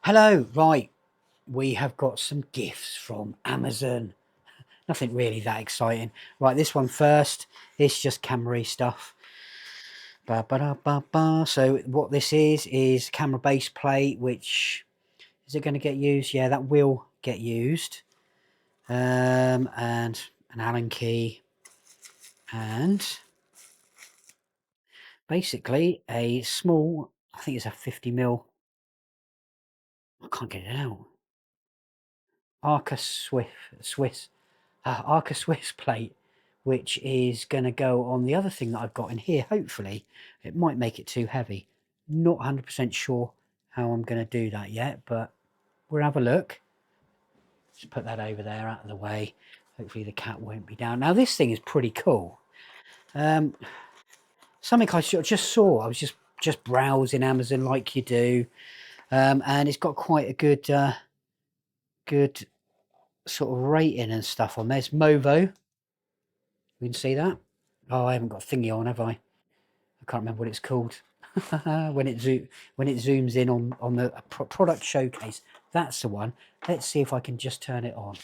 Hello, right, we have got some gifts from Amazon. Nothing really that exciting. Right, this one first. It's just Camry stuff. Ba, ba, da, ba, ba. So what this is camera base plate, which is it going to get used? Yeah, that will get used. And an Allen key, and basically a small, I think it's a 50 mil. I can't get it out. Arca Swiss plate, which is going to go on the other thing that I've got in here. Hopefully it might make it too heavy. Not 100% sure how I'm going to do that yet, but we'll have a look. Just put that over there out of the way. Hopefully the cat won't be down. Now this thing is pretty cool. Something I just saw. I was just browsing Amazon like you do, and it's got quite a good sort of rating and stuff on there. It's Movo. You can see that. Oh, I haven't got a thingy on, have I? I can't remember what it's called. when it zooms in on the product showcase, that's the one. Let's see if I can just turn it on.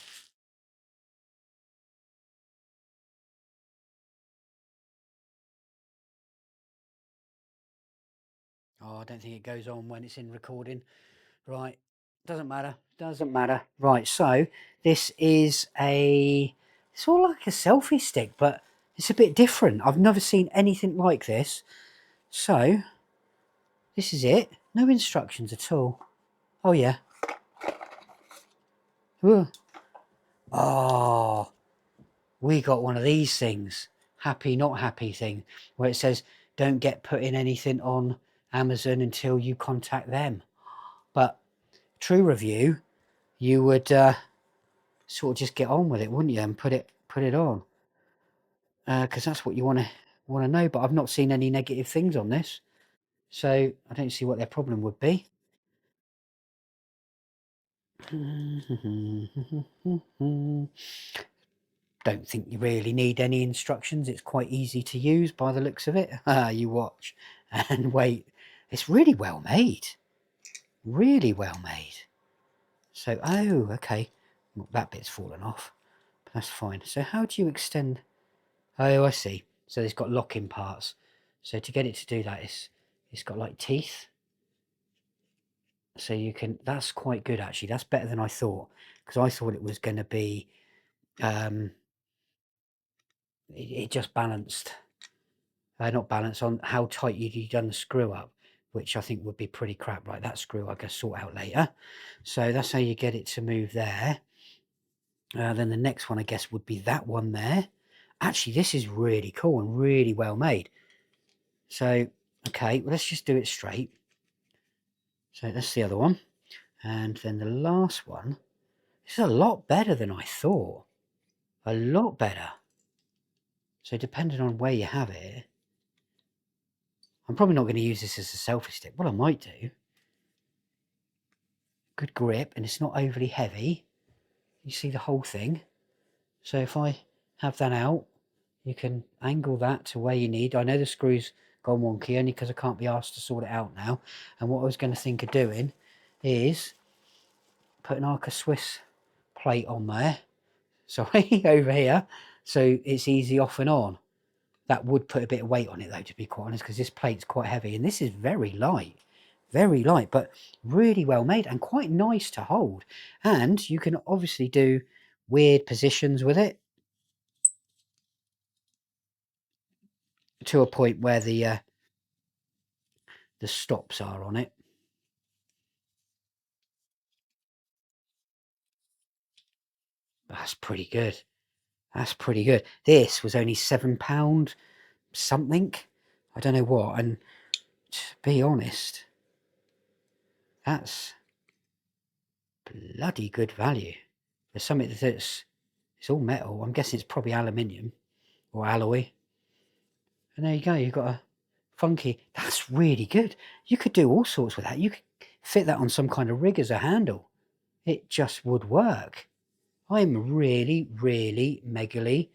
Oh, I don't think it goes on when it's in recording. Right, doesn't matter. Right, so this is it's all like a selfie stick, but it's a bit different. I've never seen anything like this. So this is it. No instructions at all. Oh yeah. Ooh. Oh, we got one of these things, happy not happy thing, where it says don't get putting anything on Amazon until you contact them. But true review, you would sort of just get on with it, wouldn't you, and put it on, because that's what you want to know. But I've not seen any negative things on this, so I don't see what their problem would be. Don't think you really need any instructions. It's quite easy to use by the looks of it. You watch and wait. It's really well made. Really well made. So, oh, okay. Well, that bit's fallen off. But that's fine. So how do you extend? Oh, I see. So it's got locking parts. So to get it to do that, it's got like teeth. So you can, that's quite good actually. That's better than I thought. Because I thought it was going to be, it just balanced. Not balance on how tight you'd done the screw up, which I think would be pretty crap. Right, that screw I can sort out later. So that's how you get it to move there. Then the next one, I guess, would be that one there. Actually, this is really cool and really well made. So, okay, well, let's just do it straight. So that's the other one. And then the last one, this is a lot better than I thought. A lot better. So depending on where you have it, I'm probably not going to use this as a selfie stick. What I might do, good grip, and it's not overly heavy. You see the whole thing. So if I have that out, you can angle that to where you need. I know the screw's gone wonky only because I can't be asked to sort it out now. And what I was going to think of doing is put an Arca Swiss plate on there. Sorry, over here. So it's easy off and on. That would put a bit of weight on it though, to be quite honest, because this plate's quite heavy and this is very light, but really well made and quite nice to hold. And you can obviously do weird positions with it to a point where the stops are on it. That's pretty good. That's pretty good. This was only £7 something. I don't know what. And to be honest, that's bloody good value. There's something that's, it's all metal. I'm guessing it's probably aluminium or alloy. And there you go. You've got a funky. That's really good. You could do all sorts with that. You could fit that on some kind of rig as a handle. It just would work. I'm really, really megally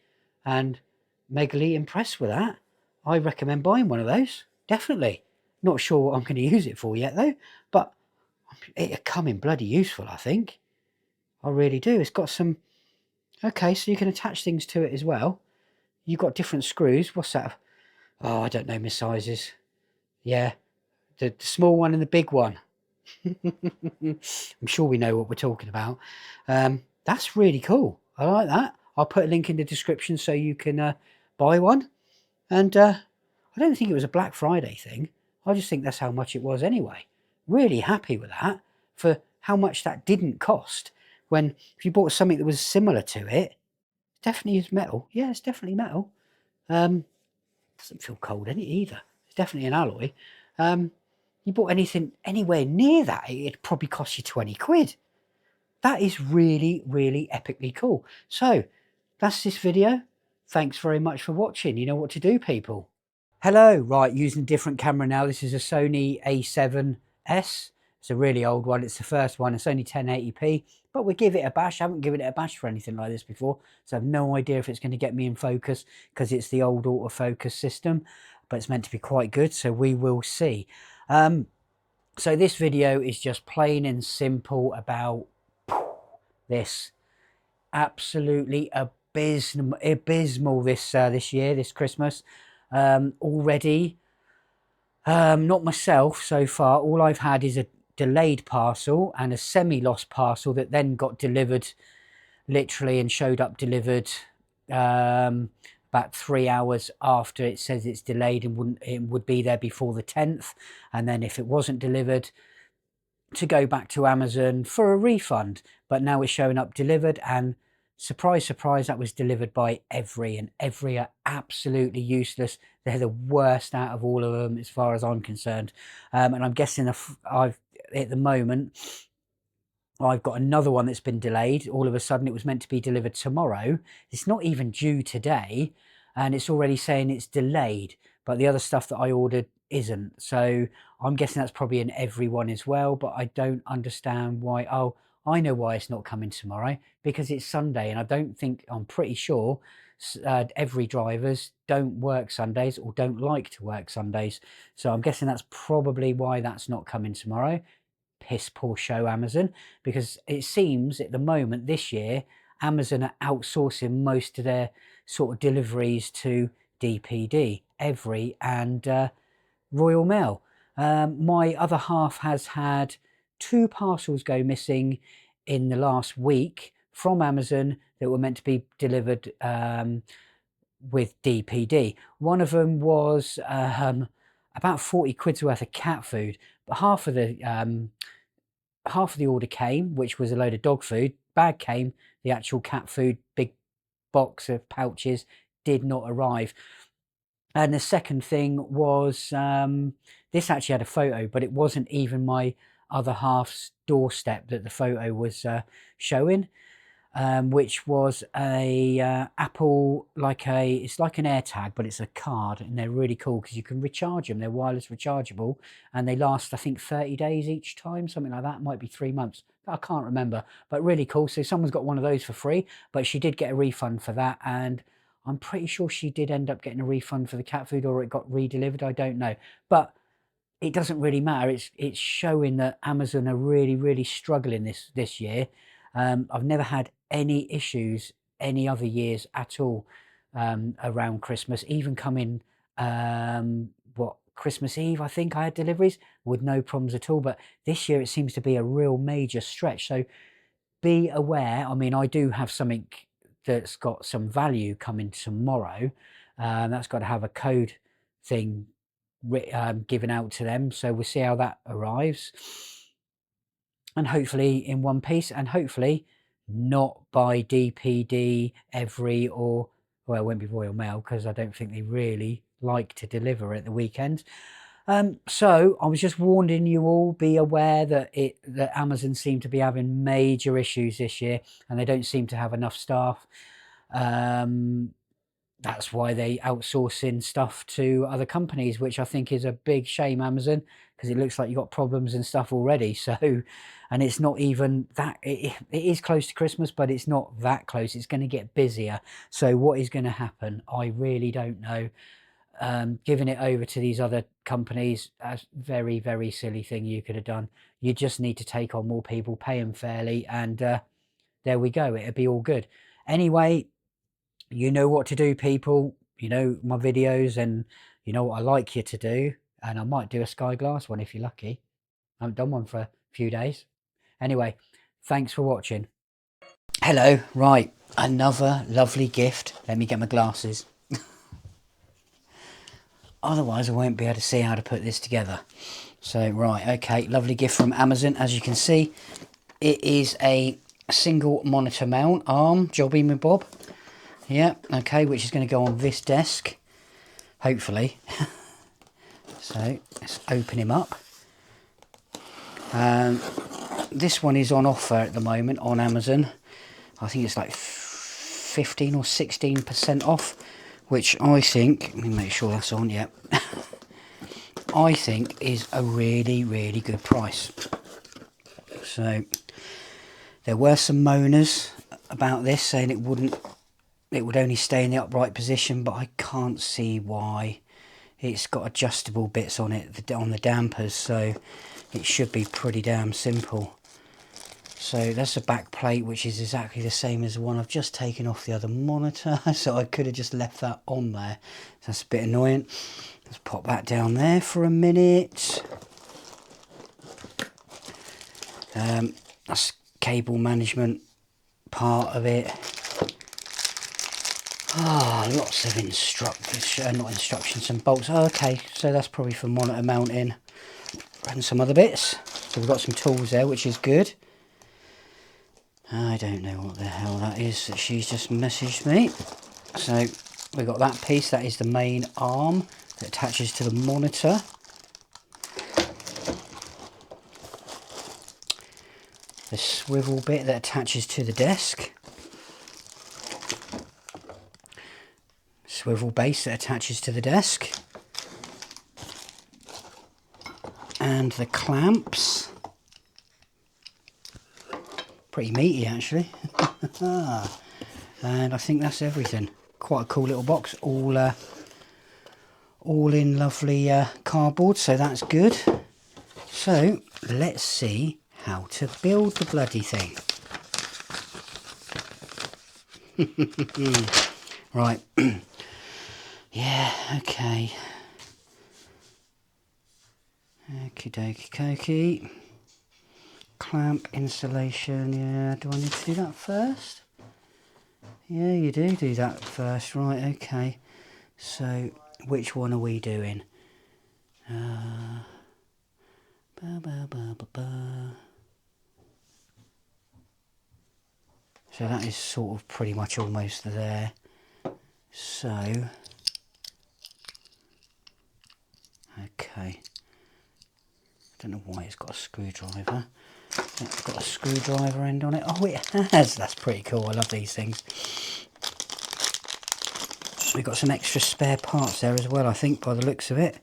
impressed with that. I recommend buying one of those. Definitely. Not sure what I'm going to use it for yet though, but it'll come in bloody useful, I think. I really do. It's got some... Okay, so you can attach things to it as well. You've got different screws. What's that? Oh, I don't know my sizes. Yeah, the small one and the big one. I'm sure we know what we're talking about. That's really cool. I like that. I'll put a link in the description so you can buy one. And I don't think it was a Black Friday thing. I just think that's how much it was anyway. Really happy with that for how much that didn't cost. When if you bought something that was similar to it, definitely is metal. Yeah, it's definitely metal. Doesn't feel cold in it either. It's definitely an alloy. You bought anything anywhere near that, it'd probably cost you 20 quid. That is really, really epically cool. So that's this video. Thanks very much for watching. You know what to do, people. Hello. Right, using a different camera now. This is a Sony A7S. It's a really old one. It's the first one. It's only 1080p, but we'll give it a bash. I haven't given it a bash for anything like this before, so I have no idea if it's going to get me in focus because it's the old autofocus system, but it's meant to be quite good, so we will see. So this video is just plain and simple about this. Absolutely abysmal this year, this Christmas. Already, not myself so far. All I've had is a delayed parcel and a semi-lost parcel that then got delivered literally and showed up delivered about 3 hours after it says it's delayed, and it would be there before the 10th. And then if it wasn't delivered, to go back to Amazon for a refund. But now it's showing up delivered, and surprise, surprise, that was delivered by Every, and Every are absolutely useless. They're the worst out of all of them as far as I'm concerned. And I'm guessing at the moment, I've got another one that's been delayed. All of a sudden, it was meant to be delivered tomorrow. It's not even due today, and it's already saying it's delayed. But the other stuff that I ordered isn't. So I'm guessing that's probably in Every one as well. But I don't understand why. Oh, I know why it's not coming tomorrow, because it's Sunday, and I'm pretty sure Every drivers don't work Sundays or don't like to work Sundays. So I'm guessing that's probably why that's not coming tomorrow. Piss poor show, Amazon, because it seems at the moment this year Amazon are outsourcing most of their sort of deliveries to DPD, Every, and Royal Mail. My other half has had 2 parcels go missing in the last week from Amazon that were meant to be delivered with DPD. One of them was about 40 quid's worth of cat food, but half of the order came, which was a load of dog food. Bag came, the actual cat food, big box of pouches, did not arrive. And the second thing was, this actually had a photo, but it wasn't even my other half's doorstep that the photo was showing. Which was a Apple, it's like an AirTag, but it's a card, and they're really cool because you can recharge them. They're wireless rechargeable, and they last, I think, 30 days each time, something like that. It might be 3 months. I can't remember, but really cool. So someone's got one of those for free, but she did get a refund for that, and I'm pretty sure she did end up getting a refund for the cat food, or it got redelivered. I don't know, but it doesn't really matter. It's showing that Amazon are really, really struggling this year. I've never had any issues any other years at all around Christmas. Even coming Christmas Eve, I think I had deliveries with no problems at all. But this year it seems to be a real major stretch. So be aware. I mean, I do have something that's got some value coming tomorrow. That's got to have a code thing given out to them. So we'll see how that arrives. And hopefully in one piece, and hopefully not by DPD, Every, or, well, it won't be Royal Mail because I don't think they really like to deliver at the weekend. So I was just warning you all, be aware that Amazon seem to be having major issues this year, and they don't seem to have enough staff. That's why they outsourcing stuff to other companies, which I think is a big shame, Amazon, because it looks like you've got problems and stuff already. So, and it's not even that, it is close to Christmas, but it's not that close. It's going to get busier. So what is going to happen? I really don't know. giving it over to these other companies, a very, very silly thing you could have done. You just need to take on more people, pay them fairly, and there we go. It'll be all good. Anyway, you know what to do, people. You know my videos, and you know what I like you to do. And I might do a sky glass one if you're lucky. I haven't done one for a few days. Anyway, thanks for watching. Hello, right, another lovely gift. Let me get my glasses. Otherwise, I won't be able to see how to put this together. So, right, okay, lovely gift from Amazon. As you can see, it is a single monitor mount arm, jobby me bob. Yeah, okay, which is going to go on this desk, hopefully. So, let's open him up. This one is on offer at the moment on Amazon. I think it's like 15 or 16% off, which I think, let me make sure that's on, yep. I think is a really, really good price. So there were some moaners about this saying it would only stay in the upright position, but I can't see why. It's got adjustable bits on it, on the dampers, so it should be pretty damn simple. So that's a back plate, which is exactly the same as the one I've just taken off the other monitor. So I could have just left that on there. That's a bit annoying. Let's pop that down there for a minute. That's cable management part of it. Lots of instructions and bolts. Oh, okay, so that's probably for monitor mounting and some other bits. So we've got some tools there, which is good. I don't know what the hell that is that she's just messaged me. So we've got that piece, that is the main arm that attaches to the monitor. The swivel bit that attaches to the desk. Swivel base that attaches to the desk. And the clamps. Pretty meaty actually. And I think that's everything. Quite a cool little box, all in lovely cardboard, so that's good. So let's see how to build the bloody thing. Right. Yeah, okay. Okie dokie dokie. Clamp installation, yeah, do I need to do that first? Yeah, you do that first, right, okay. So, which one are we doing? So that is sort of pretty much almost there. So, okay. I don't know why it's got a screwdriver. It's got a screwdriver end on it. Oh, it has. That's pretty cool. I love these things. We've got some extra spare parts there as well, I think, by the looks of it.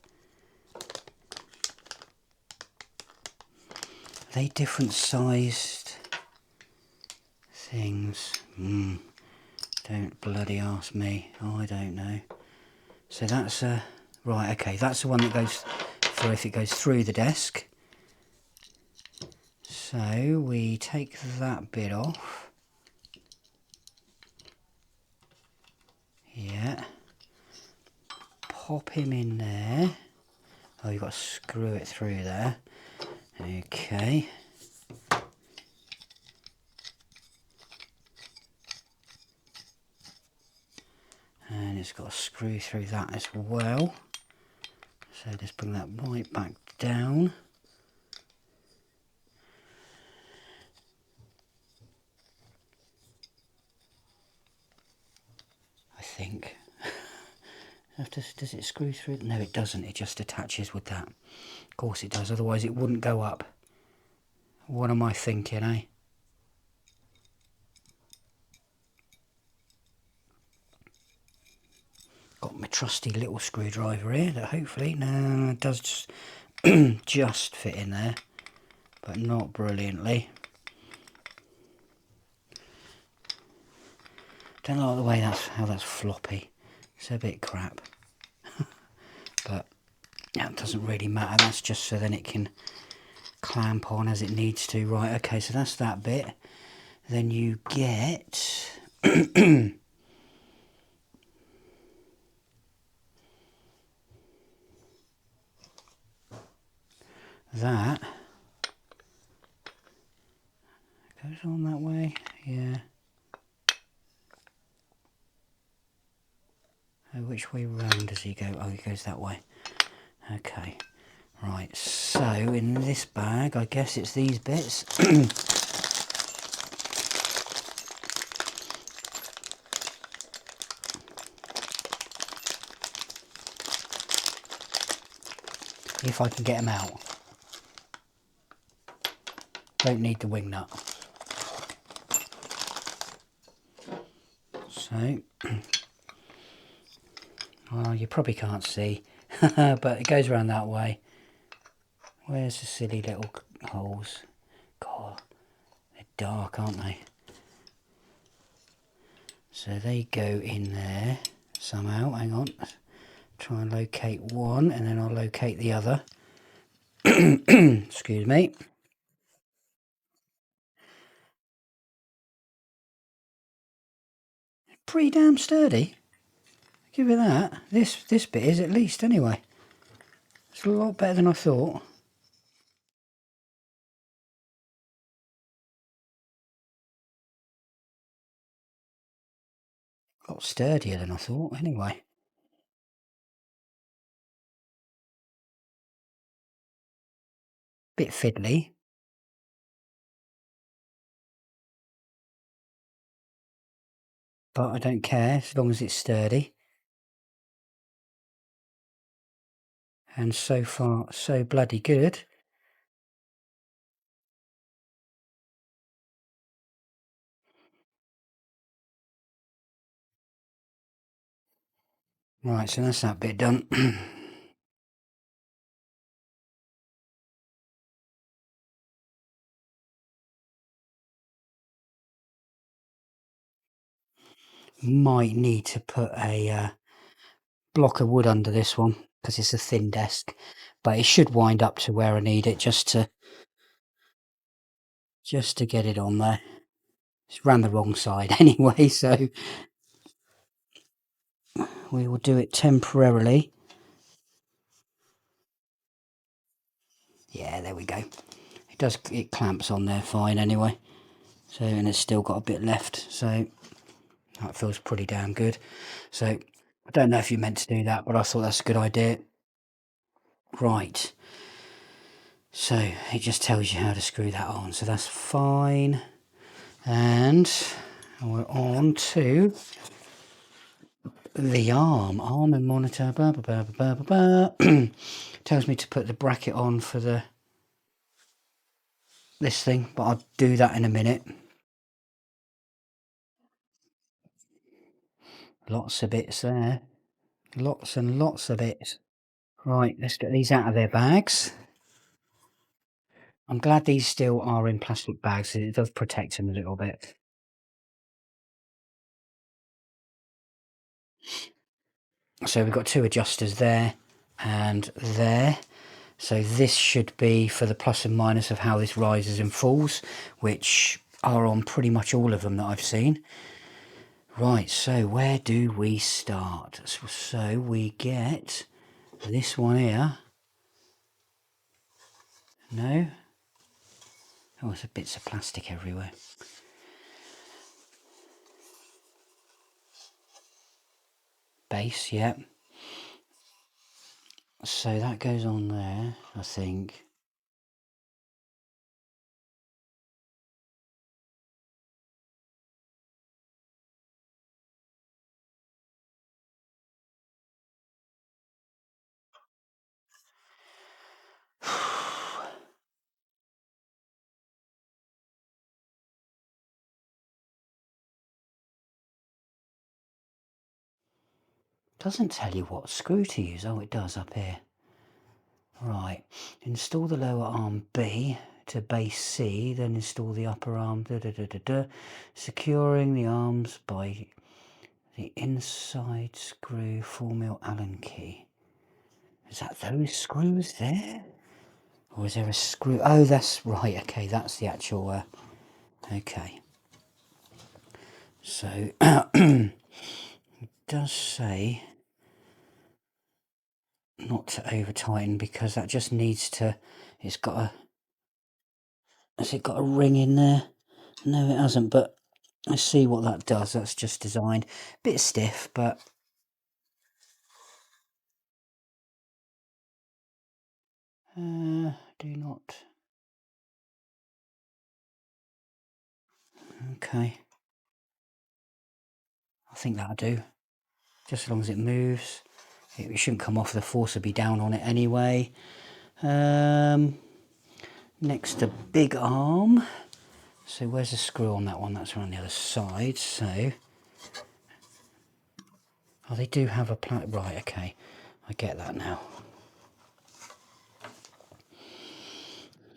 Are they different sized things? Don't bloody ask me. I don't know. So that's a... Right, okay. That's the one that goes through, if it goes through the desk. So we take that bit off. Yeah. Pop him in there. Oh, you've got to screw it through there. Okay. And it's got a screw through that as well. So let's bring that right back down. I think. Does it screw through? No, it doesn't. It just attaches with that. Of course it does, otherwise it wouldn't go up. What am I thinking, eh? Got my trusty little screwdriver here that hopefully, no, it does just fit in there, but not brilliantly. Don't like the way how that's floppy. It's a bit crap. That doesn't really matter, that's just so then it can clamp on as it needs to. Right, okay, so that's that bit. Then you get that goes on that way, yeah. Oh, which way round does he go? Oh, he goes that way. Okay, right, so in this bag, I guess it's these bits. If I can get them out. Don't need the wing nut. So, well, you probably can't see, but it goes around that way. Where's the silly little holes? God, they're dark, aren't they? So they go in there somehow. Hang on. Try and locate one, and then I'll locate the other. Excuse me. Pretty damn sturdy. Give it that. This bit is at least, anyway. It's a lot better than I thought. A lot sturdier than I thought, anyway. Bit fiddly. But I don't care, as long as it's sturdy. And so far, so bloody good. Right, so that's that bit done. Might need to put a block of wood under this one because it's a thin desk, but it should wind up to where I need it just to get it on there. It's ran the wrong side anyway, so we will do it temporarily. Yeah, there we go. It clamps on there fine anyway. So, and it's still got a bit left, so that feels pretty damn good. So I don't know if you meant to do that, but I thought that's a good idea. Right, so it just tells you how to screw that on, so that's fine. And we're on to the arm and monitor. Tells me to put the bracket on for this thing, but I'll do that in a minute. Lots of bits there, lots and lots of bits. Right, let's get these out of their bags. I'm glad these still are in plastic bags. It does protect them a little bit. So we've got two adjusters there and there. So this should be for the plus and minus of how this rises and falls, which are on pretty much all of them that I've seen. Right, so where do we start? So we get this one here. No? Oh, there's bits of plastic everywhere. Base, yeah. So that goes on there, I think. Doesn't tell you what screw to use. Oh, it does up here. Right. Install the lower arm B to base C, then install the upper arm. Securing the arms by the inside screw 4mm Allen key. Is that those screws there? Or is there a screw? Oh, that's right. Okay, that's the actual... okay. So, it does say not to over tighten because that just needs to... It's got a... Has it got a ring in there? No, it hasn't, but I see what that does. That's just designed. Bit stiff, but... do not... Okay. I think that'll do. Just as long as it moves. It shouldn't come off. The force will be down on it anyway. Next to big arm. So where's the screw on that one? That's around the other side. So... Oh, they do have a right, okay. I get that now.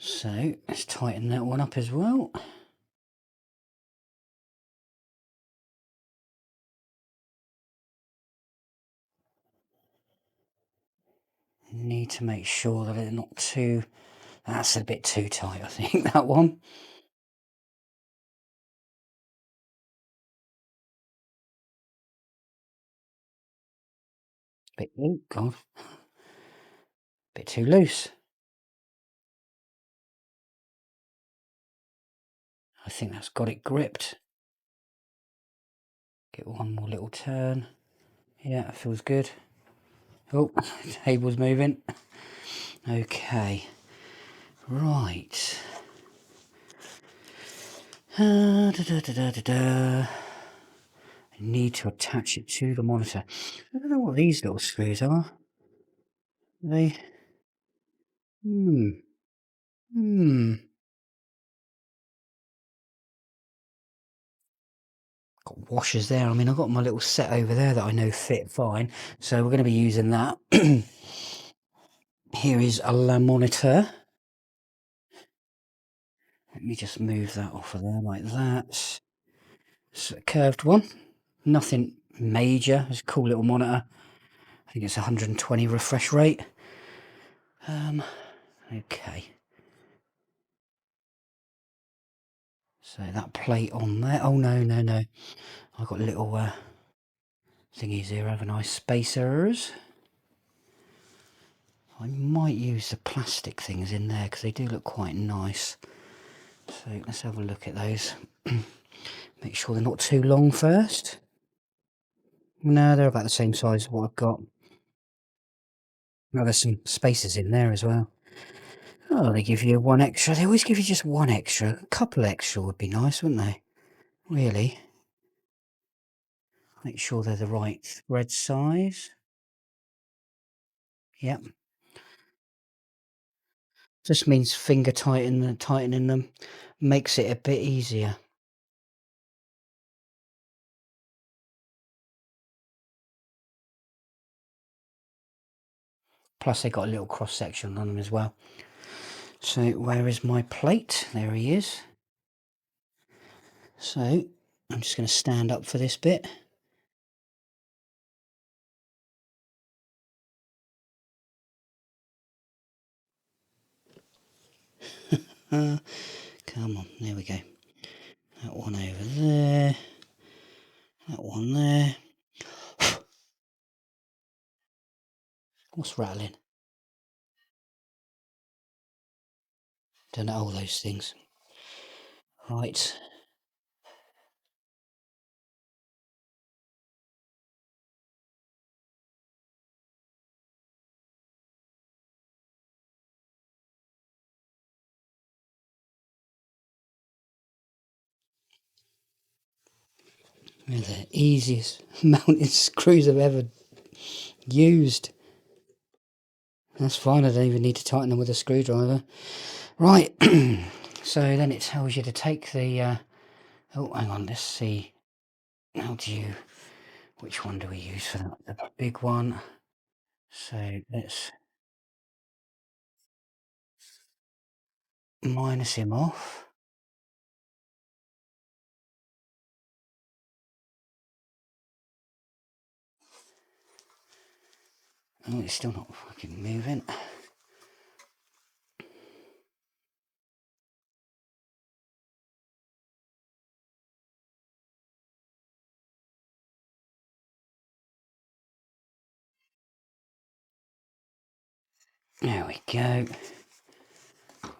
So, let's tighten that one up as well. Need to make sure that it's not too... That's a bit too tight, I think, that one. Oh, God. Bit too loose. I think that's got it gripped. Get one more little turn. Yeah, that feels good. Oh, table's moving. Okay. Right. Da, da, da, da, da, da. I need to attach it to the monitor. I don't know what these little screws are. They... Got washers there. I mean, I've got my little set over there that I know fit fine. So we're going to be using that. Here is a la monitor. Let me just move that off of there like that. It's a curved one. Nothing major. It's a cool little monitor. I think it's 120 refresh rate. Okay. So that plate on there. Oh, no. I've got little thingies here, haven't I? Spacers. I might use the plastic things in there because they do look quite nice. So let's have a look at those. Make sure they're not too long first. No, they're about the same size as what I've got. Now there's some spaces in there as well. Oh, they give you one extra. They always give you just one extra. A couple extra would be nice, wouldn't they? Really. Make sure they're the right thread size. Yep. Just means finger tightening them makes it a bit easier. Plus they got a little cross section on them as well. So where is my plate? There he is. So I'm just going to stand up for this bit. Come on, there we go. That one over there. That one there. What's rattling? Don't know all those things. Right. They're the easiest mounting screws I've ever used. That's fine, I don't even need to tighten them with a screwdriver. Right, so then it tells you to take the... oh, hang on, let's see. How do you... Which one do we use for that? The big one. So let's minus him off. Oh, it's still not fucking moving. There we go.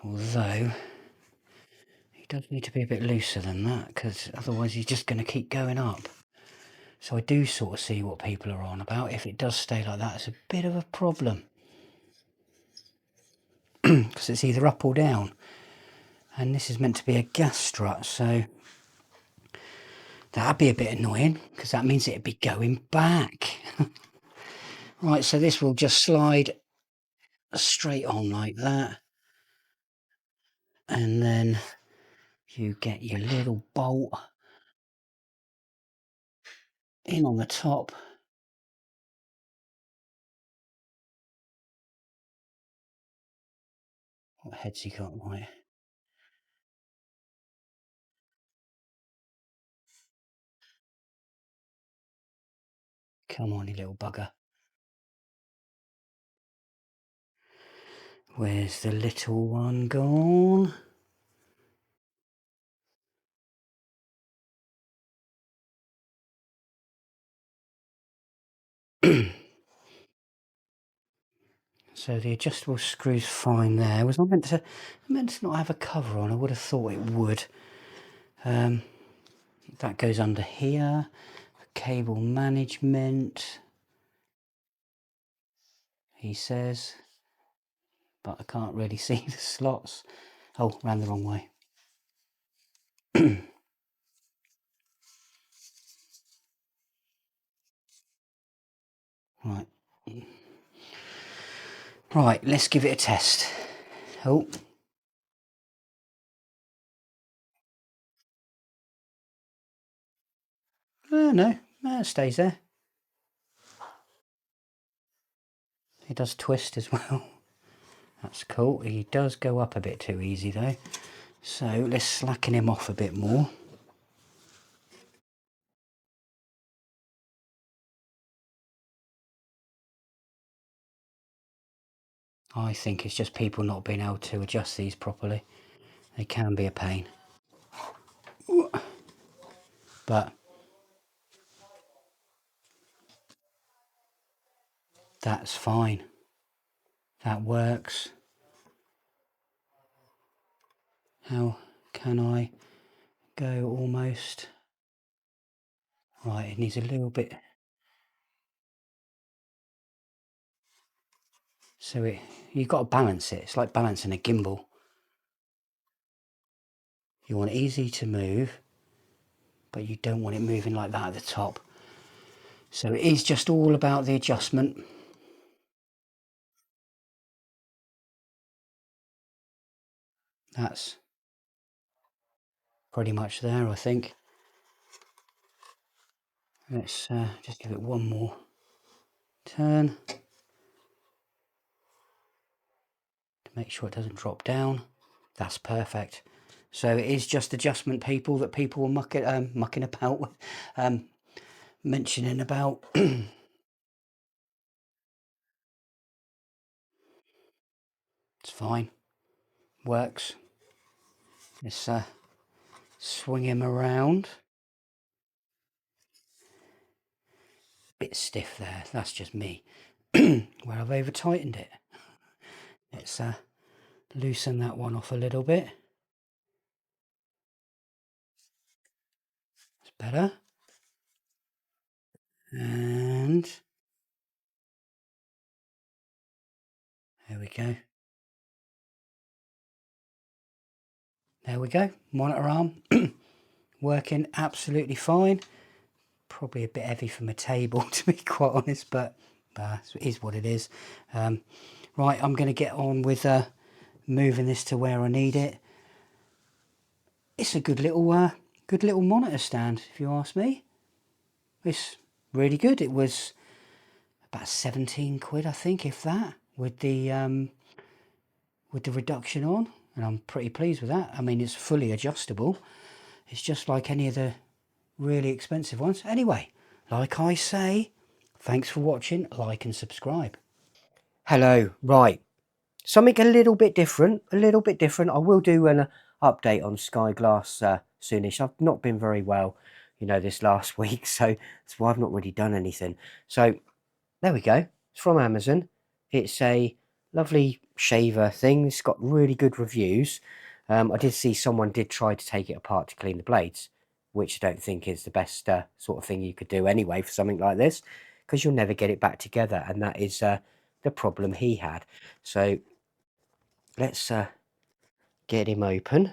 Although, he does need to be a bit looser than that, because otherwise he's just going to keep going up. So I do sort of see what people are on about. If it does stay like that, it's a bit of a problem. Because it's either up or down. And this is meant to be a gas strut, so that'd be a bit annoying, because that means it'd be going back. Right, so this will just slide straight on like that. And then you get your little bolt in on the top. What head's he got? Right. Come on, you little bugger. Where's the little one gone? So the adjustable screw's fine there. Was I meant to not have a cover on? I would have thought it would. That goes under here. Cable management, he says, but I can't really see the slots. Oh, ran the wrong way. Right. Right, let's give it a test. Oh. No, it stays there. It does twist as well. That's cool. He does go up a bit too easy though. So let's slacken him off a bit more. I think it's just people not being able to adjust these properly. They can be a pain. But that's fine. That works. How can I go almost? Right, it needs a little bit. So you've got to balance it. It's like balancing a gimbal. You want it easy to move, but you don't want it moving like that at the top. So it is just all about the adjustment. That's pretty much there, I think. Let's just give it one more turn to make sure it doesn't drop down. That's perfect. So it is just adjustment, people, that people were mucking about with, mentioning about. It's fine. Works. Let's swing him around. Bit stiff there. That's just me. Where I've over tightened it. Let's loosen that one off a little bit. It's better. And there we go. There we go. Monitor arm working absolutely fine. Probably a bit heavy for my table, to be quite honest, but it is what it is. Right, I'm going to get on with moving this to where I need it. It's a good little monitor stand, if you ask me. It's really good. It was about 17 quid, I think, if that, with the reduction on, and I'm pretty pleased with that. I mean, it's fully adjustable. It's just like any of the really expensive ones. Anyway, like I say, thanks for watching, like and subscribe. Hello, right. Something a little bit different, I will do an update on Sky Glass soonish. I've not been very well, you know, this last week, so that's why I've not really done anything. So there we go. It's from Amazon. It's a lovely shaver thing. It's got really good reviews. I did see someone did try to take it apart to clean the blades, which I don't think is the best sort of thing you could do anyway for something like this, because you'll never get it back together, and that is the problem he had. So let's get him open.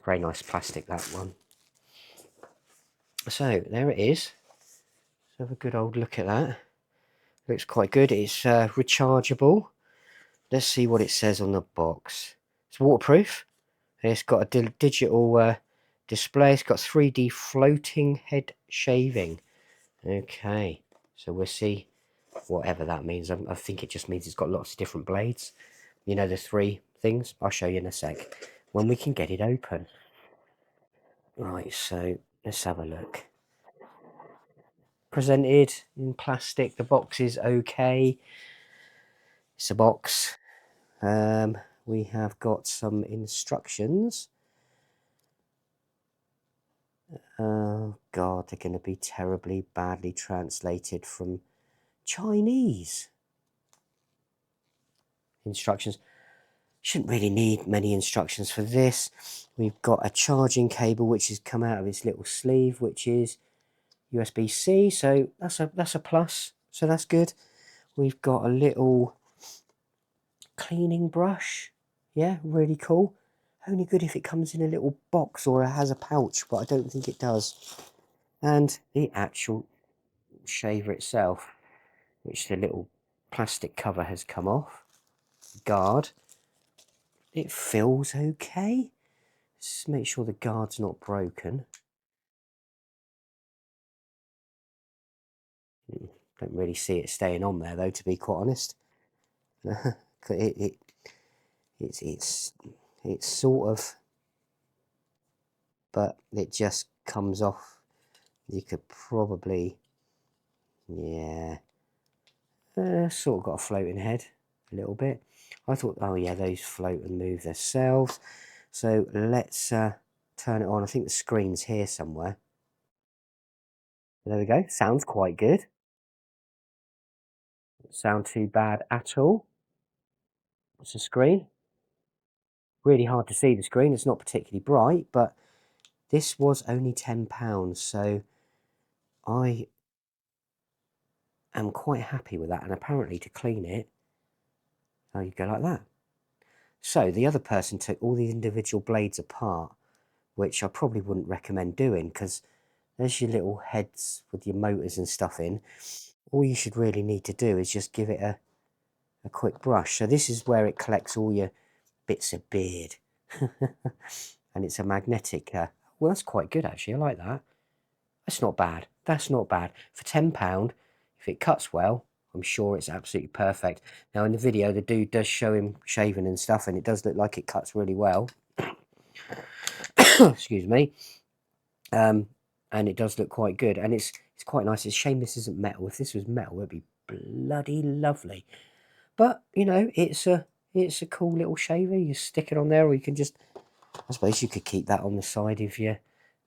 Very nice plastic, that one. So there it is. Let's have a good old look at that. Looks quite good. It's rechargeable. Let's see what it says on the box. It's waterproof. It's got a digital display. It's got 3D floating head shaving. Okay, so we'll see whatever that means. I think it just means it's got lots of different blades. You know, the three things. I'll show you in a sec when we can get it open. Right, so let's have a look. Presented in plastic. The box is okay. It's a box. We have got some instructions. Oh God, they're going to be terribly badly translated from Chinese. Instructions. Shouldn't really need many instructions for this. We've got a charging cable which has come out of its little sleeve, which is USB-C, so that's a plus. So that's good. We've got a little cleaning brush. Yeah, really cool. Only good if it comes in a little box or it has a pouch, but I don't think it does. And the actual shaver itself, which the little plastic cover has come off. Guard. It feels okay. Just make sure the guard's not broken. Don't really see it staying on there though, to be quite honest. It's sort of, but it just comes off. You could probably, yeah, sort of got a floating head a little bit. I thought, oh yeah, those float and move themselves. So let's turn it on. I think the screen's here somewhere. There we go. Sounds quite good. Doesn't sound too bad at all. What's the screen? Really hard to see the screen. It's not particularly bright, but this was only £10, so I am quite happy with that. And apparently to clean it, oh, you go like that. So the other person took all the individual blades apart, which I probably wouldn't recommend doing, because there's your little heads with your motors and stuff in. All you should really need to do is just give it a quick brush. So this is where it collects all your bits of beard. And it's a magnetic, well, that's quite good actually. I like that. That's not bad. That's not bad. For £10, if it cuts well, I'm sure it's absolutely perfect. Now in the video, the dude does show him shaving and stuff, and it does look like it cuts really well. Excuse me. And it does look quite good, and it's quite nice. It's a shame this isn't metal. If this was metal, it'd be bloody lovely. But you know, it's a cool little shaver. You stick it on there, or you can just, I suppose you could keep that on the side if you,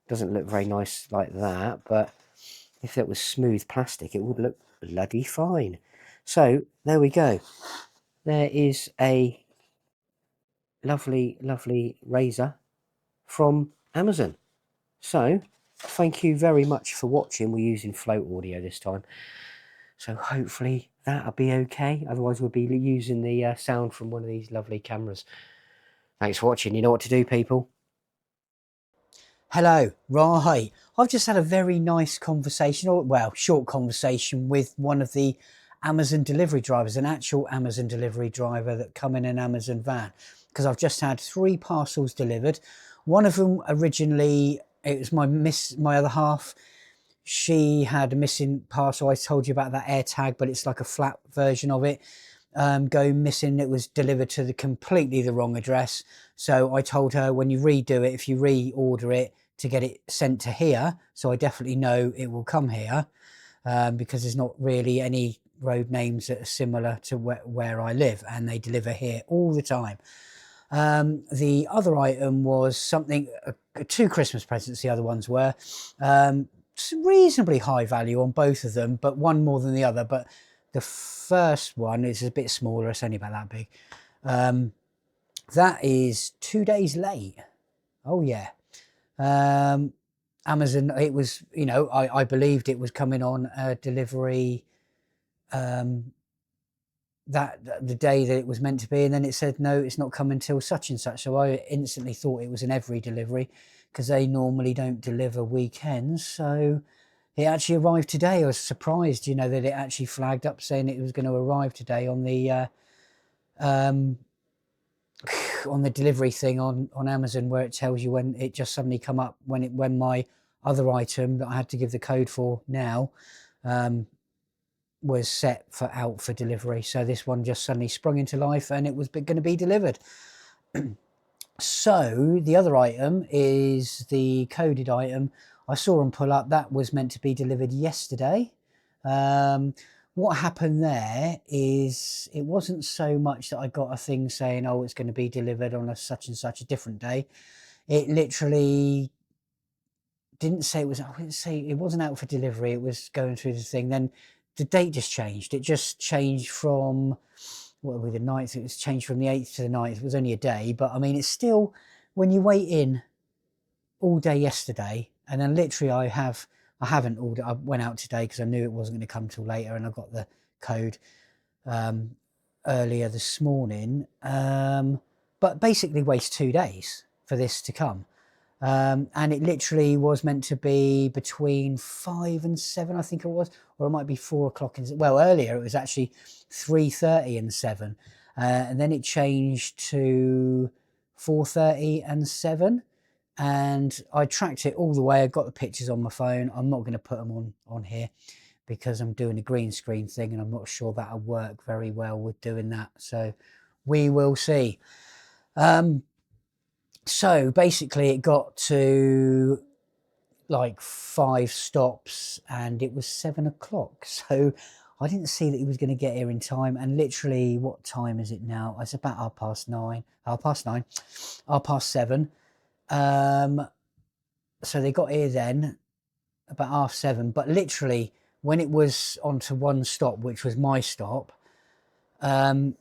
doesn't look very nice like that, but if it was smooth plastic, it would look bloody fine. So there we go. There is a lovely, lovely razor from Amazon. So thank you very much for watching. We're using float audio this time, so hopefully that'll be okay. Otherwise we'll be using the sound from one of these lovely cameras. Thanks for watching. You know what to do, people. Hello, right. I've just had a very nice conversation, or well, short conversation with one of the Amazon delivery drivers, an actual Amazon delivery driver that come in an Amazon van, because I've just had 3 parcels delivered. One of them originally, it was my other half. She had a missing parcel. I told you about that AirTag, but it's like a flat version of it. go missing. It was delivered to completely the wrong address. So I told her, when you redo it, if you reorder it, to get it sent to here, so I definitely know it will come here, because there's not really any road names that are similar to where I live, and they deliver here all the time. The other item was something, 2 Christmas presents, the other ones were. Reasonably high value on both of them, but one more than the other. But the first one is a bit smaller, it's only about that big. That is 2 days late. Oh yeah. Amazon, it was, you know, I believed it was coming on a delivery that the day that it was meant to be, and then it said no, it's not coming till such and such. So I instantly thought it was an every delivery, because they normally don't deliver weekends. So it actually arrived today. I was surprised, you know, that it actually flagged up saying it was going to arrive today on the on the delivery thing on Amazon, where it tells you when it just suddenly come up when my other item that I had to give the code for now was set for out for delivery. So this one just suddenly sprung into life, and it was going to be delivered. So the other item is the coded item. I saw them pull up. That was meant to be delivered yesterday. What happened there is, it wasn't so much that I got a thing saying, oh, it's going to be delivered on a such and such a different day. It literally didn't say it was, I wouldn't say it wasn't out for delivery. It was going through the thing. Then the date just changed. It just changed from, what were we, the 9th? It was changed from the 8th to the 9th. It was only a day, but I mean, it's still, when you wait in all day yesterday, and then literally I haven't ordered, I went out today because I knew it wasn't going to come till later, and I got the code earlier this morning, but basically waste 2 days for this to come. And it literally was meant to be between 5 and 7, I think it was, or it might be 4 o'clock. Well, earlier it was actually 3:30 and 7, and then it changed to 4:30 and 7. And I tracked it all the way. I got the pictures on my phone. I'm not going to put them on here because I'm doing a green screen thing, and I'm not sure that'll work very well with doing that. So we will see. So basically it got to like 5 stops, and it was 7 o'clock. So I didn't see that he was going to get here in time. And literally, what time is it now? It's about 9:30, 7:30. So they got here then about 7:30, but literally when it was onto one stop, which was my stop, the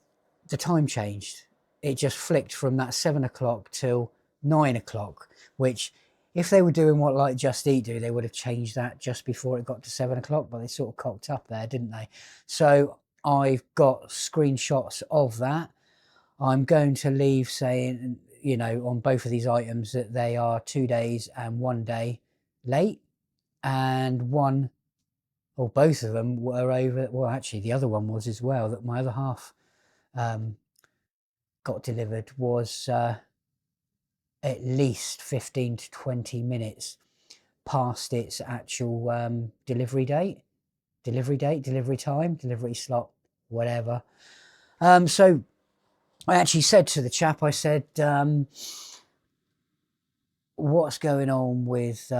time changed. It just flicked from that 7 o'clock till 9 o'clock, which, if they were doing what like Just Eat do, they would have changed that just before it got to 7 o'clock, but they sort of cocked up there, didn't they? So I've got screenshots of that. I'm going to leave saying, you know, on both of these items that they are 2 days and 1 day late, and one or both of them were over. Well, actually the other one was as well, that my other half got delivered, was at least 15 to 20 minutes past its actual delivery time, delivery slot, whatever. So I actually said to the chap, I said, what's going on with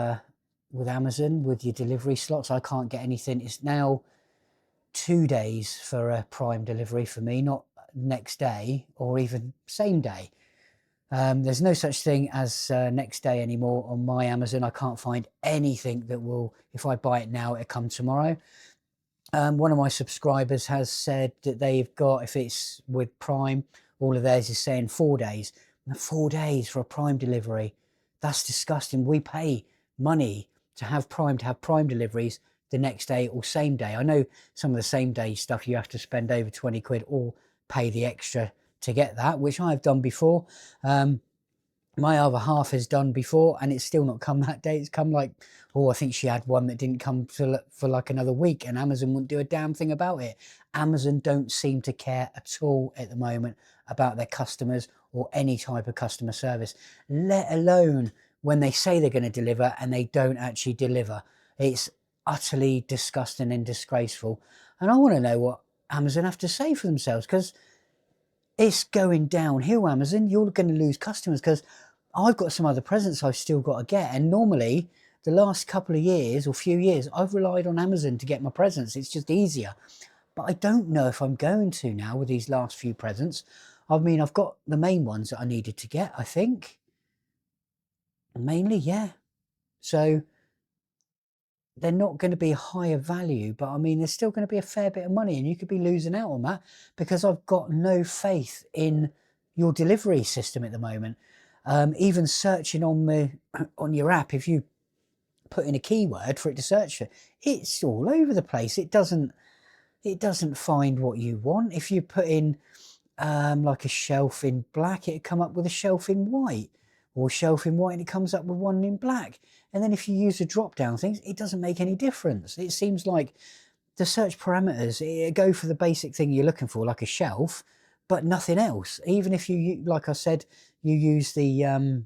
Amazon with your delivery slots? I can't get anything. It's now 2 days for a Prime delivery for me, not next day or even same day. There's no such thing as next day anymore on my Amazon. I can't find anything that will, if I buy it now, it'll come tomorrow. One of my subscribers has said that they've got, if it's with Prime, all of theirs is saying 4 days. 4 days for a Prime delivery. That's disgusting. We pay money to have Prime deliveries the next day or same day. I know some of the same day stuff you have to spend over 20 quid or pay the extra to get that, which I've done before. My other half has done before, and it's still not come that day. It's come like, I think she had one that didn't come for like another week, and Amazon wouldn't do a damn thing about it. Amazon don't seem to care at all at the moment about their customers or any type of customer service, let alone when they say they're going to deliver and they don't actually deliver. It's utterly disgusting and disgraceful. And I want to know Amazon have to say for themselves, because it's going downhill, Amazon. You're going to lose customers, because I've got some other presents I've still got to get. And normally, the last couple of years or few years, I've relied on Amazon to get my presents. It's just easier. But I don't know if I'm going to now with these last few presents. I mean, I've got the main ones that I needed to get, I think. Mainly, yeah. So they're not going to be higher value, but I mean, there's still going to be a fair bit of money, and you could be losing out on that, because I've got no faith in your delivery system at the moment. Even searching on your app, if you put in a keyword for it to search for, it's all over the place. It doesn't find what you want. If you put in like a shelf in black, it'd come up with a shelf in white, or shelf in white and it comes up with one in black. And then if you use the drop down things, it doesn't make any difference. It seems like the search parameters go for the basic thing you're looking for, like a shelf, but nothing else. Even if you, like I said, you use the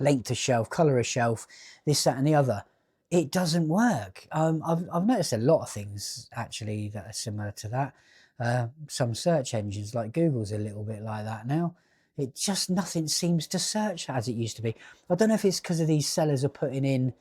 length to shelf, color of shelf, this, that and the other, it doesn't work. I've noticed a lot of things actually that are similar to that. Some search engines like Google's a little bit like that now. It just, nothing seems to search as it used to be. I don't know if it's because of these sellers are putting in,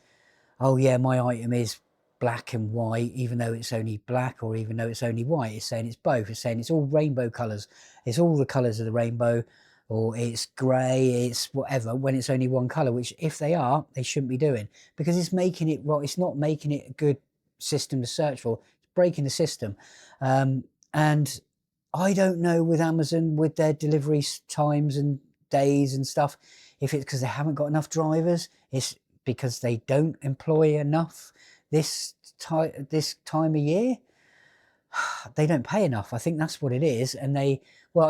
oh yeah, my item is black and white, even though it's only black, or even though it's only white. It's saying it's both. It's saying it's all rainbow colours. It's all the colours of the rainbow, or it's grey, it's whatever, when it's only one colour, which if they are, they shouldn't be doing, because it's making it, well, it's not making it a good system to search for. It's breaking the system. And I don't know with Amazon, with their delivery times and days and stuff, if it's because they haven't got enough drivers, it's because they don't employ enough this time of year. They don't pay enough. I think that's what it is. And I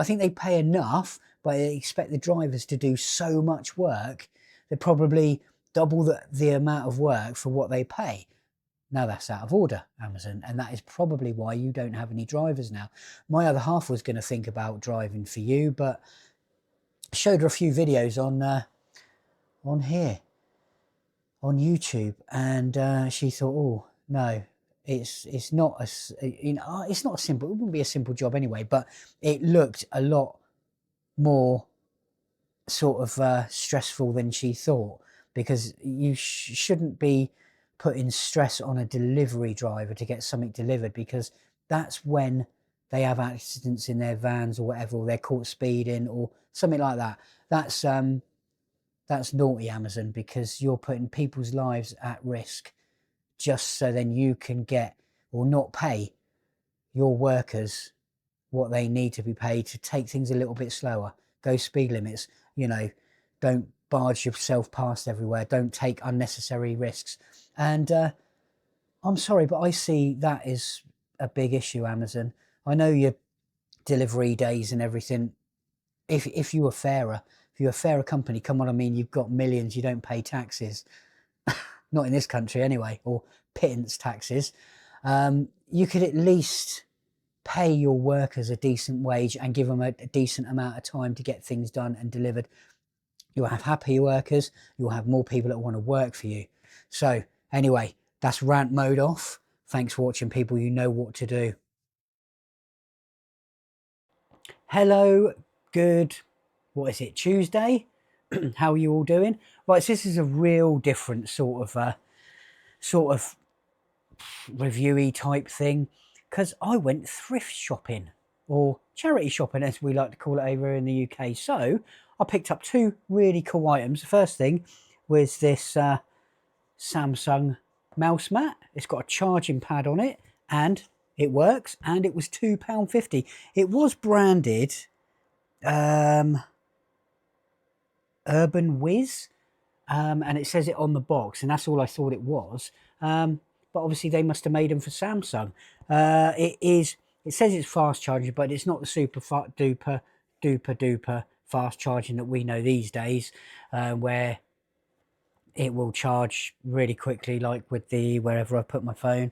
think they pay enough, but they expect the drivers to do so much work. They probably double the amount of work for what they pay. Now that's out of order, Amazon, and that is probably why you don't have any drivers now. My other half was going to think about driving for you, but I showed her a few videos on here, on YouTube, and she thought, oh no, it's not it's not a simple. It wouldn't be a simple job anyway, but it looked a lot more sort of stressful than she thought, because you shouldn't be putting stress on a delivery driver to get something delivered, because that's when they have accidents in their vans or whatever, or they're caught speeding or something like that. That's naughty, Amazon, because you're putting people's lives at risk just so then you can get or not pay your workers what they need to be paid to take things a little bit slower, go speed limits, don't barge yourself past everywhere, don't take unnecessary risks. And I'm sorry, but I see that is a big issue, Amazon. I know your delivery days and everything. If you were fairer, if you're a fairer company, come on, I mean, you've got millions, you don't pay taxes. Not in this country anyway, or pittance taxes. You could at least pay your workers a decent wage and give them a decent amount of time to get things done and delivered. You'll have happier workers, you'll have more people that want to work for you. So anyway, that's rant mode off. Thanks for watching, people. You know what to do. Hello, good, what is it, Tuesday? How are you all doing? Right, so this is a real different sort of reviewy type thing, because I went thrift shopping, or charity shopping as we like to call it over in the UK. So I picked up two really cool items. The first thing was this Samsung mouse mat. It's got a charging pad on it and it works, and it was £2.50. It was branded Urban Whiz, and it says it on the box, and that's all I thought it was. But obviously they must have made them for Samsung. It says it's fast charging, but it's not the super duper fast charging that we know these days, where it will charge really quickly, like with the wherever I put my phone.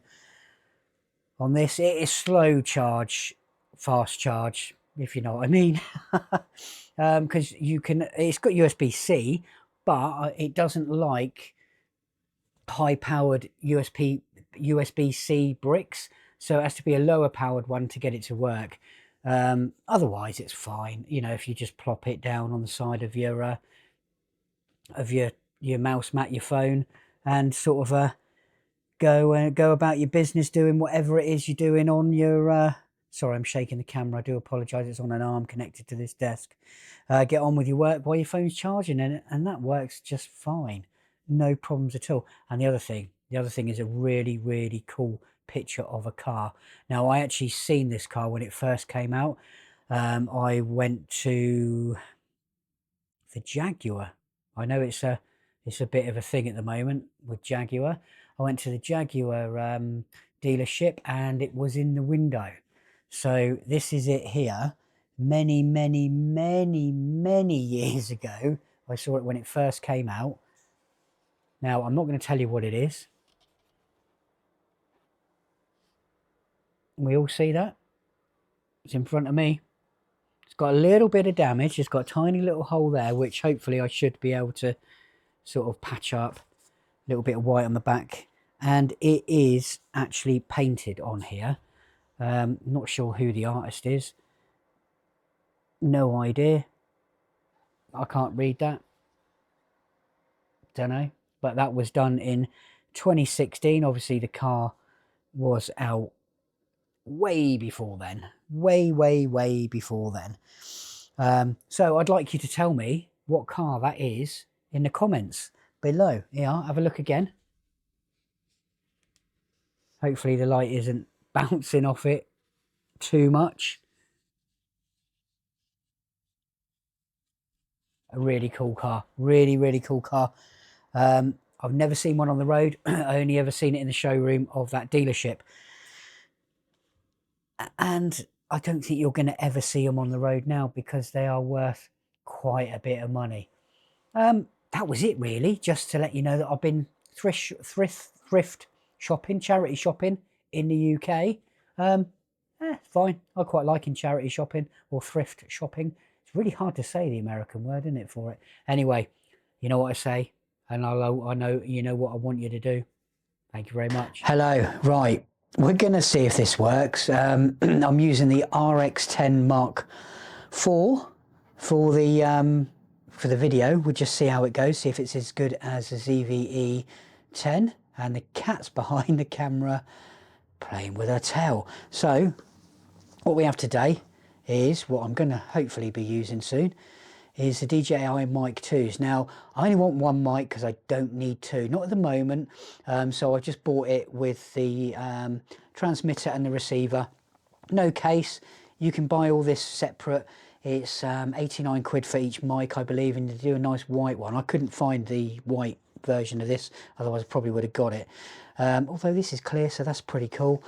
On this, it is slow charge, fast charge, if you know what I mean. Because it's got USB-C, but it doesn't like high-powered USB-C bricks. So it has to be a lower powered one to get it to work. Otherwise, it's fine. You know, if you just plop it down on the side of of your mouse mat, your phone, and sort of go about your business doing whatever it is you're doing on your. Sorry, I'm shaking the camera. I do apologise. It's on an arm connected to this desk. Get on with your work while your phone's charging, and that works just fine. No problems at all. And the other thing is a really, really cool picture of a car. Now, I actually seen this car when it first came out. I went to the Jaguar. I know it's a bit of a thing at the moment with Jaguar. I went to the Jaguar dealership and it was in the window. So this is it here. Many, many, many, many years ago, I saw it when it first came out. Now, I'm not going to tell you what it is. We all see that? It's in front of me. It's got a little bit of damage. It's got a tiny little hole there, which hopefully I should be able to sort of patch up. A little bit of white on the back. And it is actually painted on here. Not sure who the artist is. No idea. I can't read that. Don't know. But that was done in 2016. Obviously, the car was out way before then. Way, way, way before then. So I'd like you to tell me what car that is in the comments below. Yeah, have a look again. Hopefully the light isn't bouncing off it too much. A really cool car. Really, really cool car. I've never seen one on the road. I only ever seen it in the showroom of that dealership. And I don't think you're going to ever see them on the road now because they are worth quite a bit of money. That was it really, just to let you know that I've been thrift shopping, charity shopping in the UK. Fine. I quite like in charity shopping or thrift shopping. It's really hard to say the American word, isn't it, for it? Anyway, you know what I say, and I know you know what I want you to do. Thank you very much. Hello. Right. We're going to see if this works. I'm using the RX10 Mark IV for the video. We'll just see how it goes, see if it's as good as the ZVE 10. And the cat's behind the camera playing with her tail. So what we have today is what I'm going to hopefully be using soon is the DJI Mic 2s. Now, I only want one mic because I don't need two, not at the moment. So I just bought it with the transmitter and the receiver. No case. You can buy all this separate. It's 89 quid for each mic, I believe, and to do a nice white one. I couldn't find the white version of this, otherwise I probably would have got it. Although this is clear, so that's pretty cool.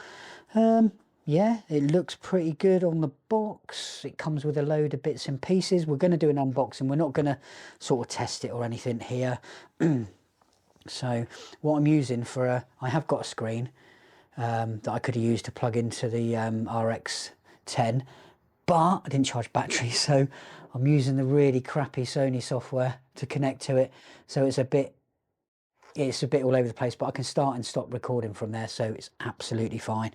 Yeah, it looks pretty good on the box. It comes with a load of bits and pieces. We're going to do an unboxing. We're not going to sort of test it or anything here. So what I'm using for I have got a screen that I could have used to plug into the RX10, but I didn't charge battery, so I'm using the really crappy Sony software to connect to it. So it's a bit all over the place, but I can start and stop recording from there, so it's absolutely fine.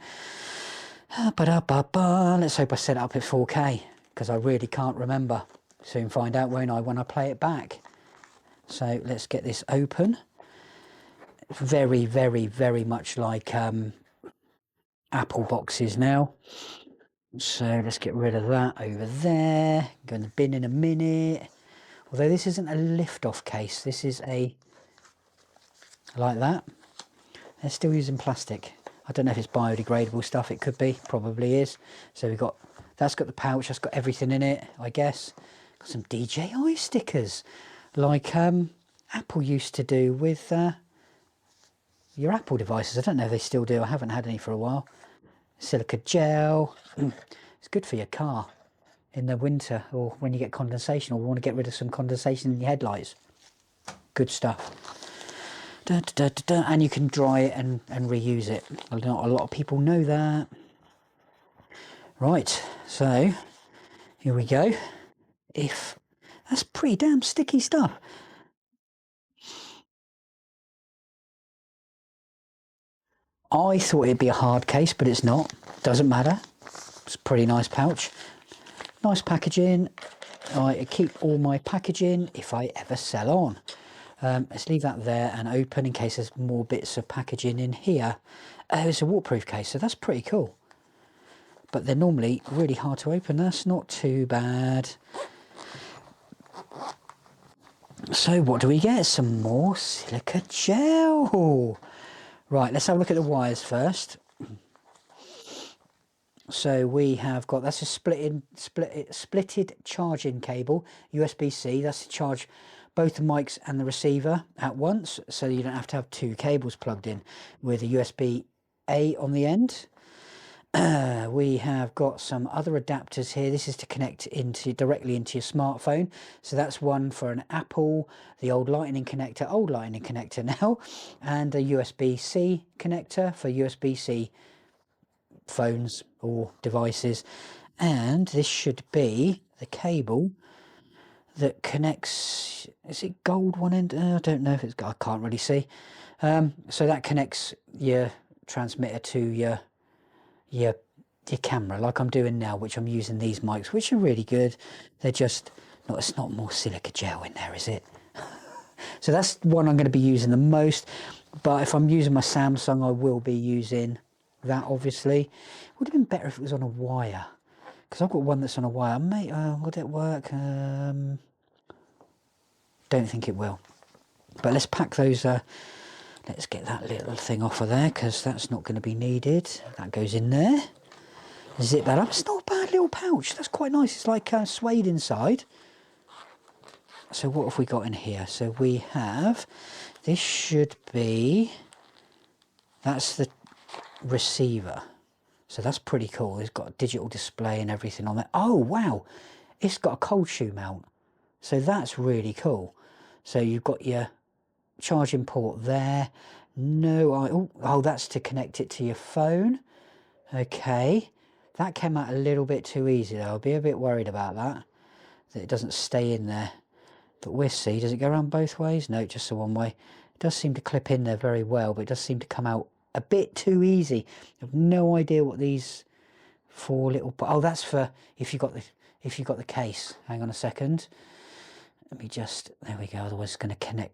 Let's hope I set it up at 4K, because I really can't remember. Soon find out, won't I, when I play it back. So let's get this open. Very, very, very much like Apple boxes now. So let's get rid of that over there. Go in the bin in a minute. Although this isn't a lift-off case, this is like that. They're still using plastic. I don't know if it's biodegradable stuff. It could be, probably is. So that's got the pouch. That's got everything in it, I guess. Got some DJI stickers, like Apple used to do with your Apple devices. I don't know if they still do. I haven't had any for a while. Silica gel. It's good for your car in the winter, or when you get condensation, or want to get rid of some condensation in your headlights. Good stuff. And you can dry it and reuse it. Not a lot of people know that. Right, so here we go. That's pretty damn sticky stuff. I thought it'd be a hard case, but it's not. Doesn't matter. It's a pretty nice pouch. Nice packaging. I keep all my packaging if I ever sell on. Let's leave that there and open in case there's more bits of packaging in here. It's a waterproof case, so that's pretty cool. But they're normally really hard to open. That's not too bad. So what do we get? Some more silica gel. Right, let's have a look at the wires first. So we have got, that's a splitted charging cable, USB-C. That's to charge both the mics and the receiver at once, so you don't have to have two cables plugged in, with a USB-A on the end. We have got some other adapters here. This is to connect directly into your smartphone. So that's one for an Apple, the old lightning connector now, and a USB-C connector for USB-C phones or devices. And this should be the cable that connects, is it gold one end? I don't know if it's, I can't really see. So that connects your transmitter to your camera, like I'm doing now, which I'm using these mics, which are really good. They're just not, it's not more silica gel in there, is it? So that's one I'm going to be using the most. But if I'm using my Samsung, I will be using that, obviously. Would have been better if it was on a wire, because I've got one that's on a wire. Mate, would it work? Don't think it will. But let's pack those. Let's get that little thing off of there, because that's not going to be needed. That goes in there. Zip that up. It's not a bad little pouch. That's quite nice. It's like suede inside. So what have we got in here? So we have, this should be, that's the receiver. So that's pretty cool. It's got a digital display and everything on there. Oh, wow. It's got a cold shoe mount. So that's really cool. So you've got your charging port there. No, oh, that's to connect it to your phone. Okay. That came out a little bit too easy though. I'll be a bit worried about that it doesn't stay in there. But we'll see. Does it go around both ways? No, just the one way. It does seem to clip in there very well, but it does seem to come out a bit too easy. I have no idea what these four little... Oh, that's for if you got the case. Hang on a second. Let me just... There we go. Otherwise it's going to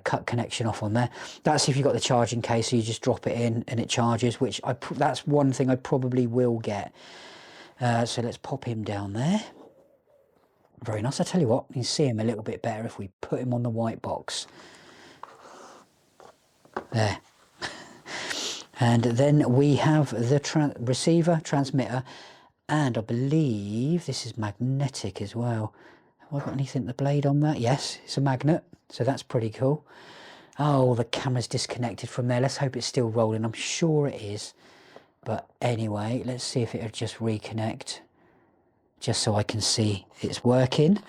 cut connection off on there. That's if you've got the charging case, so you just drop it in and it charges, which that's one thing I probably will get. So let's pop him down there. Very nice. I tell you what, you can see him a little bit better if we put him on the white box. There. And then we have the receiver, transmitter, and I believe this is magnetic as well. Have I got anything, the blade on that? Yes, it's a magnet, so that's pretty cool. Oh, the camera's disconnected from there. Let's hope it's still rolling. I'm sure it is. But anyway, let's see if it'll just reconnect, just so I can see it's working.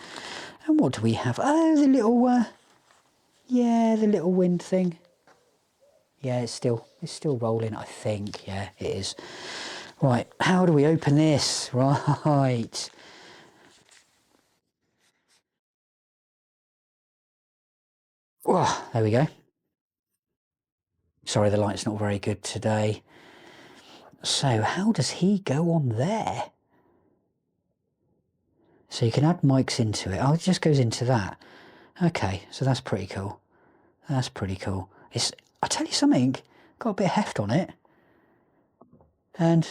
And what do we have? Oh, the little, yeah, the little wind thing. Yeah, it's still rolling, I think. Yeah, it is. Right, how do we open this? Right. Oh, there we go. Sorry, the light's not very good today. So how does he go on there? So you can add mics into it. Oh, it just goes into that. Okay, so that's pretty cool. That's pretty cool. I'll tell you something, got a bit of heft on it. And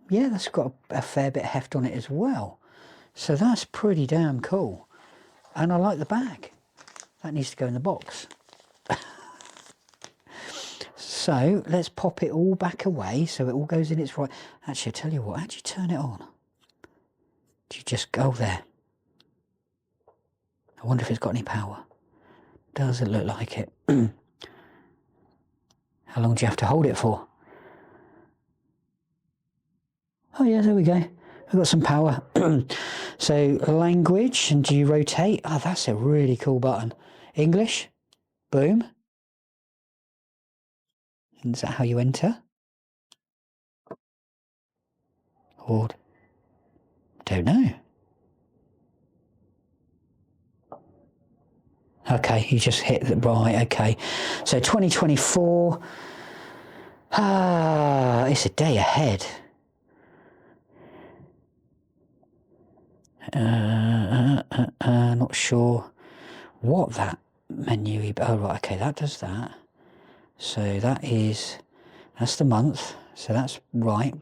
yeah, that's got a fair bit of heft on it as well. So that's pretty damn cool. And I like the back. That needs to go in the box. So let's pop it all back away so it all goes in its right. Actually, I'll tell you what, how do you turn it on? Do you just go there? I wonder if it's got any power. Does it look like it? How long do you have to hold it for? Oh yeah, there we go. We've got some power. So language, and do you rotate? Oh, that's a really cool button. English, boom. And is that how you enter? Or don't know. Okay, you just hit the right. Okay, so 2024. It's a day ahead. Not sure what that menu. Oh right, okay, that does that. So that's the month. So that's right.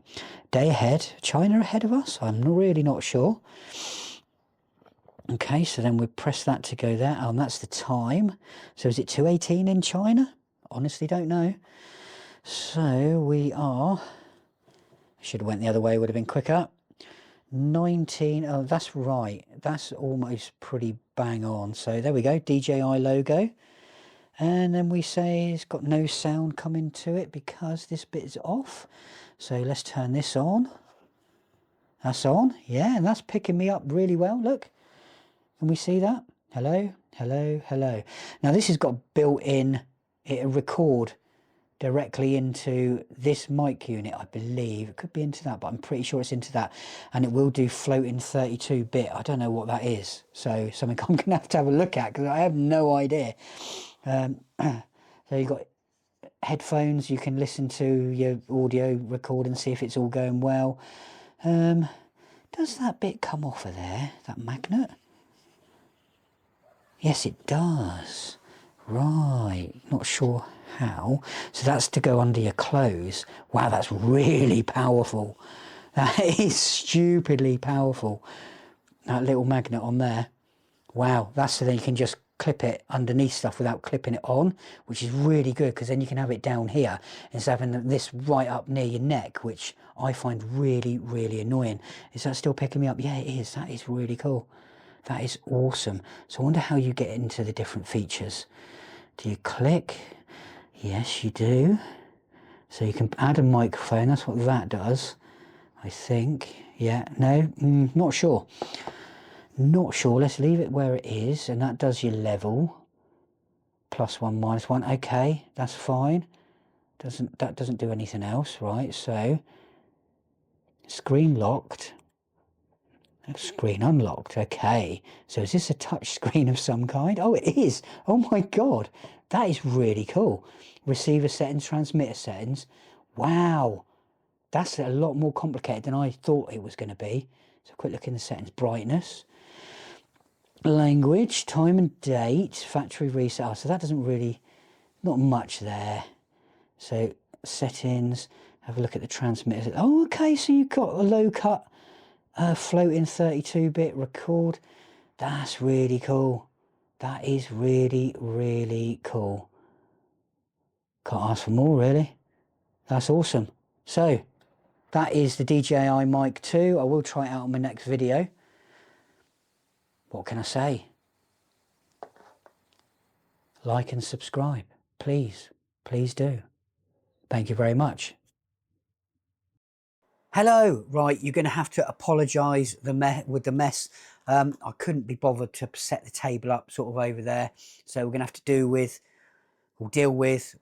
Day ahead. China ahead of us? I'm really not sure. Okay, so then we press that to go there. Oh, and that's the time. So is it 2:18 in China? Honestly, don't know. So we are. Should have went the other way. Would have been quicker. 19. Oh, that's right. That's almost pretty bang on. So there we go. DJI logo. And then we say it's got no sound coming to it because this bit is off. So let's turn this on. That's on. Yeah, and that's picking me up really well. Look. Can we see that? Hello, hello, hello. Now this has got built-in, it'll record directly into this mic unit, I believe. It could be into that, but I'm pretty sure it's into that. And it will do floating 32-bit. I don't know what that is. So something I'm going to have a look at because I have no idea. So you've got headphones. You can listen to your audio record and see if it's all going well. Does that bit come off of there, that magnet? Yes, it does. Right, not sure how. So that's to go under your clothes. Wow, that's really powerful. That is stupidly powerful. That little magnet on there. Wow, that's so then you can just clip it underneath stuff without clipping it on, which is really good because then you can have it down here instead of having this right up near your neck, which I find really, really annoying. Is that still picking me up? Yeah, it is. That is really cool. That is awesome. So I wonder how you get into the different features. Do you click? Yes, you do. So you can add a microphone. That's what that does, I think. Yeah, no, not sure. Not sure. Let's leave it where it is. And that does your level. +1, -1. Okay, that's fine. That doesn't do anything else, right? So screen locked. Screen unlocked. Okay, so is this a touch screen of some kind? Oh, it is. Oh my god, that is really cool. Receiver settings, transmitter settings. Wow, that's a lot more complicated than I thought it was going to be. So quick look in the settings. Brightness, language, time and date, factory reset. Oh, so that doesn't really, not much there. So settings, have a look at the transmitters. Oh, okay, so you've got a low cut floating 32-bit record. That's really cool. That is really, really cool. Can't ask for more, really. That's awesome. So that is the DJI Mic 2. I will try it out on my next video. What can I say? Like and subscribe. Please, please do. Thank you very much. Hello. Right, you're going to have to apologise with the mess. I couldn't be bothered to set the table up sort of over there. So we're going to have to deal with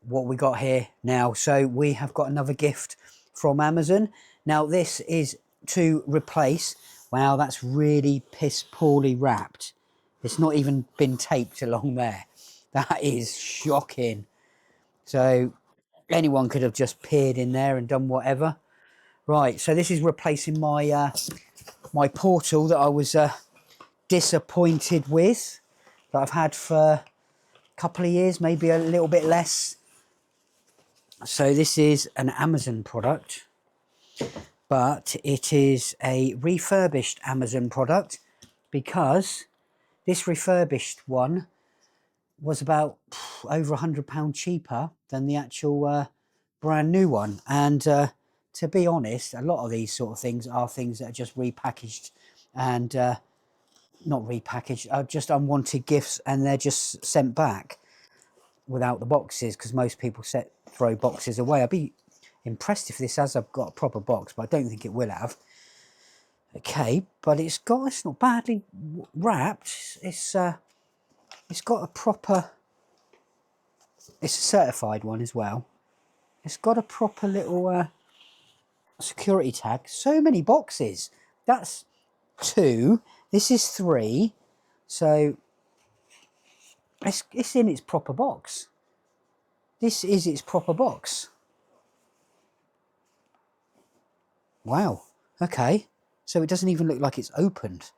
what we got here now. So we have got another gift from Amazon. Now this is to replace. Wow, that's really piss poorly wrapped. It's not even been taped along there. That is shocking. So anyone could have just peered in there and done whatever. Right, so this is replacing my my portal that I was disappointed with, that I've had for a couple of years, maybe a little bit less. So this is an Amazon product, but it is a refurbished Amazon product because this refurbished one was about over £100 cheaper than the actual brand new one. And to be honest, a lot of these sort of things are things that are just repackaged and not repackaged, are just unwanted gifts, and they're just sent back without the boxes because most people throw boxes away. I'd be impressed if this has got a proper box, but I don't think it will have. Okay, but it's not badly wrapped. It's got a proper, it's a certified one as well. It's got a proper little security tag. So many boxes. That's 2. This is 3. So it's in its proper box. This is its proper box. Wow. Okay. So it doesn't even look like it's opened.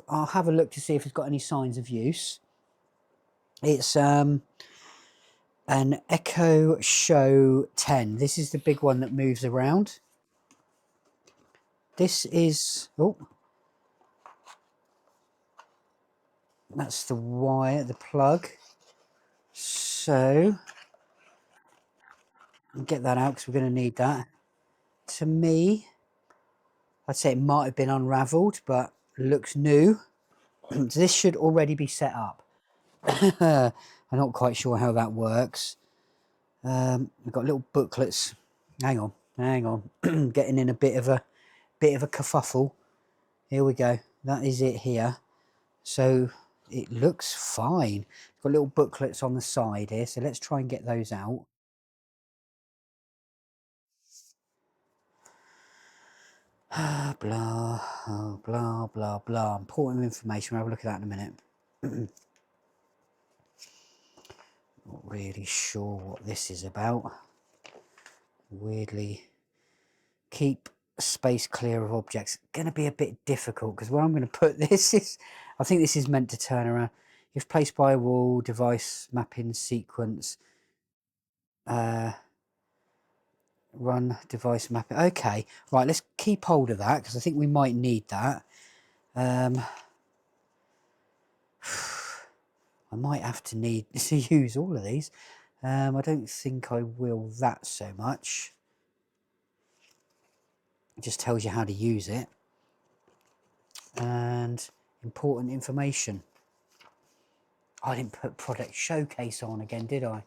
I'll have a look to see if it's got any signs of use. It's an Echo Show 10. This is the big one that moves around. This is... Oh. That's the wire, the plug. So... get that out because we're going to need that. To me, I'd say it might have been unravelled, but looks new. So this should already be set up. I'm not quite sure how that works. We've got little booklets. Hang on. Getting in a bit of a kerfuffle. Here we go. That is it here. So it looks fine. Got little booklets on the side here. So let's try and get those out. Blah, oh, blah, blah, blah. Important information. We'll have a look at that in a minute. Not really sure what this is about. Weirdly, keep space clear of objects. Going to be a bit difficult because where I'm going to put this is, I think this is meant to turn around. If placed by a wall, device mapping sequence, run device mapping. Okay, right, let's keep hold of that because I think we might need that. I might have to need to use all of these. I don't think I will that so much. It just tells you how to use it. And important information. I didn't put product showcase on again, did I?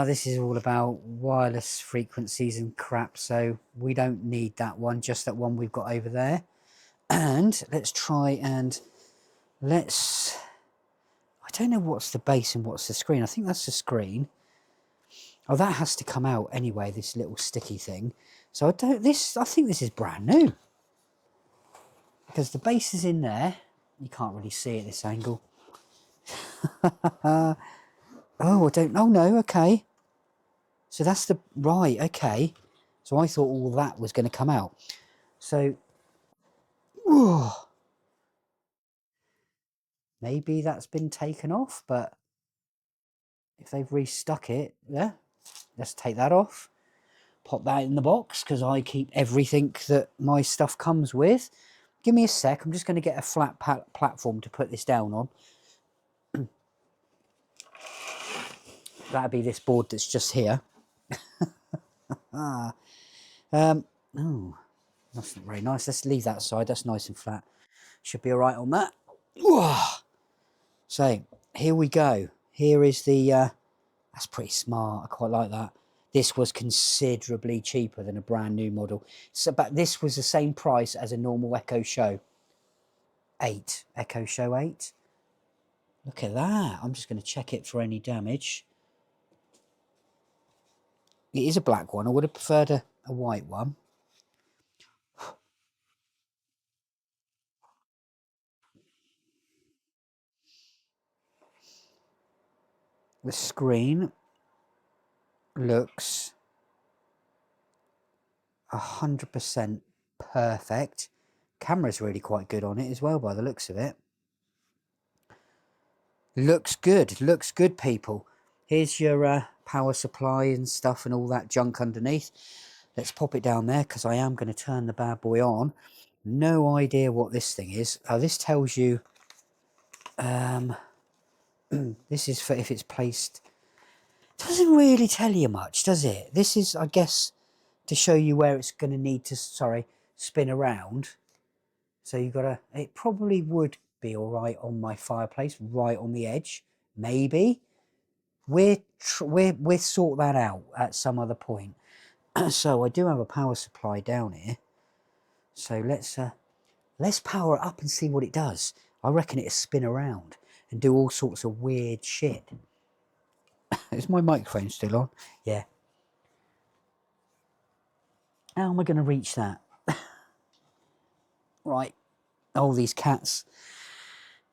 This is all about wireless frequencies and crap, so we don't need that one, just that one we've got over there. And let's try and I don't know what's the base and what's the screen. I think that's the screen. Oh, that has to come out anyway, this little sticky thing. So I think this is brand new. Because the base is in there. You can't really see at this angle. Oh, I don't know. Oh, no, okay. So that's the... Right, okay. So I thought all that was going to come out. So... Oh, maybe that's been taken off, but... if they've restuck it... Yeah. Let's take that off. Pop that in the box, because I keep everything that my stuff comes with. Give me a sec. I'm just going to get a flat platform to put this down on. That'd be this board that's just here. Oh, that's not very nice. Let's leave that aside. That's nice and flat. Should be all right on that. So here we go. Here is the... that's pretty smart. I quite like that. This was considerably cheaper than a brand new model. So, but this was the same price as a normal Echo Show 8. Echo Show 8. Look at that. I'm just going to check it for any damage. It is a black one. I would have preferred a white one. The screen looks 100% perfect. Camera's really quite good on it as well, by the looks of it. Looks good, people. Here's your power supply and stuff and all that junk underneath. Let's pop it down there because I am going to turn the bad boy on. No idea what this thing is. Oh, this tells you... this is for if it's placed... Doesn't really tell you much, does it? This is, I guess, to show you where it's going to need to, spin around. So you've got to... It probably would be all right on my fireplace, right on the edge. Maybe. We'll sort that out at some other point. So I do have a power supply down here. So let's power it up and see what it does. I reckon it'll spin around and do all sorts of weird shit. Is my microphone still on? Yeah. How am I going to reach that? Right. Oh, these cats.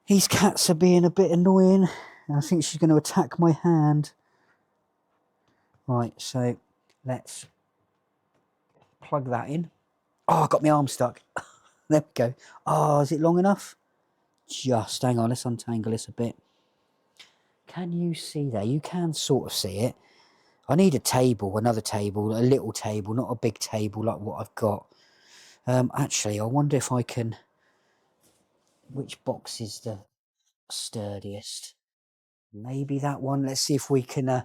These cats are being a bit annoying. I think she's going to attack my hand. Right, so let's plug that in. Oh, I got my arm stuck. There we go. Oh, is it long enough? Just hang on, let's untangle this a bit. Can you see there? You can sort of see it. I need a table, another table, a little table, not a big table like what I've got. Actually, I wonder if I can... Which box is the sturdiest? Maybe that one. Let's see if we can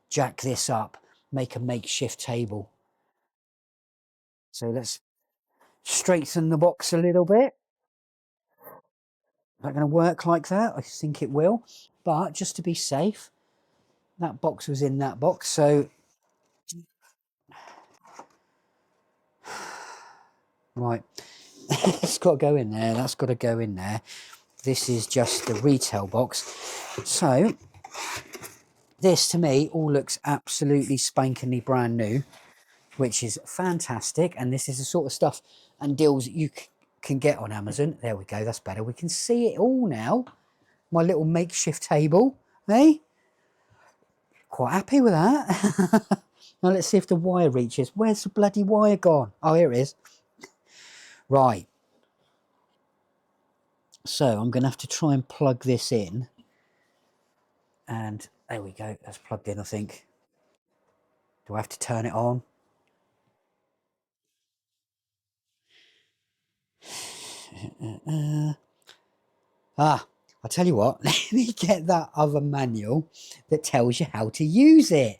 jack this up, make a makeshift table. So let's strengthen the box a little bit. Is that going to work like that? I think it will. But just to be safe, that box was in that box, so... Right. It's got to go in there. That's got to go in there. This is just the retail box. So, this to me all looks absolutely spankingly brand new, which is fantastic. And this is the sort of stuff and deals that you can get on Amazon. There we go. That's better. We can see it all now. My little makeshift table. Eh? Quite happy with that. Now let's see if the wire reaches. Where's the bloody wire gone? Oh, here it is. Right. So I'm going to have to try and plug this in. And there we go. That's plugged in, I think. Do I have to turn it on? I'll tell you what. Let me get that other manual that tells you how to use it.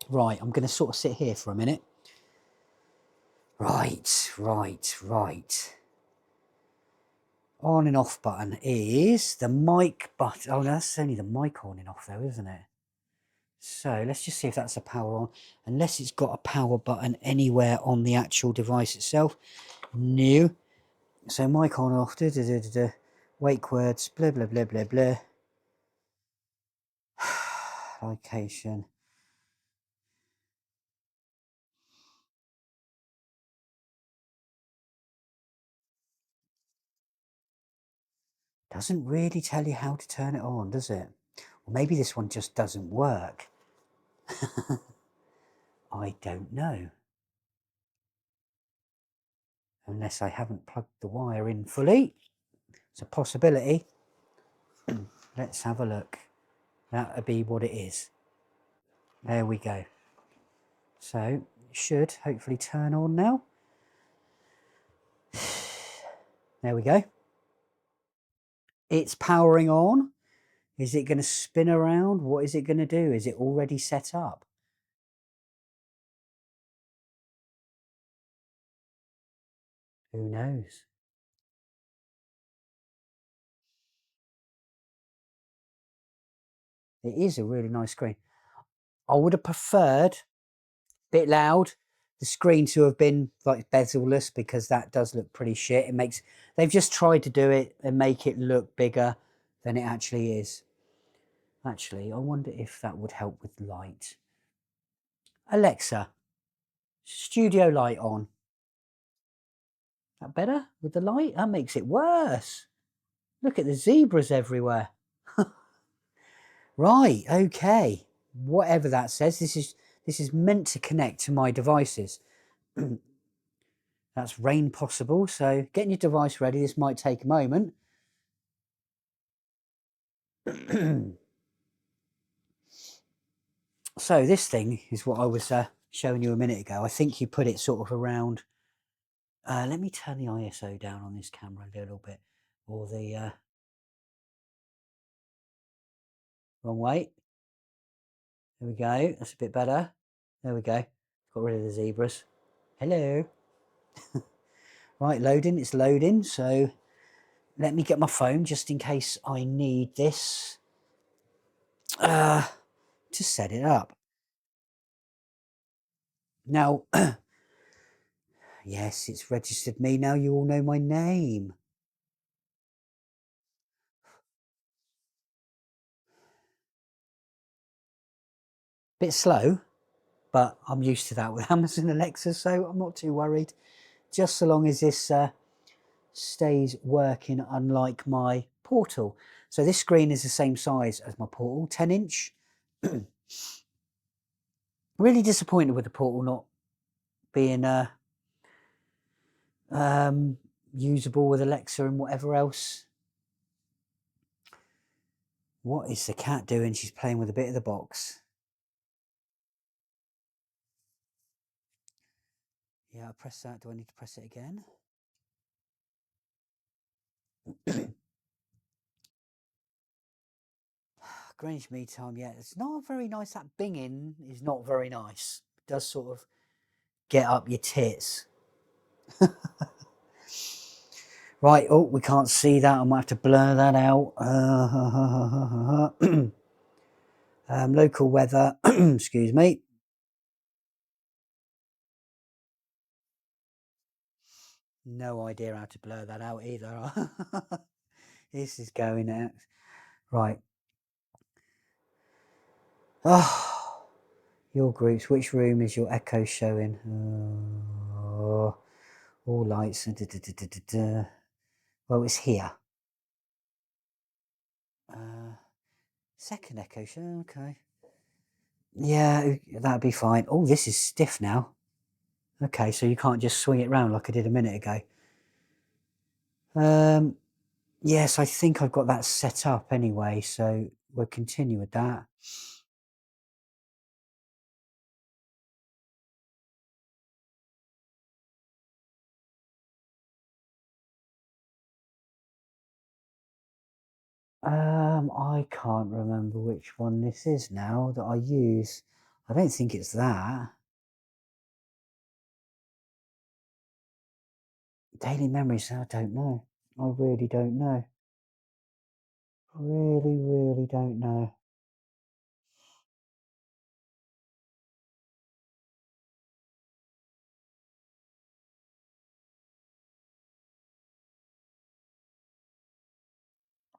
Right, I'm going to sort of sit here for a minute. Right. On and off button is the mic button. Oh, no, that's only the mic on and off though, isn't it? So let's just see if that's a power on. Unless it's got a power button anywhere on the actual device itself. No. So mic on off. Wake words. Blah, blah, blah, blah, blah. Location. Doesn't really tell you how to turn it on, does it? Or maybe this one just doesn't work. I don't know. Unless I haven't plugged the wire in fully. It's a possibility. Let's have a look. That would be what it is. There we go. So it should hopefully turn on now. There we go. It's powering on. Is it going to spin around? What is it going to do? Is it already set up? Who knows? It is a really nice screen. I would have preferred, bit loud, the screen to have been like bezel-less, because that does look pretty shit. It makes, they've just tried to do it and make it look bigger than it actually is. Actually, I wonder if that would help with light. Alexa, studio light on. That better with the light? That makes it worse. Look at the zebras everywhere. Right, okay. Whatever that says, this is meant to connect to my devices. That's rain possible, so getting your device ready. This might take a moment. So this thing is what I was showing you a minute ago. I think you put it sort of around... let me turn the ISO down on this camera a little bit. Or the... wrong way. There we go. That's a bit better. There we go. Got rid of the zebras. Hello. Right, loading. It's loading. So let me get my phone just in case I need this to set it up. Now, yes, it's registered me. Now you all know my name. Bit slow, but I'm used to that with Amazon Alexa, so I'm not too worried. Just so long as this stays working, unlike my portal. So this screen is the same size as my Portal, 10-inch. Really disappointed with the Portal not being usable with Alexa and whatever else. What is the cat doing? She's playing with a bit of the box. Yeah, I press that. Do I need to press it again? Greenwich Mean Time, yeah, it's not very nice. That binging is not very nice. It does sort of get up your tits. Right, oh, we can't see that. I might have to blur that out. Local weather, excuse me. No idea how to blur that out either. This is going out. Right. Oh, your groups. Which room is your echo showing? Oh, all lights. Well, it's here. Second echo show. Okay. Yeah, that'd be fine. Oh, this is stiff now. Okay, so you can't just swing it around like I did a minute ago. Yes, I think I've got that set up anyway, so we'll continue with that. I can't remember which one this is now that I use. I don't think it's that. Daily memories, I don't know. I really don't know. Really don't know.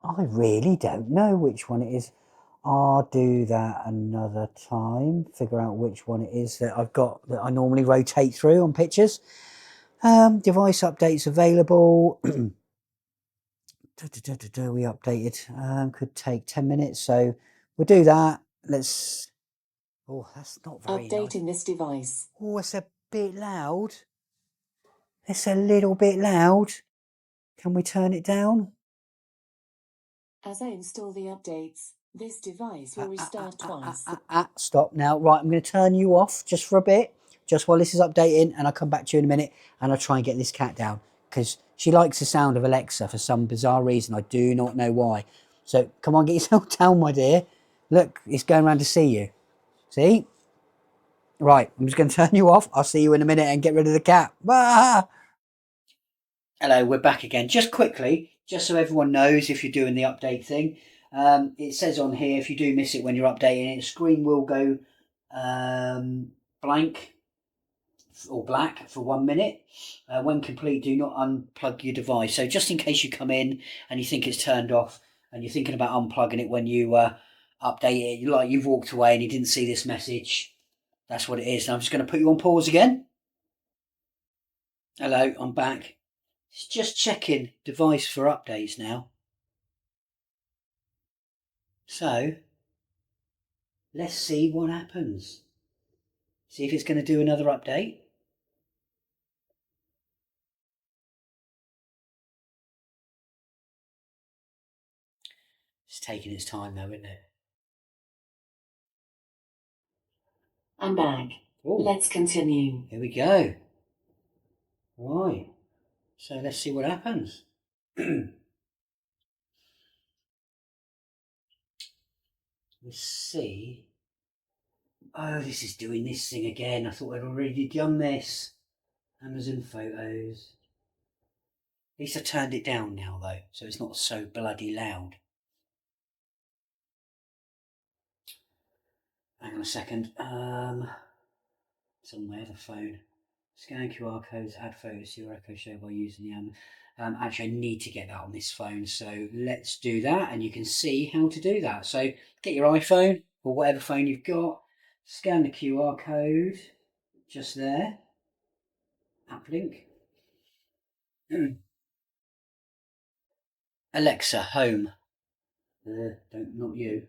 I really don't know which one it is. I'll do that another time. Figure out which one it is that I've got that I normally rotate through on pictures. Device updates available. We updated. Could take 10 minutes, so we'll do that. Let's. Oh, that's not very Updating nice. this device. Oh, it's a bit loud. It's a little bit loud. Can we turn it down? As I install the updates, this device will restart twice. Stop now. Right, I'm going to turn you off just for a bit, just while this is updating, and I'll come back to you in a minute and I'll try and get this cat down because she likes the sound of Alexa for some bizarre reason. I do not know why. So come on, get yourself down, my dear. Look, it's going around to see you. See? Right, I'm just going to turn you off. I'll see you in a minute and get rid of the cat. Ah! Hello, we're back again. Just quickly, just so everyone knows if you're doing the update thing, it says on here if you do miss it when you're updating it, the screen will go blank or black for 1 minute. When complete, do not unplug your device. So just in case you come in and you think it's turned off and you're thinking about unplugging it when you update it, like you've walked away and you didn't see this message, that's what it is. And I'm just going to put you on pause again. Hello, I'm back. It's just checking device for updates now. So, let's see what happens. See if it's going to do another update. It's taking its time though, isn't it? I'm back. Ooh. Let's continue. Here we go. Right. So let's see what happens. Let's see. Oh, this is doing this thing again. I thought I'd already done this. Amazon Photos. At least I turned it down now though, so it's not so bloody loud. Hang on a second. It's on my other phone. Scan QR codes, add photos to your Echo Show by using the actually, I need to get that on this phone, so let's do that, and you can see how to do that. So get your iPhone or whatever phone you've got, scan the QR code just there, app link. Alexa, home. Not you.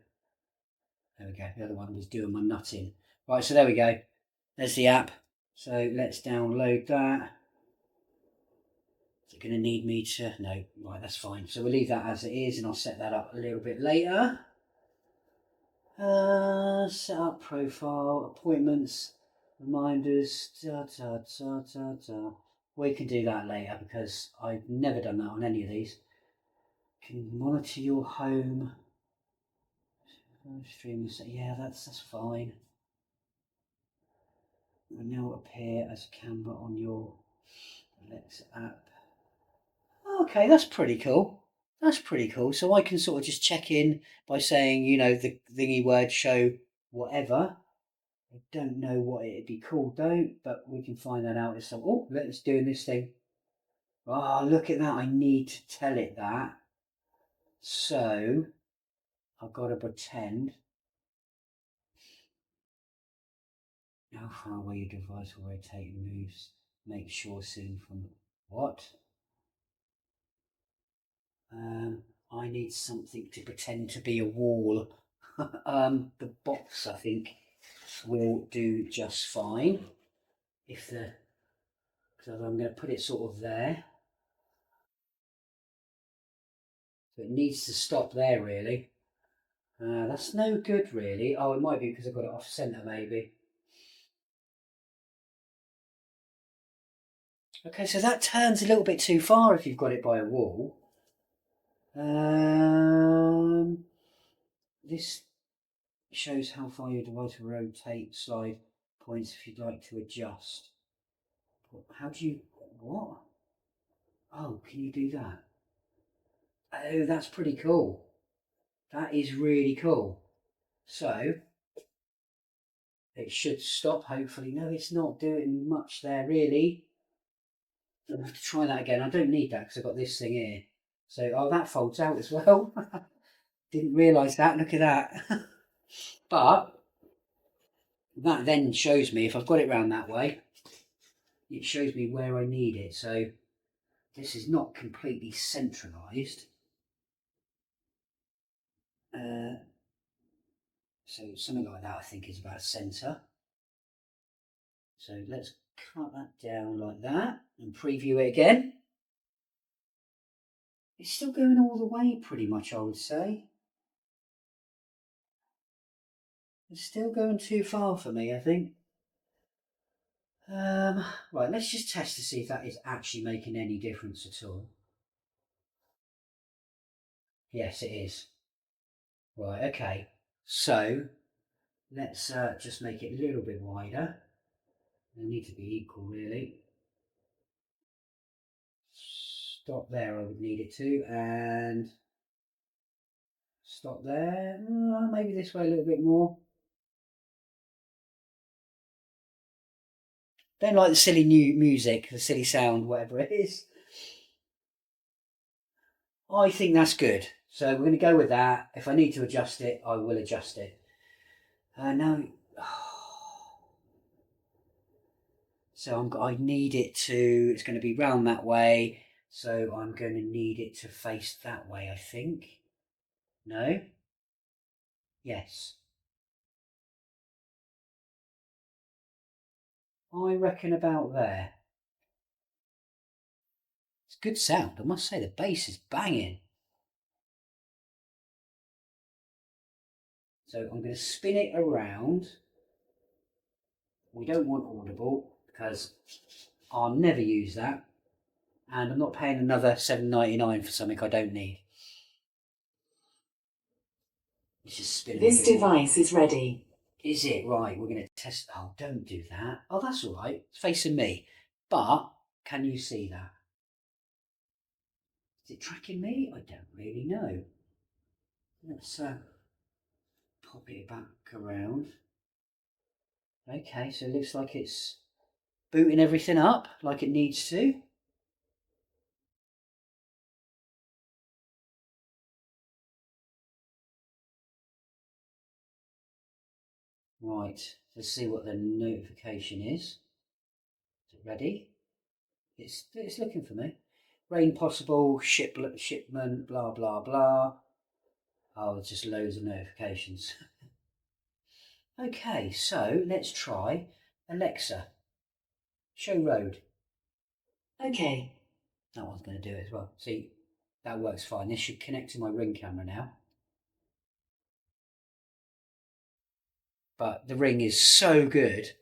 There we go. The other one was doing my nutting. Right, so there we go. There's the app. So let's download that. Is it going to need me to? No. Right, that's fine. So we'll leave that as it is, and I'll set that up a little bit later. Set up profile, appointments, reminders. We can do that later because I've never done that on any of these. Can monitor your home. Stream. Yeah, that's fine. Will now appear as a camera on your Alexa app. Okay, that's pretty cool. That's pretty cool. So I can sort of just check in by saying, the thingy word show whatever. I don't know what it'd be called though, but we can find that out. Oh, let's do this thing. Oh, look at that. I need to tell it that. So I've got to pretend. How far away your device will rotate and moves. Make sure soon from what? I need something to pretend to be a wall. The box, I think, will do just fine. So I'm going to put it sort of there. So it needs to stop there, really. That's no good, really. Oh, it might be because I've got it off center, maybe. Okay, so that turns a little bit too far if you've got it by a wall. This shows how far your device will rotate slide points if you'd like to adjust. How do you... What? Oh, can you do that? Oh, that's pretty cool. That is really cool. So, it should stop, hopefully. No, it's not doing much there, really. I'll have to try that again. I don't need that because I've got this thing here. So, oh, that folds out as well. Didn't realise that. Look at that. But that then shows me, if I've got it round that way, it shows me where I need it. So this is not completely centralised. So something like that I think is about centre. So let's cut that down like that and preview it again. It's still going all the way pretty much, I would say. It's still going too far for me, I think. Right, let's just test to see if that is actually making any difference at all. Yes, it is. Right, okay. So let's just make it a little bit wider. They need to be equal, really. Stop there, I would need it to, and stop there. Maybe this way a little bit more. Don't like the silly new music, the silly sound, whatever it is. I think that's good. So we're going to go with that. If I need to adjust it, I will adjust it. No. So I need it to, it's going to be round that way. So I'm going to need it to face that way, I think. No? Yes. I reckon about there. It's good sound, I must say. The bass is banging. So I'm going to spin it around. We don't want audible because I'll never use that. And I'm not paying another $7.99 for something I don't need. Let's just spin it. This device is ready. Is it? Right, we're going to test. Oh, don't do that. Oh, that's all right. It's facing me. But can you see that? Is it tracking me? I don't really know. Let's pop it back around. Okay, so it looks like it's booting everything up like it needs to. Right, let's see what the notification is. Is it ready? It's looking for me. Rain possible, shipment, blah, blah, blah. Oh, just loads of notifications. Okay, so let's try Alexa, show road. Okay. That one's going to do it as well. See, that works fine. This should connect to my Ring camera now. But the Ring is so good.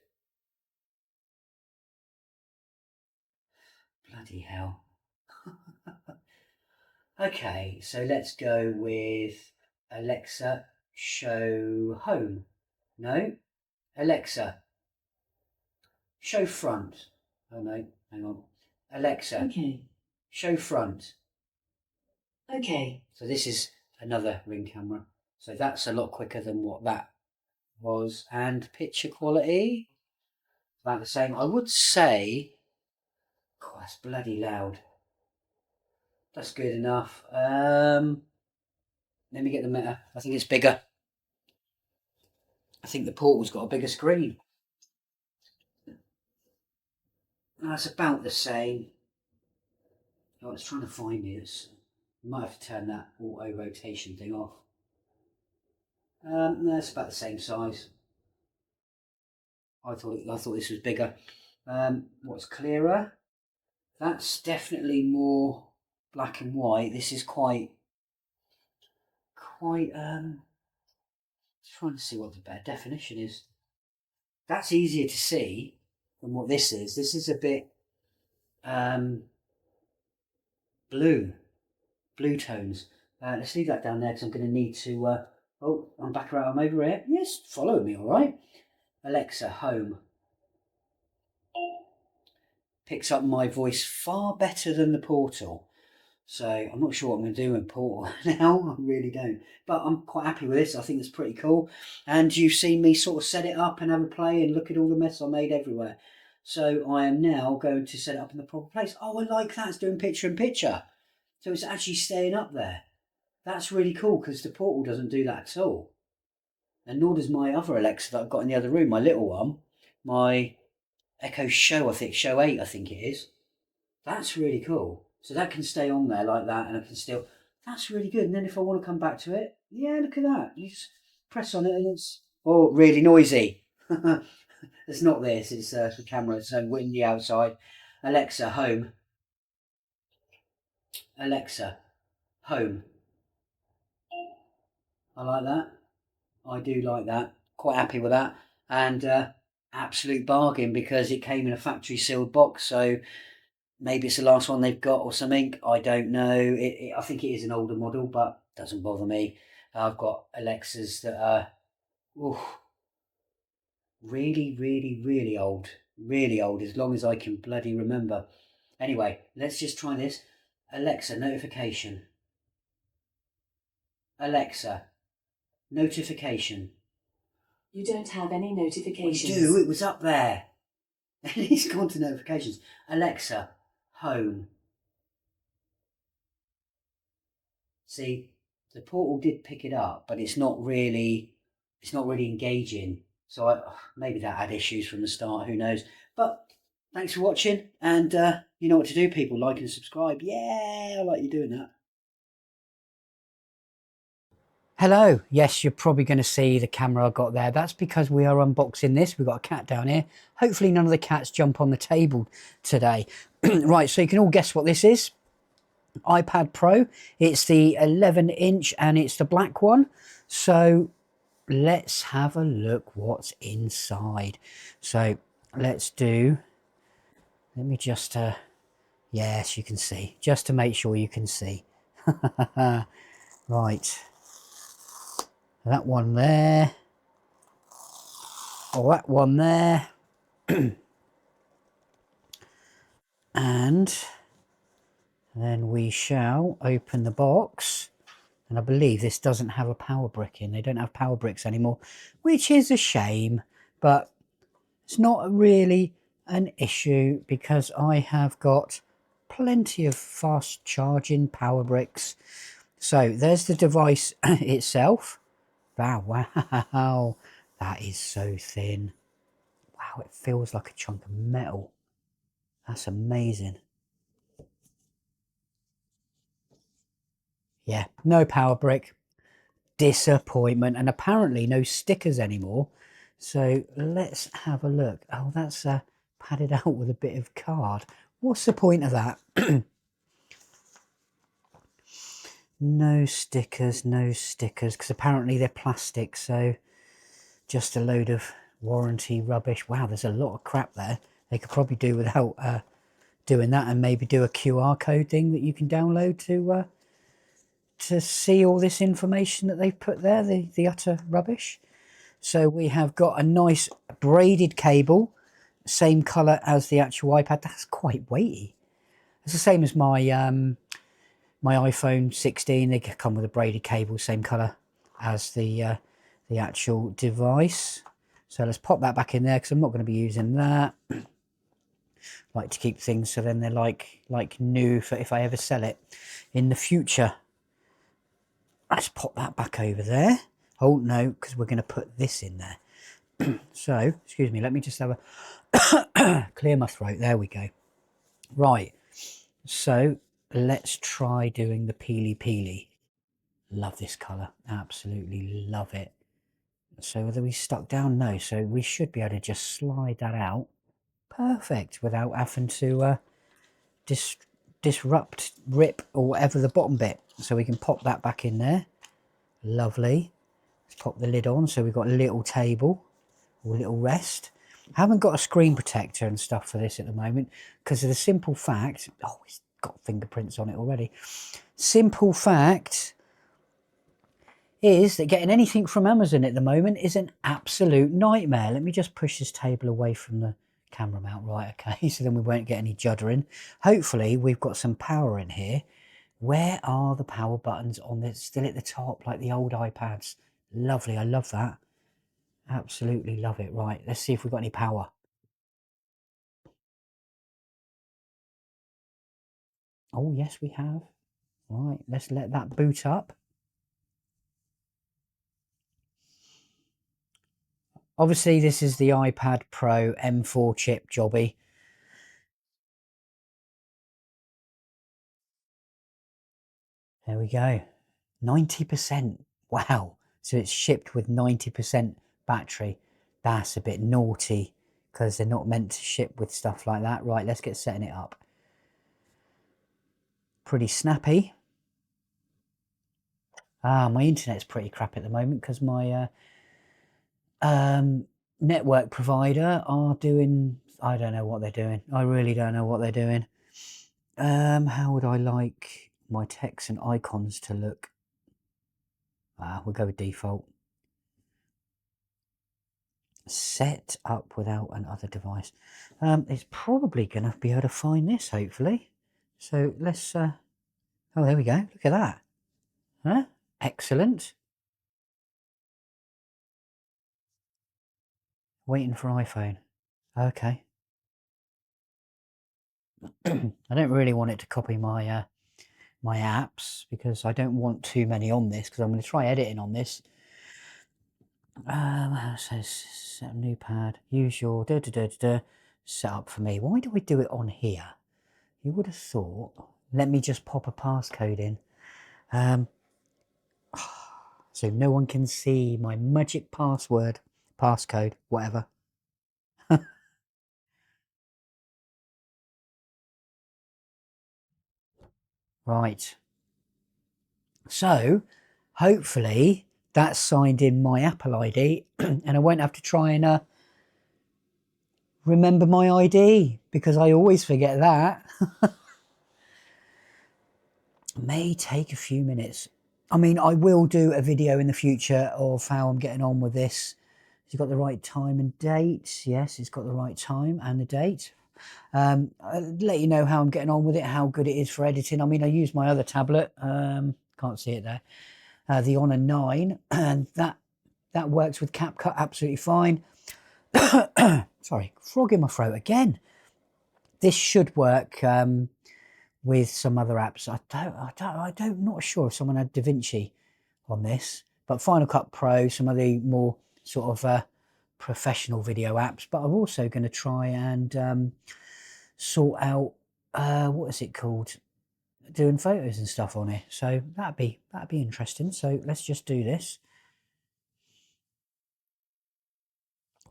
Bloody hell. Okay, so let's go with Alexa, show home. No? Alexa, show front. Oh no, hang on. Alexa, Okay. show front. Okay. So this is another Ring camera. So that's a lot quicker than what that was. And picture quality, about the same. I would say, God, that's bloody loud. That's good enough. Let me get the Meta. I think it's bigger. I think the Portal's got a bigger screen. That's about the same. Oh, it's trying to find me. I might have to turn that auto rotation thing off. No, it's about the same size. I thought this was bigger. What's clearer? That's definitely more black and white. This is quite trying to see what the better definition is. That's easier to see than what this is. This is a bit blue tones. Let's leave that down there because I'm going to need to. Oh, I'm back around. I'm over here. Yes, follow me, all right. Alexa, home. Picks up my voice far better than the Portal. So I'm not sure what I'm going to do in Portal now. I really don't. But I'm quite happy with this. I think it's pretty cool. And you've seen me sort of set it up and have a play and look at all the mess I made everywhere. So I am now going to set it up in the proper place. Oh, I like that. It's doing picture in picture. So it's actually staying up there. That's really cool because the Portal doesn't do that at all. And nor does my other Alexa that I've got in the other room, my little one, my Echo Show, I think, Show 8, I think it is. That's really cool. So that can stay on there like that and I can still, that's really good. And then if I want to come back to it, yeah, look at that. You just press on it and it's, oh, really noisy. It's not this, it's the camera, it's so windy outside. Alexa, home. Alexa, home. I like that. I do like that. Quite happy with that. And absolute bargain because it came in a factory sealed box. So maybe it's the last one they've got or something. I don't know. I think it is an older model, but doesn't bother me. I've got Alexas that are really, really, really old. Really old, as long as I can bloody remember. Anyway, let's just try this. Alexa, notification. Alexa, notification. You don't have any notifications. I do, it was up there. He's gone to notifications. Alexa, home. See, the Portal did pick it up, but it's not really engaging. So maybe that had issues from the start. Who knows? But thanks for watching, and you know what to do, people. Like and subscribe. Yeah, I like you doing that. Hello. Yes, you're probably going to see the camera I got there. That's because we are unboxing this. We've got a cat down here. Hopefully none of the cats jump on the table today. Right, so you can all guess what this is. iPad Pro. It's the 11-inch and it's the black one. So let's have a look what's inside. So let me just, yes, you can see, just to make sure you can see. Right. That one there. Or that one there. And then we shall open the box. And I believe this doesn't have a power brick in. They don't have power bricks anymore, which is a shame. But it's not really an issue because I have got plenty of fast charging power bricks. So there's the device itself. Wow, that is so thin. Wow, it feels like a chunk of metal. That's amazing. Yeah, no power brick. disappointment, and apparently no stickers anymore. So let's have a look. Oh, that's padded out with a bit of card. What's the point of that? No stickers, because apparently they're plastic, so just a load of warranty rubbish. Wow, there's a lot of crap there. They could probably do without doing that, and maybe do a QR code thing that you can download to see all this information that they've put there, the utter rubbish. So we have got a nice braided cable, same colour as the actual iPad. That's quite weighty. It's the same as my my iPhone 16. They come with a braided cable, same colour as the actual device. So let's pop that back in there, because I'm not going to be using that. Like to keep things so then they're like new for if I ever sell it in the future. Let's pop that back over there. Oh no, because we're going to put this in there. So, excuse me, let me just have a clear my throat. There we go. Right, so let's try doing the peely peely. Love this colour, absolutely love it. So are we stuck down? No, so we should be able to just slide that out. Perfect, without having to disrupt, rip, or whatever the bottom bit. So we can pop that back in there. Lovely. Let's pop the lid on, so we've got a little table or a little rest. I haven't got a screen protector and stuff for this at the moment, because of the simple fact, oh, it's got fingerprints on it already. Simple fact is that getting anything from Amazon at the moment is an absolute nightmare. Let me just push this table away from the camera mount. Right, okay, so then we won't get any juddering. Hopefully we've got some power in here. Where are the power buttons on this? Still at the top, like the old iPads. Lovely, I love that. Absolutely love it. Right, let's see if we've got any power. Oh, yes, we have. Right, let's let that boot up. Obviously, this is the iPad Pro M4 chip jobby. There we go. 90%. Wow. So it's shipped with 90% battery. That's a bit naughty, because they're not meant to ship with stuff like that. Right, let's get setting it up. Pretty snappy. My internet's pretty crap at the moment, because my network provider are doing, I don't know what they're doing. I really don't know what they're doing. How would I like my text and icons to look? We'll go with default. Set up without another device. It's probably going to be able to find this, hopefully. So let's, oh, there we go. Look at that. Huh? Excellent. Waiting for iPhone. Okay. I don't really want it to copy my my apps, because I don't want too many on this, because I'm going to try editing on this. It says set a new pad, use your set up for me. Why do we do it on here? You would have thought, let me just pop a passcode in, so no one can see my magic passcode, whatever. Right, so hopefully that's signed in my Apple ID and I won't have to try and remember my ID, because I always forget that. May take a few minutes. I mean, I will do a video in the future of how I'm getting on with this. Has it got the right time and date? Yes, it's got the right time and the date. I'll let you know how I'm getting on with it, how good it is for editing. I mean, I use my other tablet. Can't see it there. The Honor 9, and that works with CapCut absolutely fine. Sorry, frog in my throat again. This should work with some other apps. I'm not sure if someone had DaVinci on this, but Final Cut Pro, some of the more sort of professional video apps. But I'm also going to try and sort out what is it called? doing photos and stuff on it. So that'd be interesting. So let's just do this.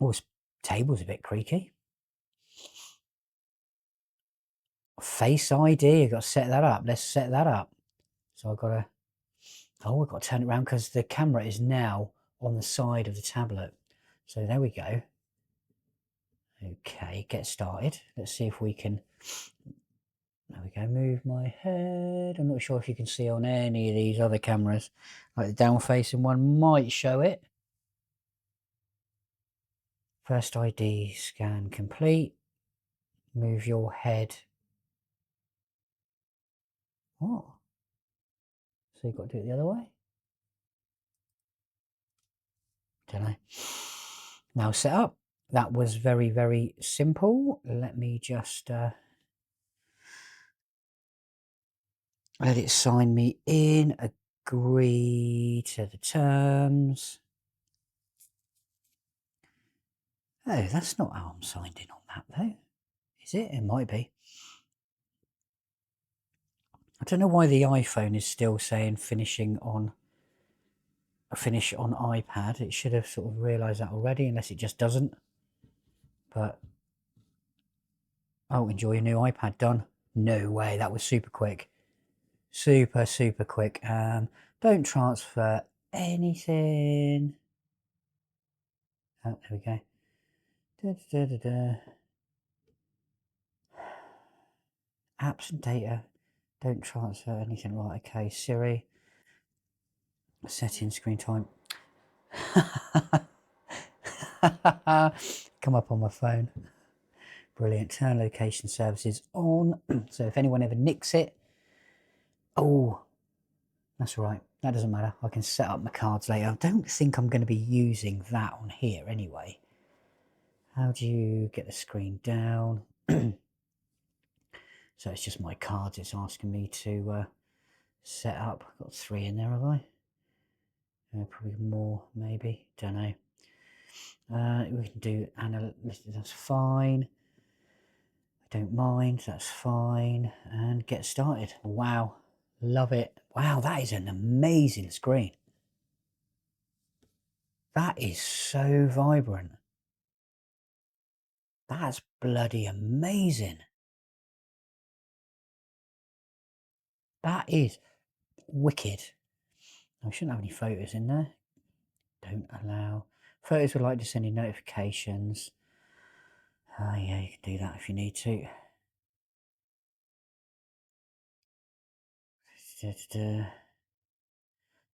Oh, this table's a bit creaky. Face ID, I've got to set that up. Let's set that up. So I've got to, oh, I've got to turn it around because the camera is now on the side of the tablet. So there we go. Okay, get started. Let's see if we can, there we go, move my head. I'm not sure if you can see on any of these other cameras. Like the down facing one might show it. First ID scan complete. Move your head. What? So you've got to do it the other way? Don't know. Now set up. That was very, very simple. Let me just let it sign me in. Agree to the terms. Oh, that's not how I'm signed in on that though. Is it? It might be. I don't know why the iPhone is still saying finish on iPad. It should have sort of realised that already, unless it just doesn't. But oh, enjoy your new iPad. Done. No way, that was super quick. Super quick. Don't transfer anything. Oh, there we go. Apps and data. Don't transfer anything. Right, okay. Siri. Setting screen time. Come up on my phone. Brilliant. Turn location services on. So if anyone ever nicks it, oh, that's all right. That doesn't matter. I can set up my cards later. I don't think I'm going to be using that on here anyway. How do you get the screen down? So it's just my cards it's asking me to set up. I've got 3 in there, have I? Probably more, maybe. Don't know. We can do analytics, that's fine. I don't mind, that's fine. And get started. Wow, love it. Wow, that is an amazing screen. That is so vibrant. That's bloody amazing. That is wicked. I shouldn't have any photos in there. Don't allow. Photos would like to send you notifications. Oh yeah, you can do that if you need to.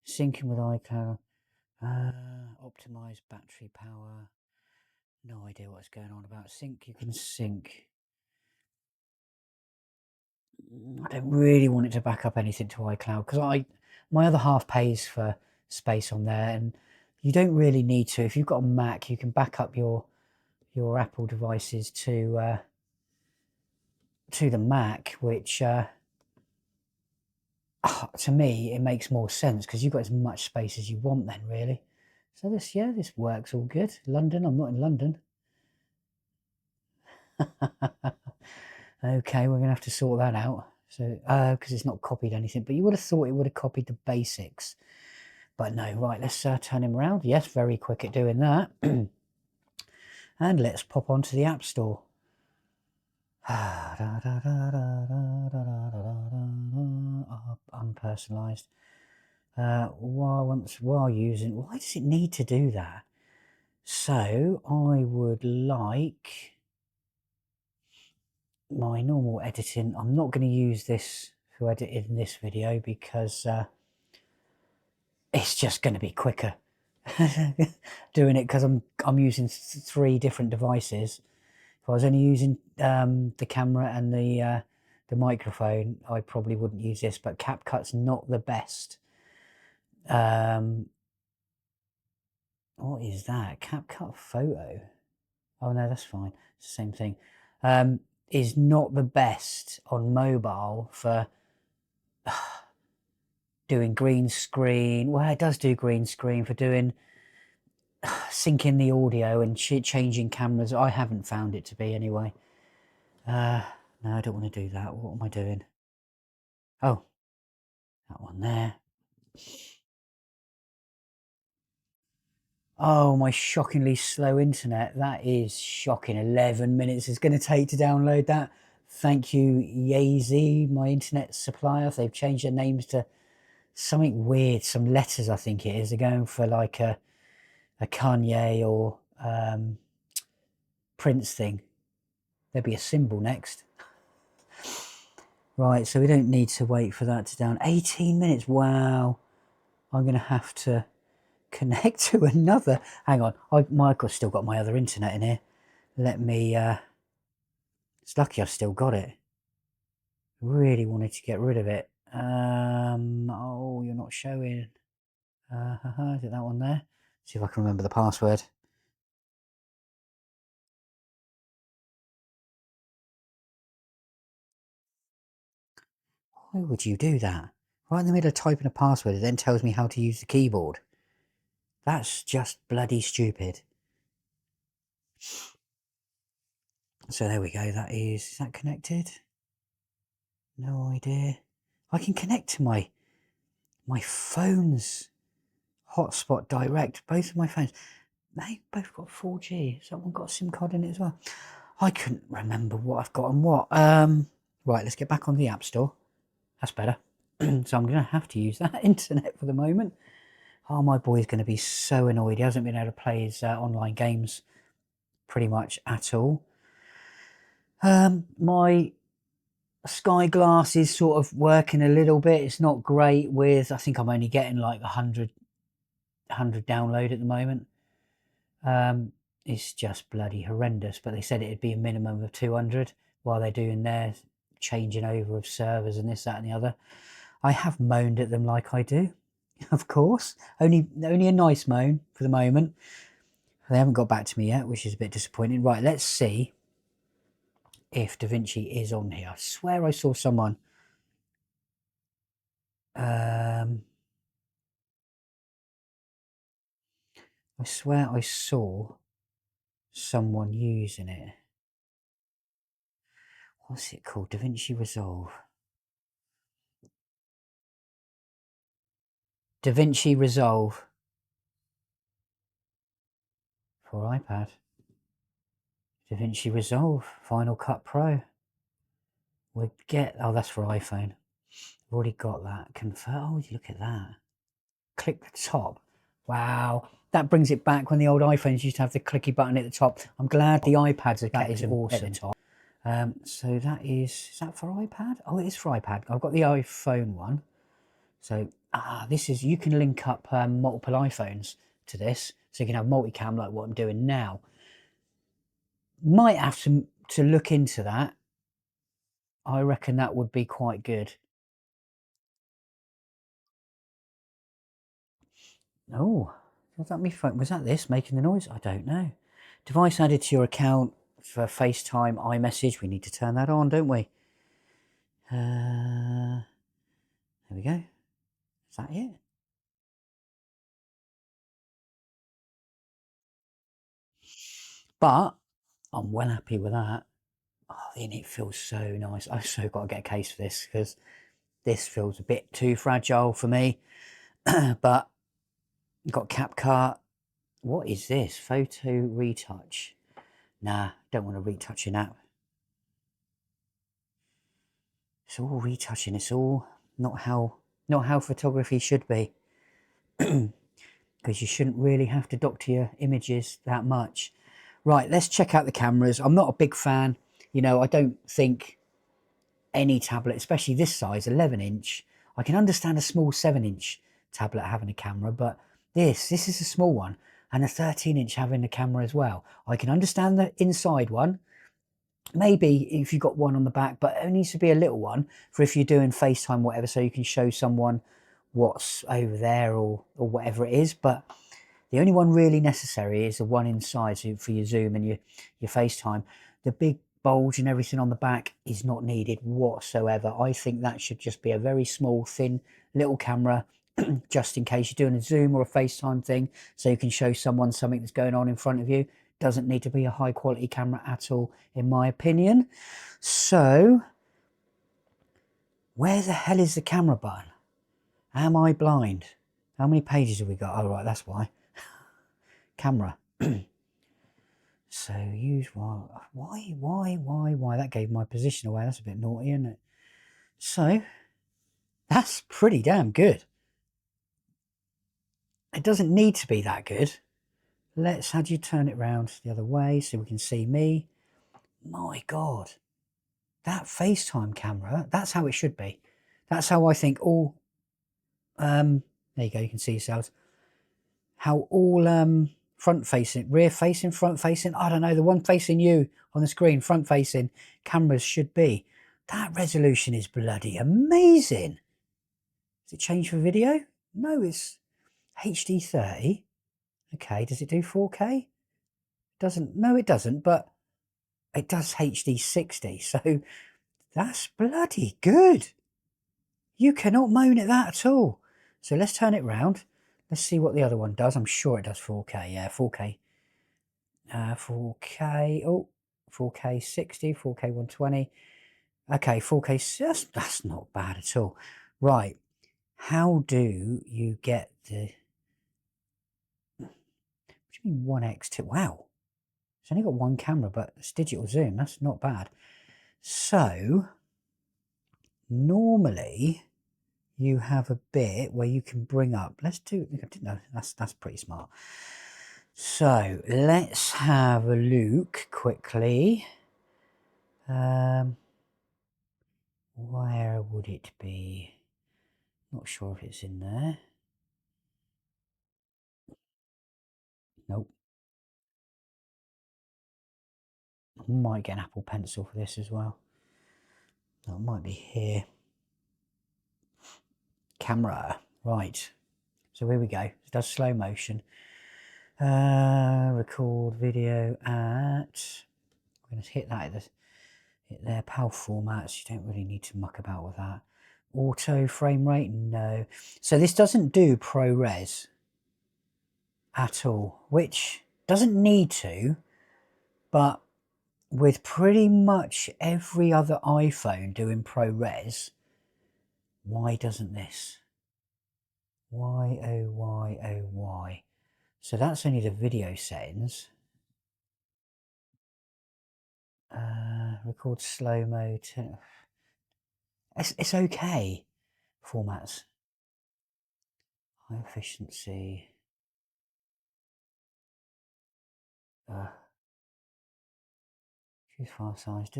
Syncing with iCloud. Optimize battery power. No idea what's going on about sync. You can sync. I don't really want it to back up anything to iCloud because my other half pays for space on there, and you don't really need to. If you've got a Mac, you can back up your Apple devices to the Mac, which to me it makes more sense because you've got as much space as you want then, really. So this works all good. London, I'm not in London. Okay, we're gonna have to sort that out. So because it's not copied anything, but you would have thought it would have copied the basics. But no, right, let's turn him around. Yes, very quick at doing that. And let's pop onto the App Store. Unpersonalized. While using, why does it need to do that? So I would like my normal editing. I'm not going to use this for editing this video because it's just going to be quicker doing it because I'm using 3 different devices. If I was only using the camera and the microphone, I probably wouldn't use this, but CapCut's not the best. What is that? CapCut Photo? Oh no, that's fine. It's the same thing. Is not the best on mobile for doing green screen. Well, it does do green screen for doing syncing the audio and changing cameras. I haven't found it to be anyway. No, I don't want to do that. What am I doing? Oh, that one there. Oh, my shockingly slow internet. That is shocking. 11 minutes it's going to take to download that. Thank you, Yazy, my internet supplier. They've changed their names to something weird, some letters, I think it is. They're going for like a Kanye or Prince thing. There'll be a symbol next. Right, so we don't need to wait for that to down. 18 minutes. Wow. I'm going to have to connect to another. Hang on. Michael's still got my other internet in here. Let me. It's lucky I've still got it. Really wanted to get rid of it. Oh, you're not showing. Is it that one there? See if I can remember the password. Why would you do that? Right in the middle of typing a password, it then tells me how to use the keyboard. That's just bloody stupid. So there we go. Is that connected? No idea. I can connect to my phone's hotspot direct. Both of my phones. They both got 4G. Someone got a SIM card in it as well. I couldn't remember what I've got and what. Right, let's get back on the App Store. That's better. So I'm going to have to use that internet for the moment. Oh, my boy's going to be so annoyed. He hasn't been able to play his online games pretty much at all. My Sky Glass is sort of working a little bit. It's not great with, I think I'm only getting like 100 download at the moment. It's just bloody horrendous, but they said it'd be a minimum of 200 while they're doing their changing over of servers and this, that and the other. I have moaned at them like I do, of course. Only a nice moan for the moment. They haven't got back to me yet, which is a bit disappointing. Right, let's see if DaVinci is on here. I swear I saw someone. I swear I saw someone using it. What's it called? DaVinci Resolve. DaVinci Resolve for iPad. DaVinci Resolve Final Cut Pro. We get, oh, that's for iPhone. I've already got that. Confirm. Oh, look at that. Click the top. Wow. That brings it back when the old iPhones used to have the clicky button at the top. I'm glad the iPads are kept awesome. At the top. So is that for iPad? Oh, it is for iPad. I've got the iPhone one. So, this is, you can link up multiple iPhones to this. So you can have multicam like what I'm doing now. Might have to look into that. I reckon that would be quite good. Oh, was that me phone? Was that this making the noise? I don't know. Device added to your account for FaceTime, iMessage. We need to turn that on, don't we? There we go. Is that it? But I'm well happy with that. Oh, and it feels so nice. I've so got to get a case for this because this feels a bit too fragile for me. But got CapCut. What is this? Photo retouch. Nah, don't want to retouch an app. It's all retouching. It's all not how photography should be. Because you shouldn't really have to doctor your images that much. Right, let's check out the cameras. I'm not a big fan. You know, I don't think any tablet, especially this size, 11-inch, I can understand a small 7-inch tablet having a camera, but this is a small one, and a 13-inch having a camera as well. I can understand the inside one, maybe if you've got one on the back, but it needs to be a little one for if you're doing FaceTime, whatever, so you can show someone what's over there or whatever it is. But the only one really necessary is the one inside, so for your Zoom and your FaceTime. The big bulge and everything on the back is not needed whatsoever. I think that should just be a very small, thin little camera, just in case you're doing a Zoom or a FaceTime thing, so you can show someone something that's going on in front of you. Doesn't need to be a high quality camera at all, in my opinion. So Where the hell is the camera button? Am I blind? How many pages have we got? Oh, right, that's why. Camera. So use why? That gave my position away. That's a bit naughty, isn't it? So that's pretty damn good. It doesn't need to be that good. How do you turn it round the other way so we can see me? My God, that FaceTime camera, that's how it should be. That's how I think all, there you go, you can see yourselves. How all front facing, rear facing, front facing, I don't know, the one facing you on the screen, front facing cameras should be. That resolution is bloody amazing. Does it change for video? No, it's HD 30. Okay, does it do 4K? Doesn't, no it doesn't, but it does HD 60, so that's bloody good. You cannot moan at that at all. So let's turn it round. Let's see what the other one does. I'm sure it does 4K. Yeah, 4K. 4K. Oh, 4K 60, 4K 120. Okay, 4K. That's not bad at all. Right. How do you get the... What do you mean 1x2? Wow. It's only got one camera, but it's digital zoom. That's not bad. So, normally you have a bit where you can bring up, let's do, no, that's pretty smart. So let's have a look quickly. Where would it be? Not sure if it's in there. Nope. I might get an Apple Pencil for this as well. That might be here. Camera, right. So here we go. It does slow motion. Record video at, I'm going to hit that hit their PAL formats. You don't really need to muck about with that. Auto frame rate, no. So this doesn't do ProRes at all, which doesn't need to, but with pretty much every other iPhone doing ProRes, why doesn't this? Why, oh why, oh why? So that's only the video settings. Record slow-mo. It's okay. Formats. High efficiency. Choose file size.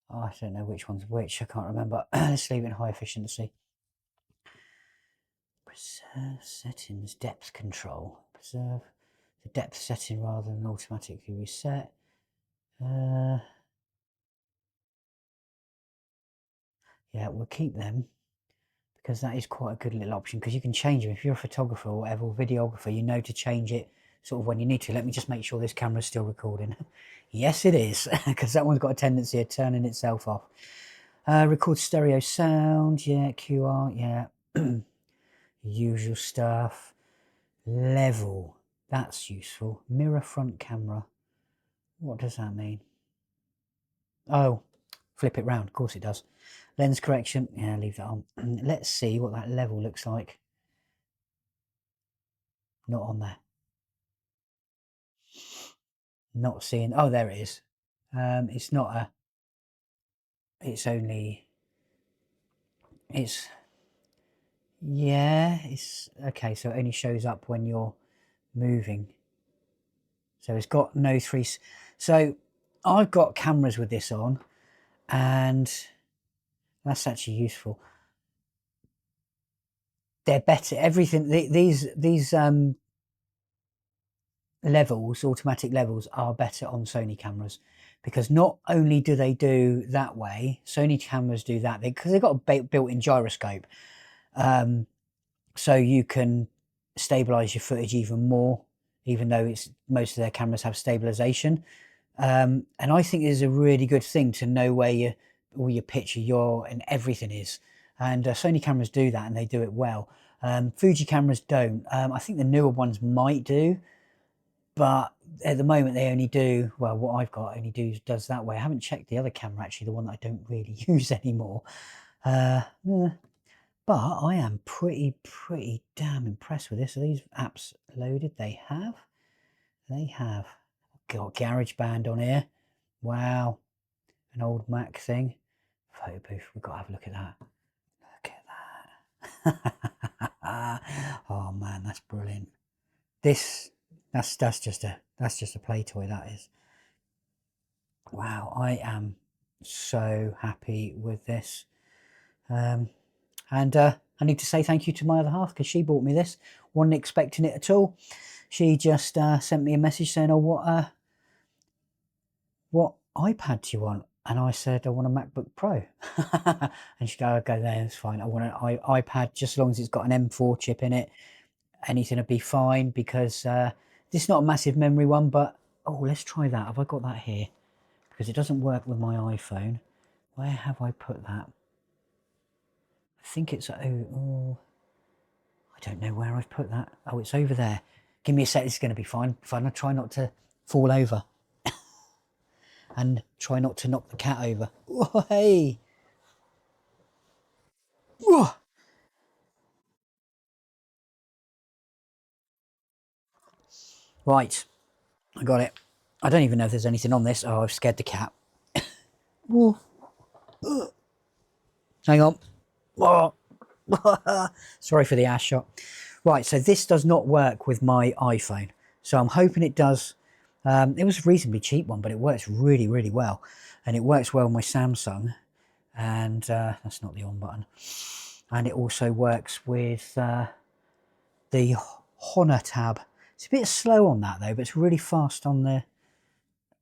Oh, I don't know which one's which. I can't remember. Let's leave it in high efficiency. Preserve settings. Depth control. Preserve the depth setting rather than automatically reset. Yeah, we'll keep them because that is quite a good little option because you can change them. If you're a photographer or whatever, or videographer, you know to change it sort of when you need to. Let me just make sure this camera is still recording. Yes, it is, because that one's got a tendency of turning itself off. Record stereo sound, yeah, QR, yeah. Usual stuff. Level, that's useful. Mirror front camera. What does that mean? Oh, flip it round, of course it does. Lens correction, yeah, leave that on. Let's see what that level looks like. Not on there. Not seeing, oh, there it is. It's not a, it's only, it's, yeah, it's, okay, so it only shows up when you're moving. So it's got no three, so I've got cameras with this on, and that's actually useful. They're better, everything, these levels, automatic levels, are better on Sony cameras because not only do they do that way, Sony cameras do that because they've got a built-in gyroscope, so you can stabilize your footage even more, even though it's most of their cameras have stabilization. And I think it's a really good thing to know where all your picture, and everything is. And Sony cameras do that, and they do it well. Fuji cameras don't. I think the newer ones might do, but at the moment they only do, well, what I've got only does that way. I haven't checked the other camera, actually, the one that I don't really use anymore. Yeah. But I am pretty damn impressed with this. Are these apps loaded? They have. Got GarageBand on here. Wow. An old Mac thing. Photo booth. We've got to have a look at that. Look at that. Oh man, that's brilliant. That's just a play toy, that is. Wow, I am so happy with this. And I need to say thank you to my other half, because she bought me this. Wasn't expecting it at all. She just sent me a message saying, oh, what iPad do you want? And I said, I want a MacBook Pro. And she goes, okay, that's fine. I want an iPad, just as long as it's got an M4 chip in it. Anything would be fine, because this is not a massive memory one, but, oh, let's try that. Have I got that here? Because it doesn't work with my iPhone. Where have I put that? I think it's, oh, I don't know where I've put that. Oh, it's over there. Give me a sec, this is going to be fine. Fine, I'll try not to fall over. And try not to knock the cat over. Whoa, hey! Whoa. Right, I got it. I don't even know if there's anything on this. Oh, I've scared the cat. Whoa. Hang on. Whoa. Sorry for the ass shot. Right, so this does not work with my iPhone. So I'm hoping it does. It was a reasonably cheap one, but it works really well. And it works well with my Samsung. And that's not the on button. And it also works with the Honor tab. It's a bit slow on that though, but it's really fast on the...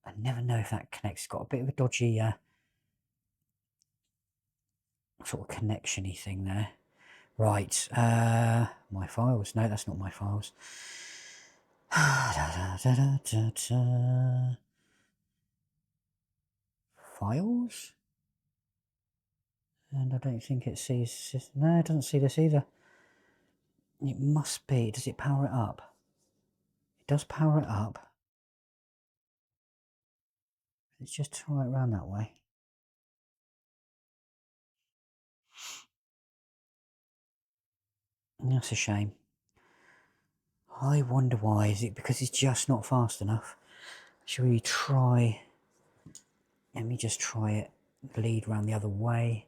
I never know if that connects. It's got a bit of a dodgy sort of connection-y thing there. Right, my files. No, that's not my files. Files? And I don't think it sees... No, it doesn't see this either. It must be... Does it power it up? It does power it up. Let's just try it around that way. That's a shame. I wonder why. Is it because it's just not fast enough? Shall we try... Let me just try it. Lead round the other way.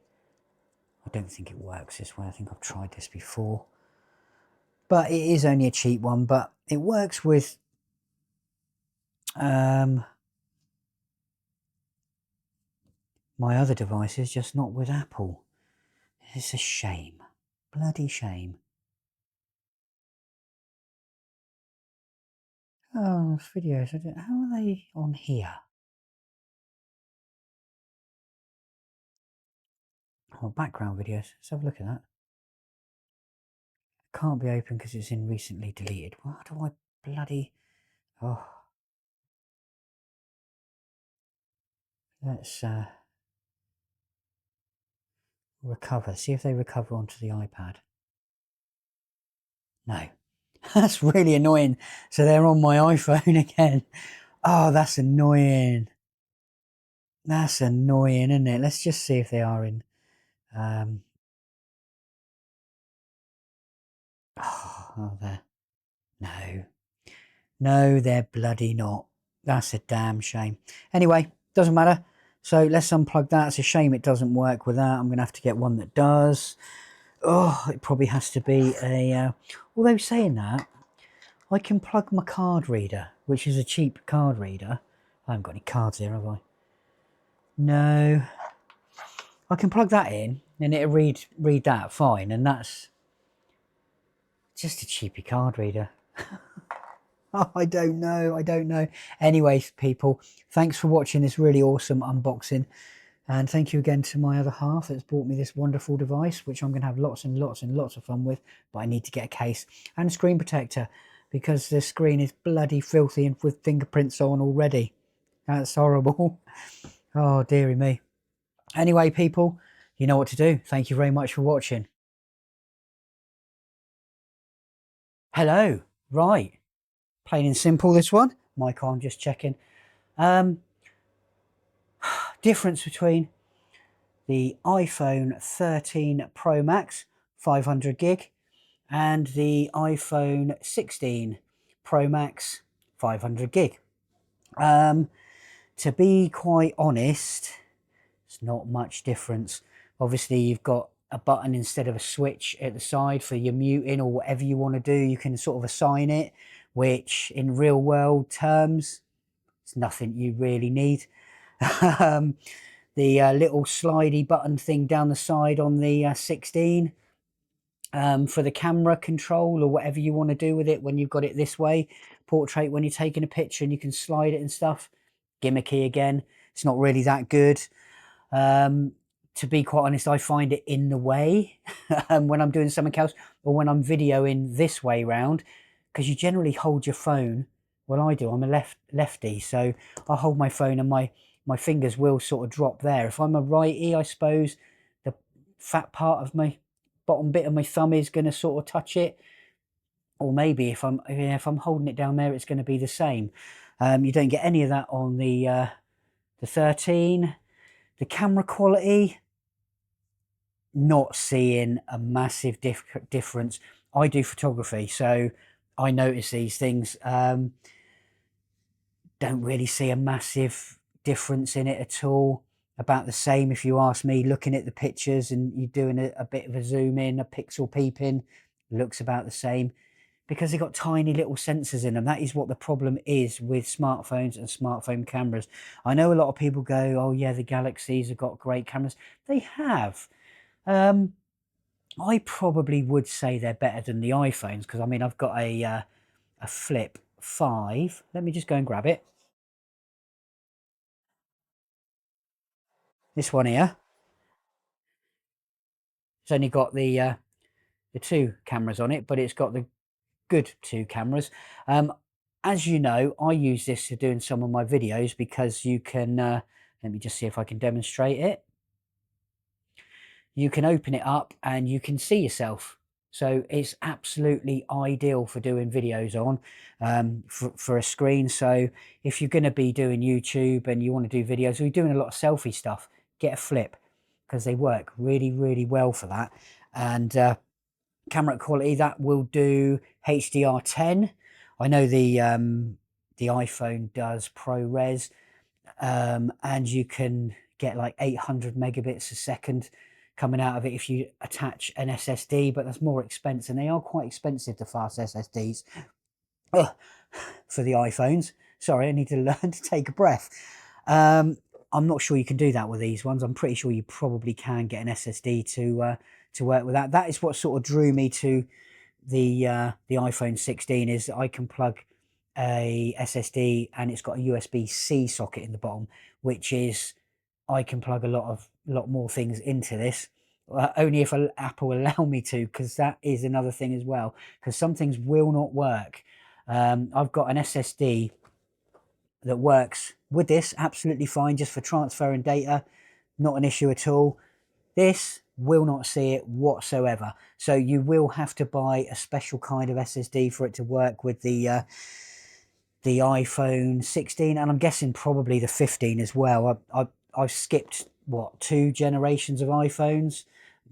I don't think it works this way. I think I've tried this before. But it is only a cheap one, but it works with... my other devices, just not with Apple. It's a shame. Bloody shame. Oh, videos. How are they on here? Oh, background videos. Let's have a look at that. Can't be open because it's in recently deleted. What do I bloody... Oh. Let's recover. See if they recover onto the iPad. No. That's really annoying. So they're on my iPhone again. Oh, that's annoying. That's annoying, isn't it? Let's just see if they are in... Oh, there. No. No, they're bloody not. That's a damn shame. Anyway, doesn't matter. So let's unplug that. It's a shame it doesn't work with that. I'm going to have to get one that does. Oh, it probably has to be a... although saying that, I can plug my card reader, which is a cheap card reader. I haven't got any cards here, have I? No. I can plug that in and it'll read that fine, and that's just a cheapy card reader. Oh, I don't know. Anyways, people, thanks for watching this really awesome unboxing. And thank you again to my other half that's bought me this wonderful device, which I'm going to have lots and lots of fun with. But I need to get a case and a screen protector, because the screen is bloody filthy and with fingerprints on already. That's horrible. Oh, dearie me. Anyway, people, you know what to do. Thank you very much for watching. Hello. Right. Plain and simple, this one. mic on, just checking. Difference between the iPhone 13 Pro Max 500 gig and the iPhone 16 Pro Max 500 gig. To be quite honest, it's not much difference. Obviously, you've got a button instead of a switch at the side for your muting or whatever you want to do. You can sort of assign it, which in real world terms, it's nothing you really need. The little slidey button thing down the side on the 16 for the camera control or whatever you want to do with it when you've got it this way, portrait when you're taking a picture and you can slide it and stuff. Gimmicky again. It's not really that good. To be quite honest, I find it in the way when I'm doing something else or when I'm videoing this way round, because you generally hold your phone. Well, I do. I'm a lefty, so I hold my phone and my fingers will sort of drop there. If I'm a righty, I suppose the fat part of my bottom bit of my thumb is going to sort of touch it, or maybe if I'm holding it down there, it's going to be the same. You don't get any of that on the 13. The camera quality, not seeing a massive difference. I do photography, so I notice these things. Don't really see a massive difference in it at all. About the same if you ask me, looking at the pictures and you're doing a bit of a zoom in, a pixel peeping, looks about the same, because they've got tiny little sensors in them. That is what the problem is with smartphones and smartphone cameras. I know a lot of people go, oh yeah, the Galaxies have got great cameras. They have. I probably would say they're better than the iPhones, because I mean, I've got a Flip 5. Let me just go and grab it. This one here. It's only got the 2 cameras on it, but it's got the good 2 cameras. As you know, I use this to doing some of my videos because you can, let me just see if I can demonstrate it. You can open it up and you can see yourself. So it's absolutely ideal for doing videos on, for a screen. So if you're going to be doing YouTube and you want to do videos, or you're doing a lot of selfie stuff, get a Flip, because they work really, really well for that. And camera quality, that will do HDR10. I know the iPhone does ProRes, and you can get like 800 megabits a second coming out of it if you attach an SSD, but that's more expensive, and they are quite expensive, the fast SSDs. For the iPhones. Sorry, I need to learn to take a breath. I'm not sure you can do that with these ones. I'm pretty sure you probably can get an SSD to work with that. That is what sort of drew me to the iPhone 16, is I can plug a SSD and it's got a USB-C socket in the bottom, which is, I can plug a lot more things into this. Only if Apple allow me to, because that is another thing as well, because some things will not work. I've got an SSD that works with this absolutely fine, just for transferring data, not an issue at all. This will not see it whatsoever, so you will have to buy a special kind of SSD for it to work with the iPhone 16, and I'm guessing probably the 15 as well. I've skipped, what, 2 generations of iPhones.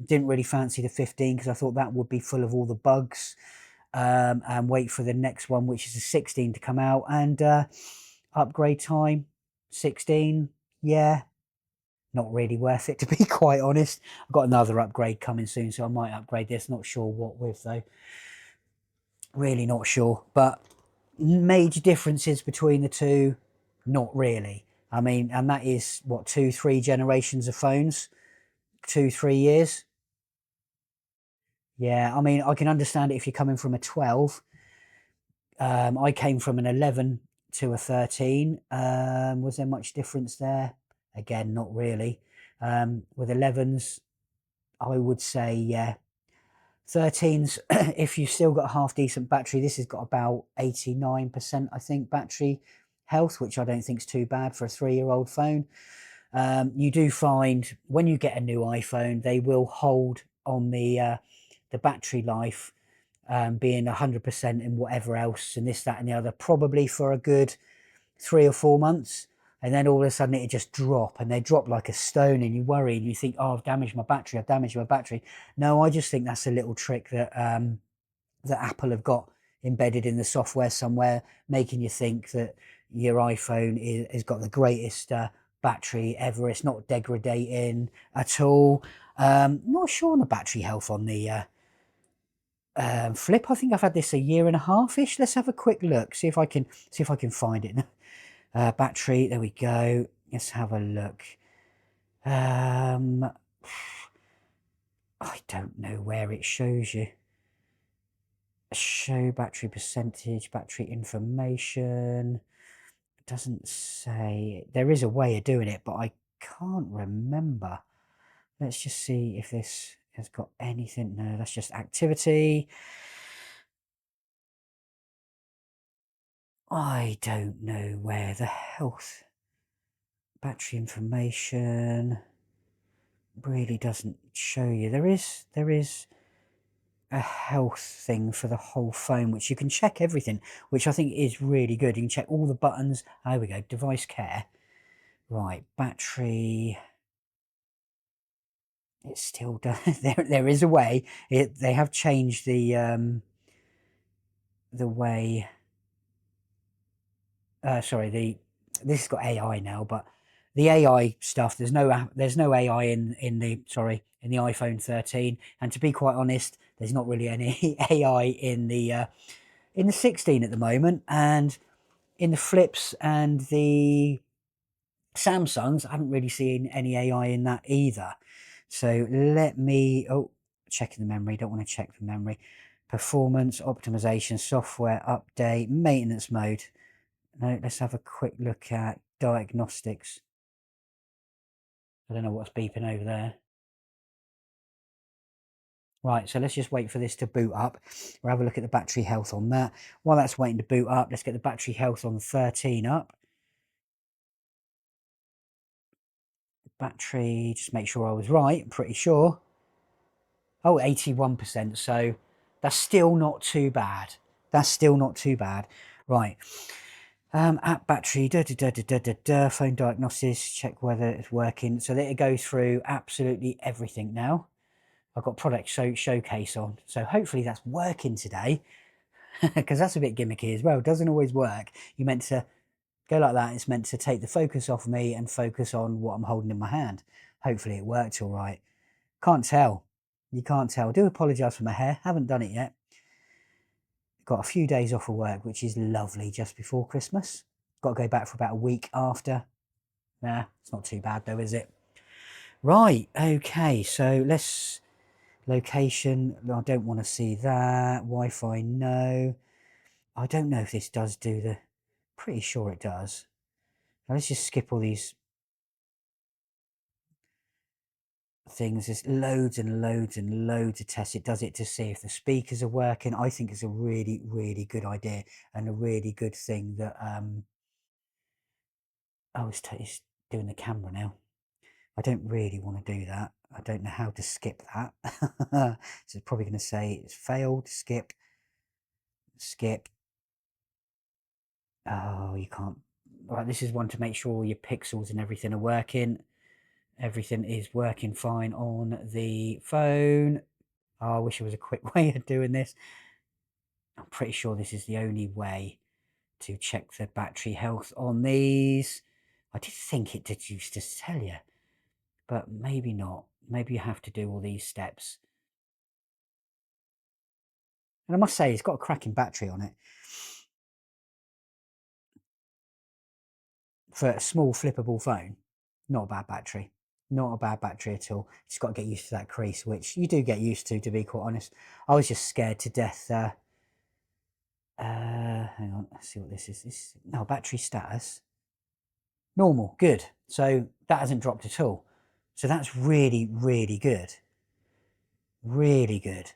Didn't really fancy the 15 because I thought that would be full of all the bugs, and wait for the next one, which is the 16, to come out. And upgrade time, 16, yeah, not really worth it, to be quite honest. I've got another upgrade coming soon, so I might upgrade this. Not sure what with, though. Really not sure. But major differences between the two, not really. I mean, and that is, what, 2-3 generations of phones? 2-3 years? Yeah, I mean, I can understand it if you're coming from a 12. I came from an 11 to a 13. Was there much difference there? Again, not really. With 11s, I would say, yeah. 13s, if you've still got a half decent battery, this has got about 89%, I think, battery health, which I don't think is too bad for a 3-year-old phone. You do find when you get a new iPhone, they will hold on the battery life being 100% and whatever else and this, that and the other, probably for a good 3 or 4 months. And then all of a sudden it just drop, and they drop like a stone, and you worry and you think, oh, I've damaged my battery, I've damaged my battery. No, I just think that's a little trick that that Apple have got embedded in the software somewhere, making you think that your iPhone has got the greatest battery ever. It's not degrading at all. Not sure on the battery health on the Flip. I think I've had this a year and a half ish. Let's have a quick look, see if I can find it. Battery, there we go. Let's have a look. I don't know where it shows you. Show battery percentage, battery information. It doesn't say. There is a way of doing it, but I can't remember. Let's just see if this has got anything. No, that's just activity. I don't know where the health battery information really doesn't show you. There is a health thing for the whole phone, which you can check everything, which I think is really good. You can check all the buttons. There we go, device care. Right, battery. It still does. There is a way. They have changed the way. Sorry, this has got AI now, but the AI stuff, there's no AI in the iPhone 13, and to be quite honest, there's not really any AI in the 16 at the moment, and in the Flips and the Samsungs, I haven't really seen any AI in that either. So let me checking the memory. Don't want to check the memory. Performance optimization, software update, maintenance mode. No, let's have a quick look at diagnostics. I don't know what's beeping over there. Right, so let's just wait for this to boot up. We'll have a look at the battery health on that. While that's waiting to boot up, let's get the battery health on 13 up. Battery, just make sure I was right, I'm pretty sure. Oh, 81%, so that's still not too bad. That's still not too bad. Right. App battery, phone diagnosis, check whether it's working. So that it goes through absolutely everything now. I've got product showcase on, so hopefully that's working today, because that's a bit gimmicky as well. It doesn't always work. You're meant to go like that. It's meant to take the focus off me and focus on what I'm holding in my hand. Hopefully it worked all right. Can't tell. You can't tell. I do apologise for my hair. Haven't done it yet. Got a few days off of work, which is lovely, just before Christmas. Got to go back for about a week after. Nah, it's not too bad though, is it? Right, okay, so let's... Location, I don't want to see that. Wi-Fi, no. I don't know if this does do the... Pretty sure it does. Now let's just skip all these things. There's loads and loads and loads of tests. It does it to see if the speakers are working. I think it's a really, really good idea, and a really good thing that... Oh, it's doing the camera now. I don't really want to do that. I don't know how to skip that. So it's probably going to say it's failed, skip. Oh, you can't. Right, this is one to make sure all your pixels and everything are working. Everything is working fine on the phone. Oh, I wish there was a quick way of doing this. I'm pretty sure this is the only way to check the battery health on these. I did think it did used to tell you, but maybe not. Maybe you have to do all these steps. And I must say, it's got a cracking battery on it. For a small flippable phone, not a bad battery. Not a bad battery at all. Just got to get used to that crease, which you do get used to be quite honest. I was just scared to death. Hang on, let's see what this is. No, battery status. Normal, good. So that hasn't dropped at all. So that's really, really good. Really good.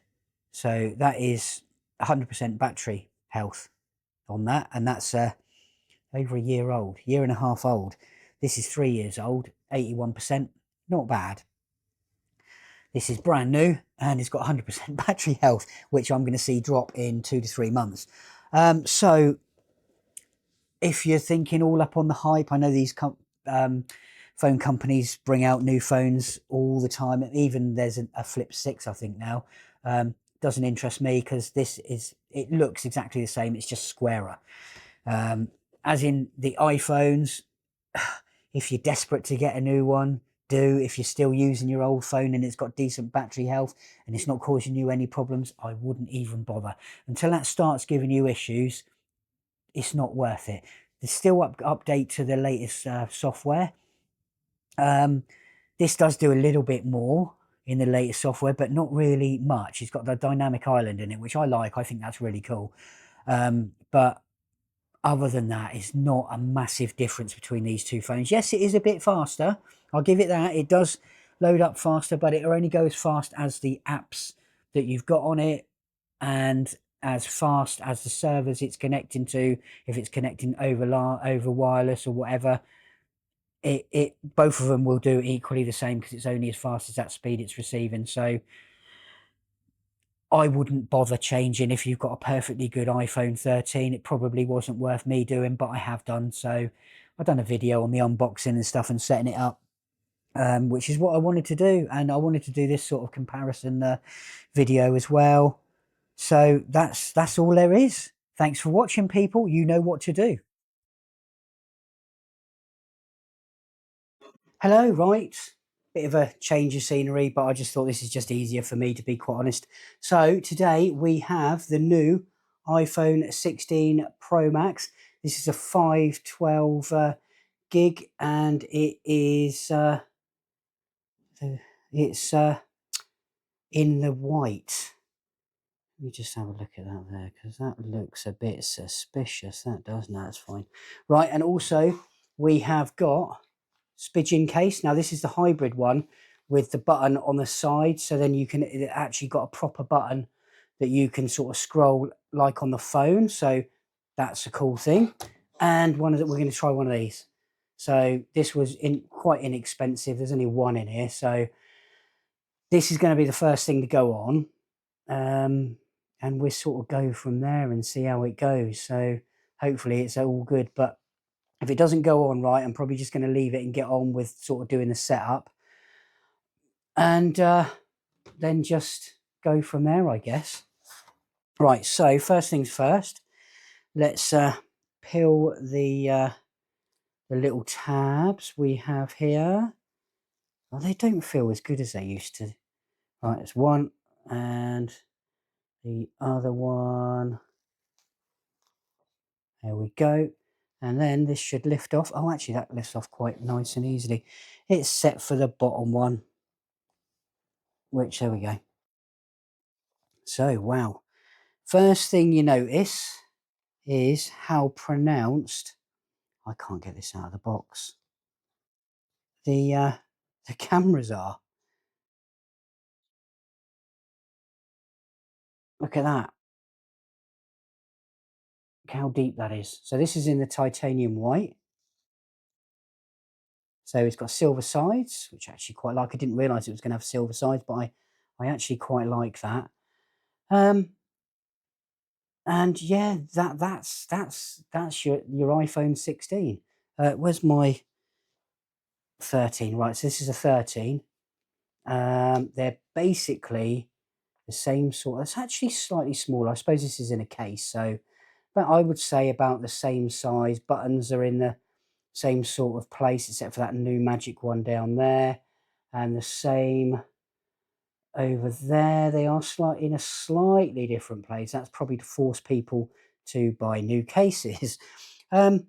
So that is 100% battery health on that. And that's over a year old, year and a half old. This is 3 years old, 81%. Not bad. This is brand new and it's got 100% battery health, which I'm going to see drop in 2 to 3 months. So if you're thinking all up on the hype, I know these phone companies bring out new phones all the time. Even there's a Flip 6, I think now. Doesn't interest me because it looks exactly the same. It's just squarer. As in the iPhones, if you're desperate to get a new one, do. If you're still using your old phone and it's got decent battery health and it's not causing you any problems, I wouldn't even bother. Until that starts giving you issues, it's not worth it. There's still update to the latest software. This does do a little bit more in the latest software, but not really much. It's got the dynamic island in it, which I like. I think that's really cool. But other than that, it's not a massive difference between these two phones. Yes, it is a bit faster. I'll give it that. It does load up faster, but it only goes fast as the apps that you've got on it and as fast as the servers it's connecting to. If it's connecting over wireless or whatever, it both of them will do equally the same because it's only as fast as that speed it's receiving. So I wouldn't bother changing if you've got a perfectly good iPhone 13. It probably wasn't worth me doing, but I have done. So I've done a video on the unboxing and stuff and setting it up, which is what I wanted to do. And I wanted to do this sort of comparison video as well. So that's all there is. Thanks for watching, people. You know what to do. Hello, right. Bit of a change of scenery, but I just thought this is just easier for me, to be quite honest. So today we have the new iPhone 16 Pro Max. This is a 512 gig, and it's in the white. Let me just have a look at that there, because that looks a bit suspicious. That does. No, that's fine. Right, and also we have got Spidgin case. Now this is the hybrid one with the button on the side, so then it actually got a proper button that you can sort of scroll like on the phone. So that's a cool thing. And we're going to try one of these. So this was quite inexpensive. There's only one in here, so this is going to be the first thing to go on. And we'll sort of go from there and see how it goes. So hopefully it's all good, but if it doesn't go on right, I'm probably just going to leave it and get on with sort of doing the setup, and then just go from there, I guess. Right, so first things first, let's peel the little tabs we have here. Well, they don't feel as good as they used to. Right, it's one, and the other one. There we go. And then this should lift off. Oh, actually, that lifts off quite nice and easily. It's set for the bottom one, which, there we go. So, wow. First thing you notice is how pronounced, I can't get this out of the box, the cameras are. Look at that. Look how deep that is. So this is in the titanium white. So it's got silver sides, which I actually quite like. I didn't realise it was going to have silver sides, but I actually quite like that. And yeah, that's your iPhone 16. Where's my 13? Right, so this is a 13. They're basically the same sort. It's actually slightly smaller. I suppose this is in a case, so but I would say about the same size. Buttons are in the same sort of place, except for that new magic one down there, and the same over there. They are in a slightly different place. That's probably to force people to buy new cases. To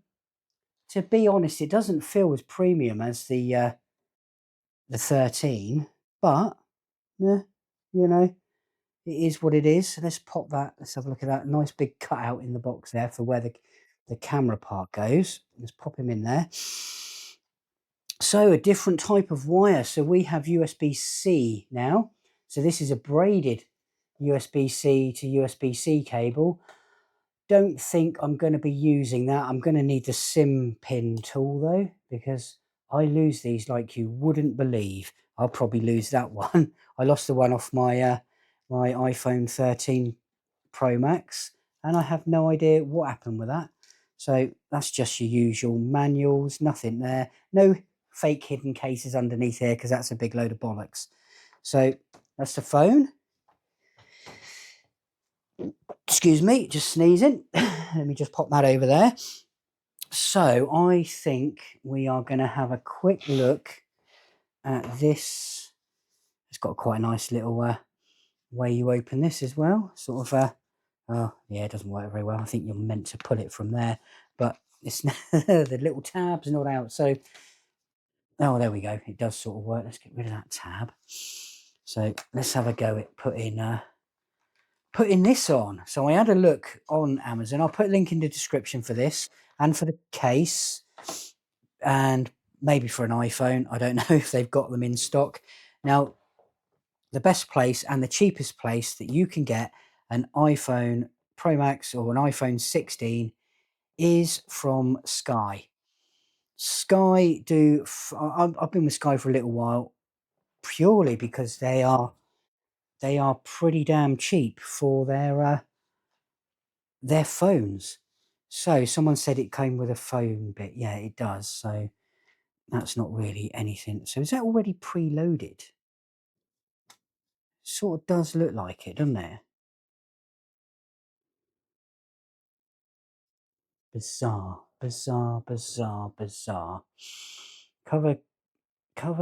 be honest, it doesn't feel as premium as the 13, but yeah, you know, it is what it is. Let's pop that. Let's have a look at that nice big cutout in the box there for where the camera part goes. Let's pop him in there. So a different type of wire. So we have USB-C now. So this is a braided USB-C to USB-C cable. Don't think I'm going to be using that. I'm going to need the SIM pin tool though, because I lose these like you wouldn't believe. I'll probably lose that one. I lost the one off my my iPhone 13 Pro Max, and I have no idea what happened with that. So that's just your usual manuals, nothing there. No fake hidden cases underneath here because that's a big load of bollocks. So that's the phone. Excuse me, just sneezing. Let me just pop that over there. So I think we are going to have a quick look at this. It's got quite a nice little way you open this as well. Sort of, oh yeah, it doesn't work very well. I think you're meant to pull it from there, but it's the little tabs not out. So, oh, there we go. It does sort of work. Let's get rid of that tab. So let's have a go at putting this on. So I had a look on Amazon. I'll put a link in the description for this and for the case and maybe for an iPhone. I don't know if they've got them in stock. Now, the best place and the cheapest place that you can get an iPhone Pro Max or an iPhone 16 is from Sky. Sky do, I've been with Sky for a little while purely because they are pretty damn cheap for their phones. So someone said it came with a phone bit. Yeah, it does. So that's not really anything. So is that already preloaded? Sort of does look like it, doesn't it? Bizarre, bizarre, bizarre, bizarre. Cover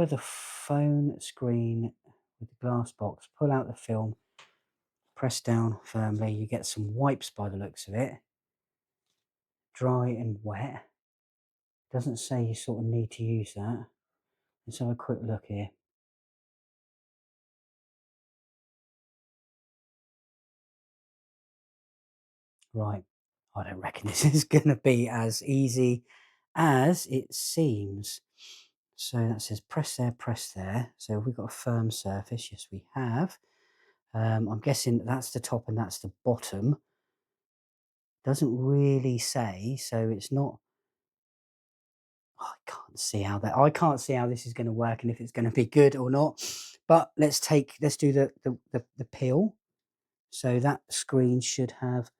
the phone screen with the glass box. Pull out the film. Press down firmly. You get some wipes by the looks of it. Dry and wet. Doesn't say you sort of need to use that. Let's have a quick look here. Right. I don't reckon this is going to be as easy as it seems. So that says press there, press there. So we've got a firm surface. Yes, we have. I'm guessing that's the top and that's the bottom. Doesn't really say, so it's not. I can't see how this is going to work and if it's going to be good or not. But let's do the peel. So that screen should have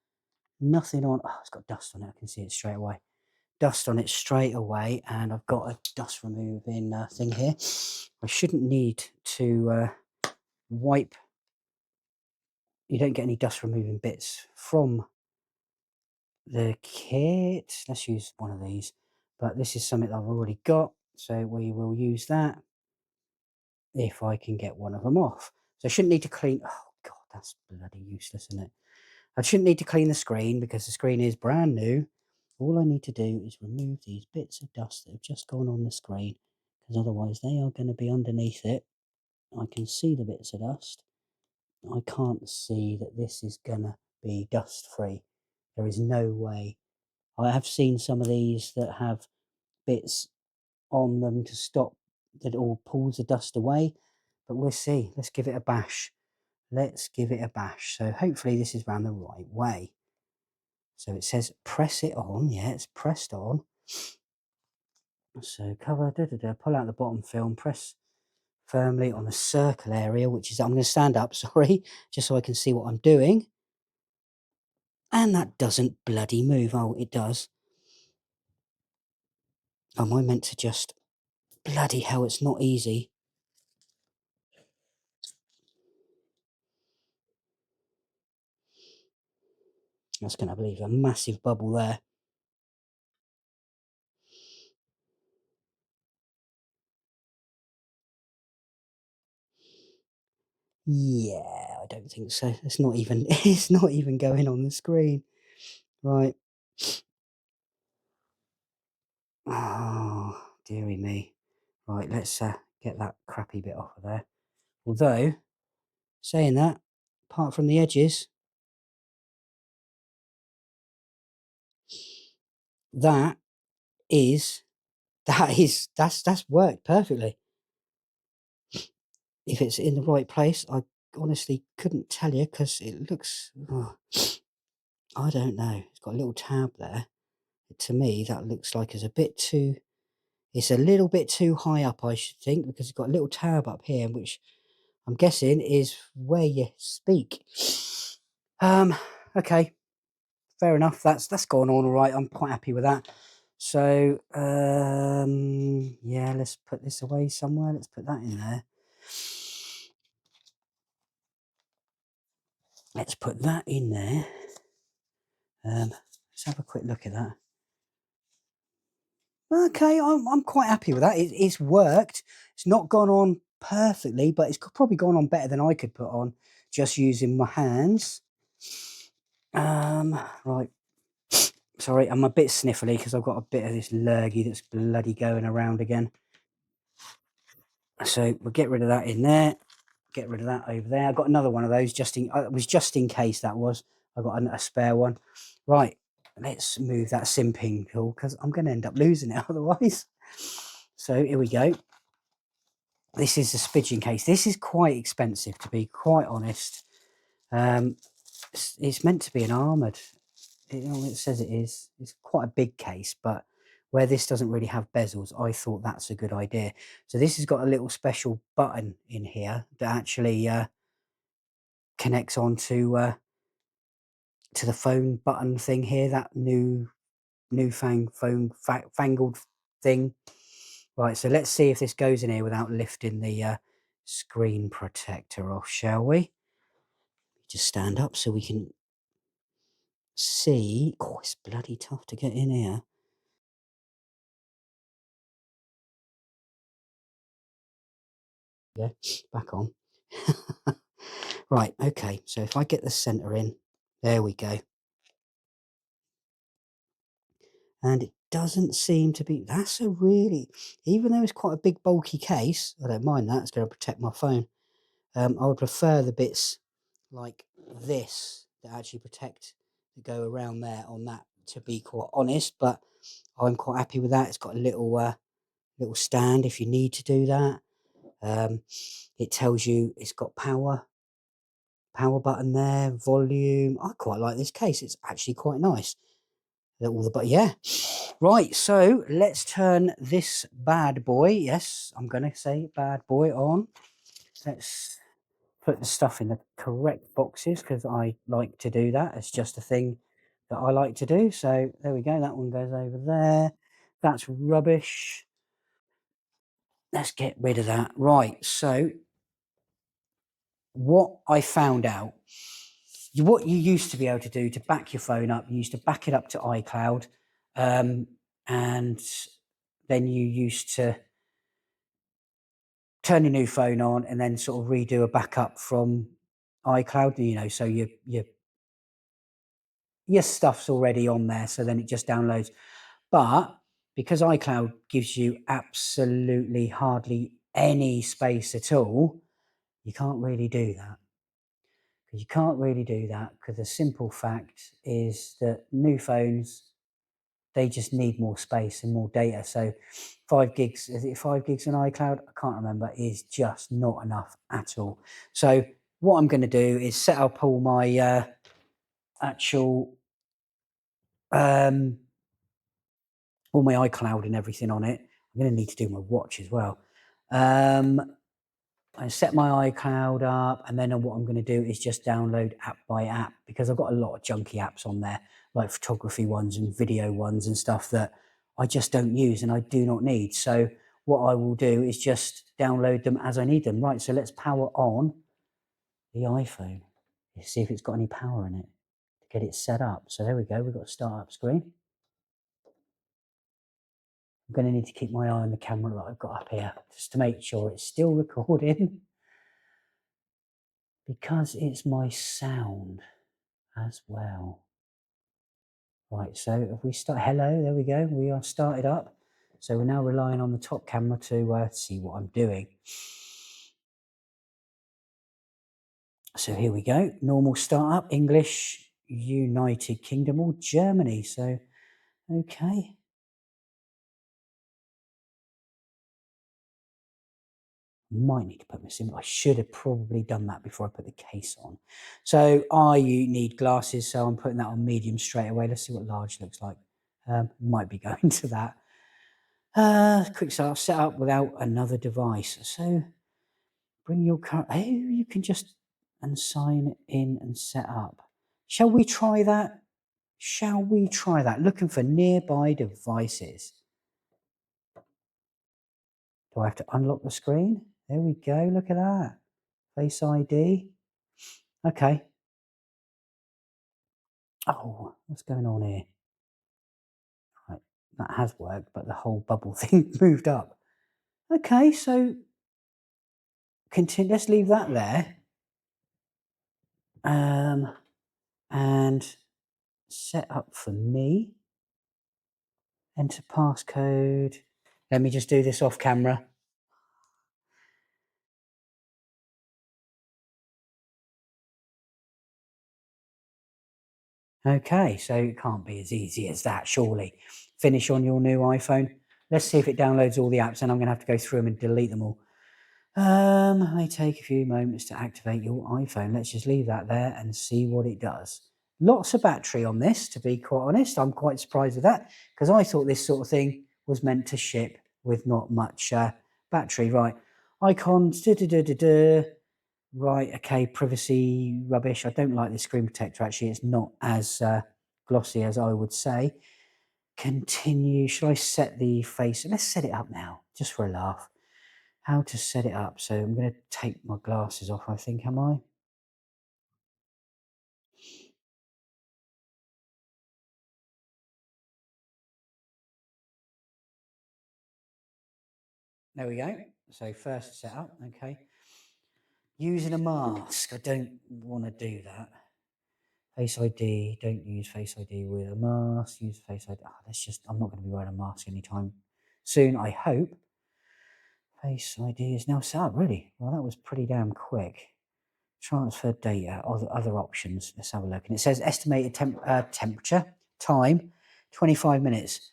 nothing on. Oh, it's got dust on it. I can see it straight away. Dust on it straight away, and I've got a dust removing thing here. I shouldn't need to wipe. You don't get any dust removing bits from the kit. Let's use one of these, but this is something that I've already got, so we will use that if I can get one of them off. So I shouldn't need to clean. Oh god, that's bloody useless, isn't it? I shouldn't need to clean the screen because the screen is brand new. All I need to do is remove these bits of dust that have just gone on the screen, because otherwise they are going to be underneath it. I can see the bits of dust. I can't see that this is going to be dust free. There is no way. I have seen some of these that have bits on them to stop that all pulls the dust away, but we'll see. Let's give it a bash. Let's give it a bash. So hopefully this is round the right way. So it says press it on. Yeah, it's pressed on. So cover, pull out the bottom film, press firmly on the circle area, which is, I'm going to stand up, sorry, just so I can see what I'm doing. And that doesn't bloody move. Oh, it does. Am I meant to just, bloody hell, it's not easy. That's going to leave a massive bubble there. Yeah, I don't think so. It's not even it's not even going on the screen. Right. Oh, dearie me. Right, let's get that crappy bit off of there. Although, saying that, apart from the edges, that is that's worked perfectly. If it's in the right place, I honestly couldn't tell you because it looks. Oh, I don't know. It's got a little tab there. To me, that looks like it's a bit too. It's a little bit too high up, I should think, because it's got a little tab up here, which I'm guessing is where you speak. Okay, fair enough. That's gone on all right. I'm quite happy with that. So, yeah, let's put this away somewhere. Let's put that in there. Let's put that in there. Let's have a quick look at that. Okay, I'm quite happy with that. It's worked. It's not gone on perfectly, but it's probably gone on better than I could put on just using my hands. Right. Sorry, I'm a bit sniffly because I've got a bit of this lurgy that's bloody going around again. So we'll get rid of that in there. Get rid of that over there. I've got another one of those just in case that was. I got a spare one. Right, let's move that simping tool because I'm going to end up losing it otherwise. So here we go. This is a spidging case. This is quite expensive, to be quite honest. It's meant to be an armoured. It says it is. It's quite a big case, but where this doesn't really have bezels, I thought that's a good idea. So this has got a little special button in here that actually connects onto to the phone button thing here. That fangled thing. Right, so let's see if this goes in here without lifting the screen protector off, shall we? Just stand up so we can see. Oh, it's bloody tough to get in here. Yeah, back on. Right, okay, so if I get the centre in, there we go. And it doesn't seem to be, that's a really, even though it's quite a big bulky case, I don't mind that, it's going to protect my phone. I would prefer the bits like this that actually protect, that go around there on that, to be quite honest, but I'm quite happy with that. It's got a little stand if you need to do that. It tells you it's got power button there, volume. I quite like this case. It's actually quite nice. But yeah. Right, so let's turn this bad boy, yes, I'm going to say bad boy on. Let's put the stuff in the correct boxes because I like to do that. It's just a thing that I like to do. So there we go. That one goes over there. That's rubbish. Let's get rid of that. Right, so what I found out, what you used to be able to do to back your phone up, you used to back it up to iCloud, and then you used to turn your new phone on and then sort of redo a backup from iCloud, so your stuff's already on there, so then it just downloads. But because iCloud gives you absolutely hardly any space at all, you can't really do that. You can't really do that because the simple fact is that new phones, they just need more space and more data. So 5 gigs, is it 5 gigs on iCloud? I can't remember, is just not enough at all. So what I'm going to do is set up all my actual, all my iCloud and everything on it. I'm going to need to do my watch as well. I set my iCloud up, and then what I'm going to do is just download app by app because I've got a lot of junky apps on there, like photography ones and video ones and stuff that I just don't use and I do not need. So what I will do is just download them as I need them. Right, so let's power on the iPhone. Let's see if it's got any power in it to get it set up. So there we go. We've got a startup screen. I'm going to need to keep my eye on the camera that I've got up here just to make sure it's still recording because it's my sound as well. Right, so if we start, hello, there we go, we are started up. So we're now relying on the top camera to see what I'm doing. So here we go, normal startup, English, United Kingdom or Germany. So, okay. Might need to put this in. I should have probably done that before I put the case on. So you need glasses, so I'm putting that on medium straight away. Let's see what large looks like. Might be going to that. Quick start, set up without another device. So bring your current, oh, you can just and sign in and set up. Shall we try that? Shall we try that? Looking for nearby devices. Do I have to unlock the screen? There we go. Look at that. Face ID. Okay. Oh, what's going on here? Right. That has worked, but the whole bubble thing moved up. Okay, so continue. Let's leave that there. And set up for me. Enter passcode. Let me just do this off camera. Okay, so it can't be as easy as that, surely. Finish on your new iPhone. Let's see if it downloads all the apps, and I'm going to have to go through them and delete them all. May take a few moments to activate your iPhone. Let's just leave that there and see what it does. Lots of battery on this, to be quite honest. I'm quite surprised with that because I thought this sort of thing was meant to ship with not much battery. Right, icons. Right, okay, privacy rubbish. I don't like this screen protector. Actually, it's not as glossy as I would say. Continue. Should I set the face? Let's set it up now, just for a laugh. How to set it up. So I'm going to take my glasses off, I think, am I? There we go. So first setup, okay. Using a mask. I don't want to do that. Face ID. Don't use Face ID with a mask. Use Face ID. Oh, I'm not going to be wearing a mask anytime soon, I hope. Face ID is now set up, really. Well, that was pretty damn quick. Transfer data, other options. Let's have a look. And it says estimated temperature, time, 25 minutes.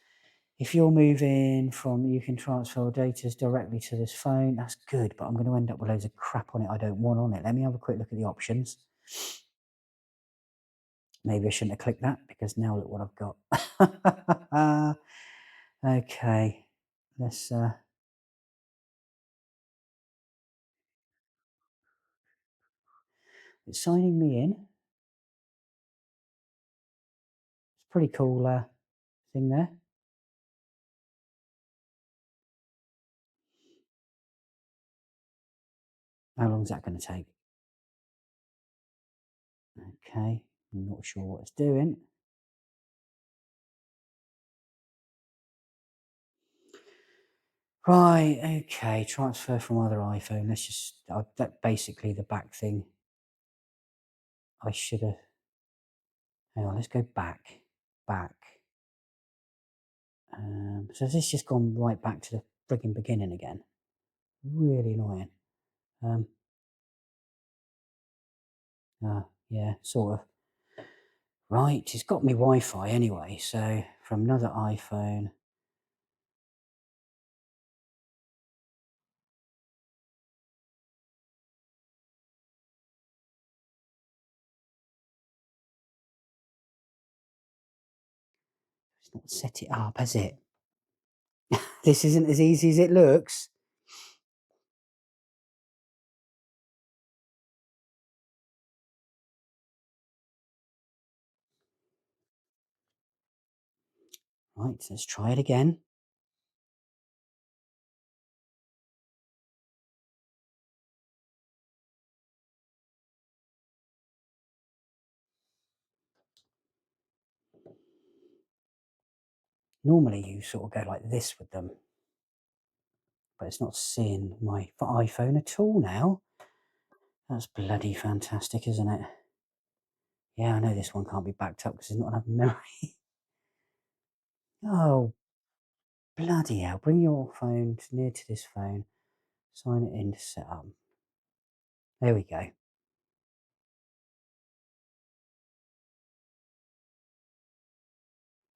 If you're moving from, you can transfer data directly to this phone. That's good, but I'm going to end up with loads of crap on it I don't want on it. Let me have a quick look at the options. Maybe I shouldn't have clicked that because now look what I've got. Okay, let's. It's signing me in. It's a pretty cool thing there. How long is that going to take? Okay, I'm not sure what it's doing. Right, okay, transfer from other iPhone. Let's just, that basically the back thing. I should have, hang on, let's go back. So has this just gone right back to the frigging beginning again? Really annoying. Yeah, sort of. Right, it's got me Wi-Fi anyway, so from another iPhone. It's not set it up, has it? This isn't as easy as it looks. Right, let's try it again. Normally you sort of go like this with them, but it's not seeing my iPhone at all now. That's bloody fantastic, isn't it? Yeah, I know this one can't be backed up because there's not enough memory. Oh, bloody hell. Bring your phone near to this phone. Sign it in to set up. There we go.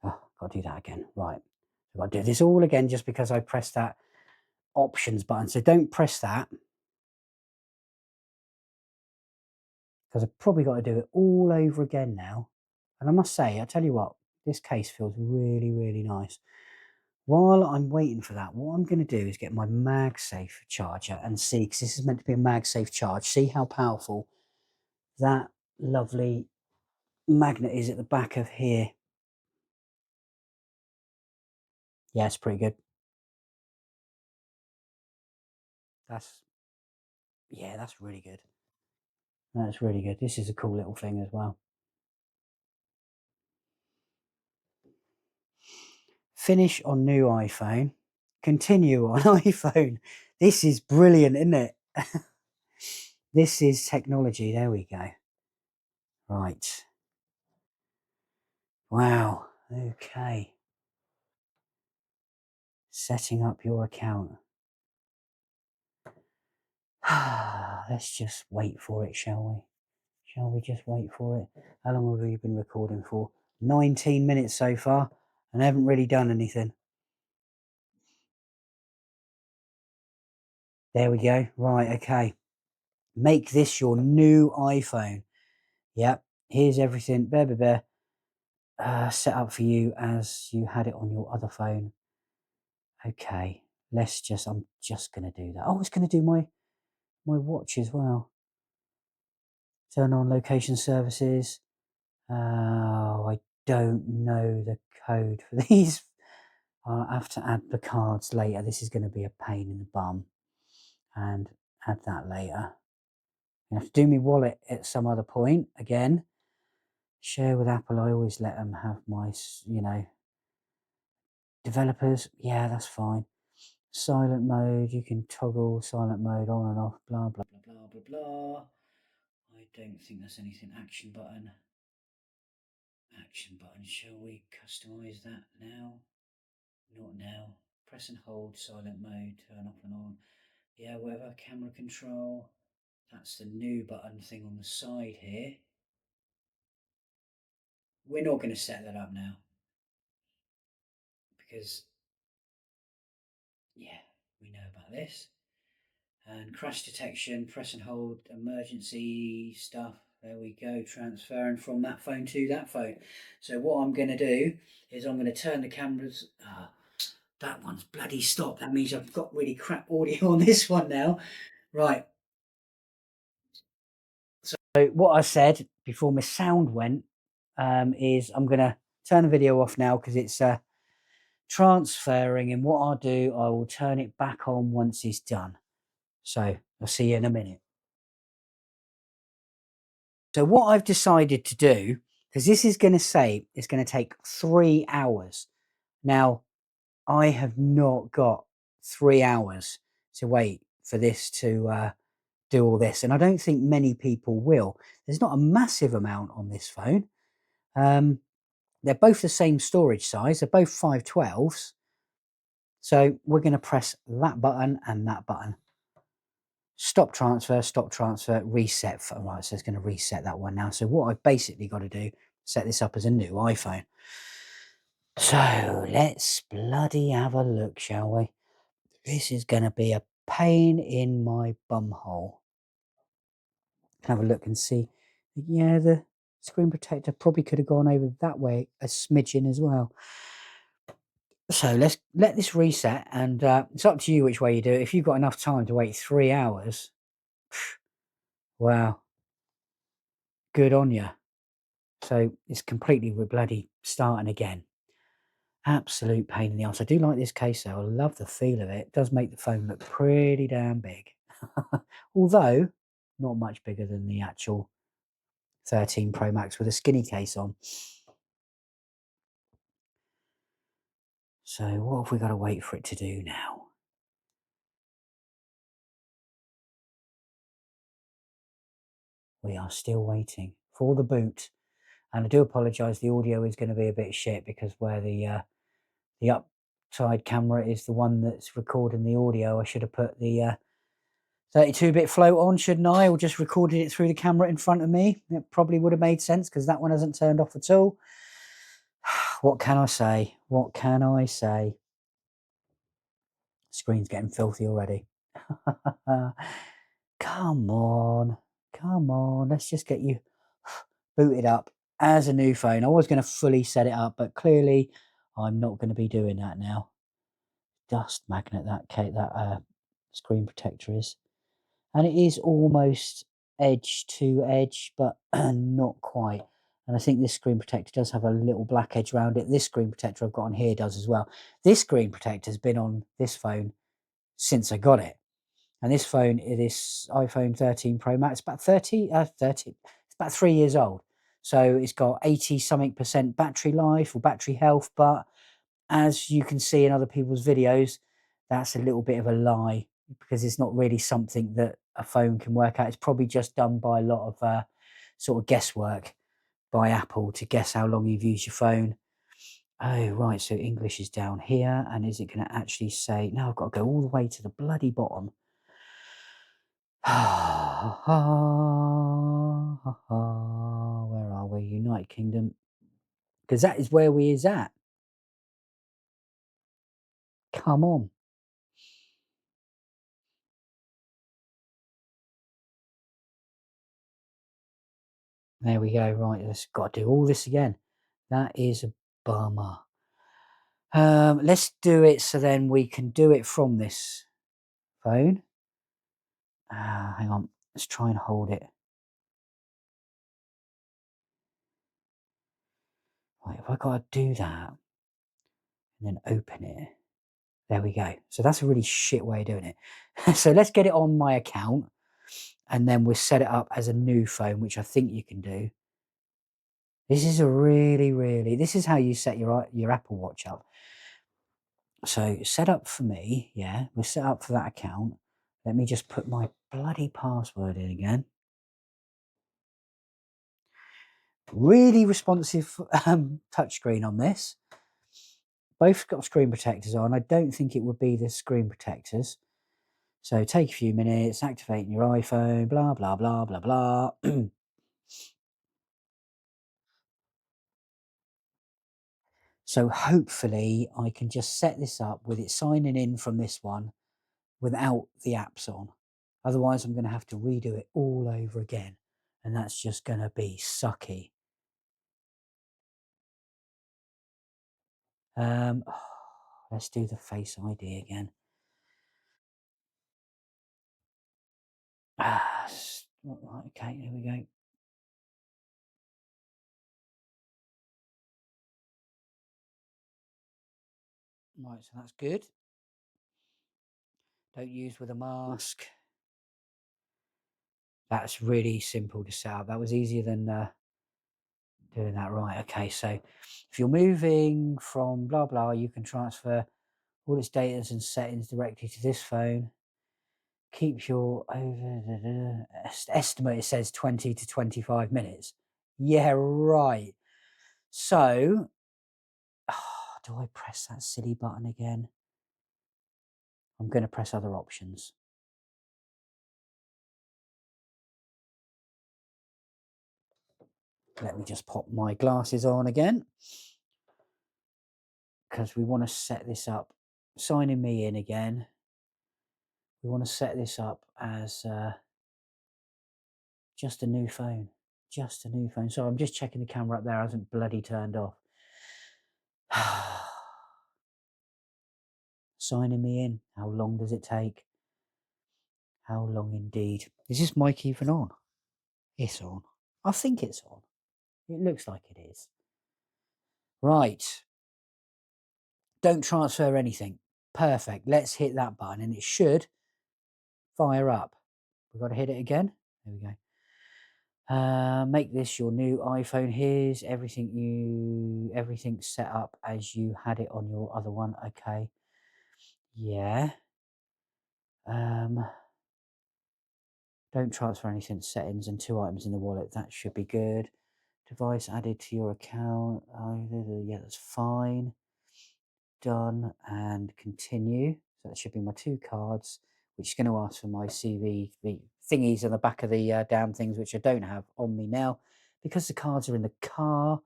Oh, got to do that again. Right. So I've got to do this all again just because I pressed that options button. So don't press that because I've probably got to do it all over again now. And I must say, I tell you what, this case feels really, really nice. while I'm waiting for that, what I'm going to do is get my MagSafe charger and see, because this is meant to be a MagSafe charge, see how powerful that lovely magnet is at the back of here. Yeah, it's pretty good. Yeah, that's really good. That's really good. This is a cool little thing as well. Finish on new iPhone. Continue on iPhone. This is brilliant, isn't it? This is technology. There we go. Right. Wow. Okay. Setting up your account. Let's just wait for it, shall we? Shall we just wait for it? How long have we been recording for? 19 minutes so far, and I haven't really done anything. There we go. Right, okay. Make this your new iPhone. Yep. Here's everything. Blah, blah, blah. Set up for you as you had it on your other phone. Okay. I'm just going to do that. Oh, it's going to do my watch as well. Turn on location services. Oh, I don't know the code for these. I'll have to add the cards later. This is going to be a pain in the bum. And add that later. I have to do my wallet at some other point. Again, share with Apple. I always let them have my, developers. Yeah, that's fine. Silent mode. You can toggle silent mode on and off. Blah, blah, blah, blah, blah, blah. I don't think there's anything. Action button. Action button. Shall we customize that now? Not now. Press and hold silent mode. Turn off and on. Yeah, whatever. Camera control. That's the new button thing on the side here. We're not going to set that up now because, yeah, we know about this. And crash detection, press and hold, emergency stuff. There we go, transferring from that phone to that phone. So what I'm going to do is I'm going to turn the cameras. That one's bloody stopped. That means I've got really crap audio on this one now. Right. So what I said before my sound went is I'm going to turn the video off now because it's transferring, and what I'll do, I will turn it back on once it's done. So I'll see you in a minute. So what I've decided to do, because this is going to say it's going to take 3 hours. Now, I have not got 3 hours to wait for this to do all this, and I don't think many people will. There's not a massive amount on this phone. They're both the same storage size. They're both 512s. So we're going to press that button and that button. Stop transfer, reset. Right, so it's going to reset that one now. So what I've basically got to do, set this up as a new iPhone. So let's bloody have a look, shall we? This is going to be a pain in my bumhole. Have a look and see. Yeah, the screen protector probably could have gone over that way a smidgen as well. So let's let this reset, and it's up to you which way you do it. If you've got enough time to wait 3 hours, wow, good on you. So it's completely bloody starting again. Absolute pain in the arse. I do like this case though. I love the feel of it. It does make the phone look pretty damn big. Although not much bigger than the actual 13 Pro Max with a skinny case on. So what have we got to wait for it to do now? We are still waiting for the boot. And I do apologise, the audio is going to be a bit shit because where the upside camera is the one that's recording the audio, I should have put the 32-bit float on, shouldn't I? Or just recorded it through the camera in front of me. It probably would have made sense because that one hasn't turned off at all. What can I say? What can I say? Screen's getting filthy already. Come on. Come on. Let's just get you booted up as a new phone. I was going to fully set it up, but clearly I'm not going to be doing that now. dust magnet that screen protector is. And it is almost edge to edge, but not quite. And I think this screen protector does have a little black edge around it. This screen protector I've got on here does as well. This screen protector has been on this phone since I got it. And this phone, this iPhone 13 Pro Max, about 30, it's about 3 years old. So it's got 80 something percent battery life or battery health. But as you can see in other people's videos, that's a little bit of a lie because it's not really something that a phone can work out. It's probably just done by a lot of sort of guesswork by Apple to guess how long you've used your phone. Oh, right. So English is down here. And is it going to actually say, no, I've got to go all the way to the bloody bottom. Where are we? United Kingdom. Because that is where we is at. Come on. There we go. Right, let's got to do all this again. That is a bummer. Let's do it so then we can do it from this phone. Hang on. Let's try and hold it. Right, if I got to do that and then open it. There we go. So that's a really shit way of doing it. So let's get it on my account and then we'll set it up as a new phone, which I think you can do. This is a really, this is how you set your Apple Watch up. So set up for me, yeah, we're set up for that account. Let me just put my bloody password in again. Really responsive touchscreen on this. Both got screen protectors on. I don't think it would be the screen protectors. So take a few minutes, activating your iPhone, blah, blah, blah, blah, blah. So hopefully I can just set this up with it signing in from this one without the apps on. Otherwise, I'm going to have to redo it all over again. And that's just going to be sucky. Let's do the Face ID again. Okay, here we go. Right, so that's good. Don't use with a mask. That's really simple to set up. That was easier than doing that. Right, okay, so if you're moving from blah blah, you can transfer all its data and settings directly to this phone. Keep your estimate, it says 20 to 25 minutes. Yeah, right. So, do I press that silly button again? I'm going to press other options. Let me just pop my glasses on again. Because we want to set this up, signing me in again. We want to set this up as just a new phone. Just a new phone. So I'm just checking the camera up there. Hasn't bloody turned off. Signing me in. How long does it take? How long indeed? Is this mic even on? It's on. I think it's on. It looks like it is. Right. Don't transfer anything. Perfect. Let's hit that button and it should fire up. We've got to hit it again. There we go. Make this your new iPhone. Here's everything set up as you had it on your other one. Okay. Yeah. Don't transfer anything. Settings and 2 items in the wallet. That should be good. Device added to your account. Yeah, that's fine. Done and continue. So that should be my 2 cards, which is going to ask for my CV the thingies on the back of the damn things, which I don't have on me now because the cards are in the car.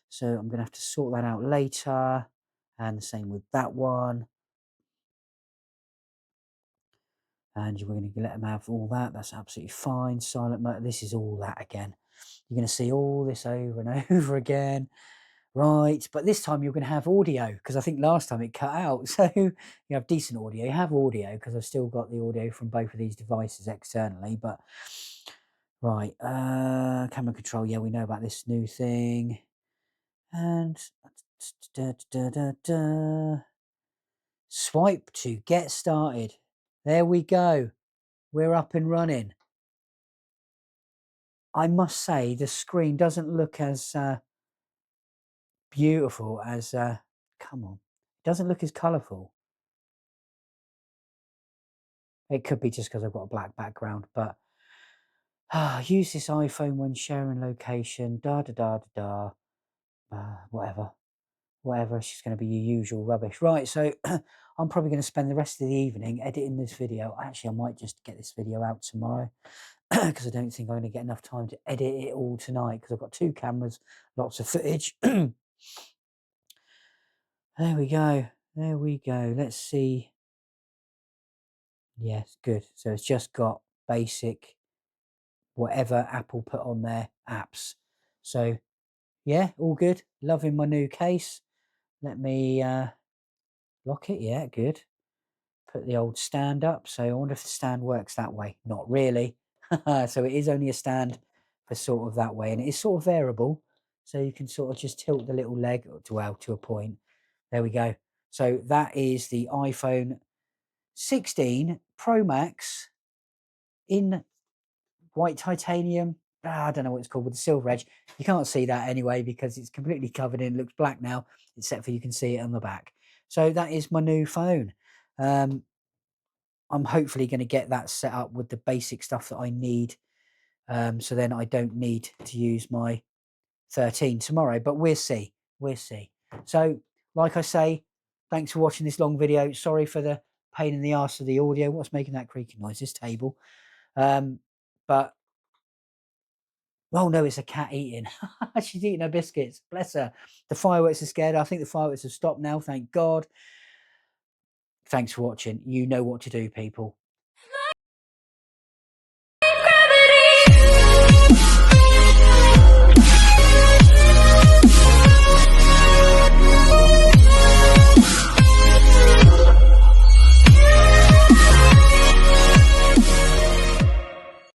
So I'm going to have to sort that out later. And the same with that one. And we're going to let them have all that. That's absolutely fine. Silent mode. This is all that again. You're going to see all this over and over again. Right, but this time you're going to have audio because I think last time it cut out. So you have decent audio. You have audio because I've still got the audio from both of these devices externally. But right, camera control. Yeah, we know about this new thing. And swipe to get started. There we go. We're up and running. I must say the screen doesn't look as beautiful as come on. It doesn't look as colourful. It could be just because I've got a black background, but use this iPhone when sharing location. Da da da da da. Whatever, whatever. It's just going to be your usual rubbish, right? So I'm probably going to spend the rest of the evening editing this video. Actually, I might just get this video out tomorrow because I don't think I'm going to get enough time to edit it all tonight because I've got 2 cameras, lots of footage. There we go. There we go. Let's see. Yes, good. So it's just got basic whatever Apple put on their apps. So yeah, all good. Loving my new case. Let me lock it. Yeah, good. Put the old stand up. So I wonder if the stand works that way. Not really. So it is only a stand for sort of that way, and it is sort of variable. So you can sort of just tilt the little leg to a point. There we go. So that is the iPhone 16 Pro Max in white titanium. I don't know what it's called with the silver edge. You can't see that anyway because it's completely covered in. It looks black now, except for you can see it on the back. So that is my new phone. I'm hopefully going to get that set up with the basic stuff that I need. So then I don't need to use my 13 tomorrow, but we'll see. We'll see. So, like I say, thanks for watching this long video. Sorry for the pain in the arse of the audio. What's making that creaking noise? This table. But oh no, it's a cat eating. She's eating her biscuits. Bless her. The fireworks are scared. I think the fireworks have stopped now. Thank God. Thanks for watching. You know what to do, people.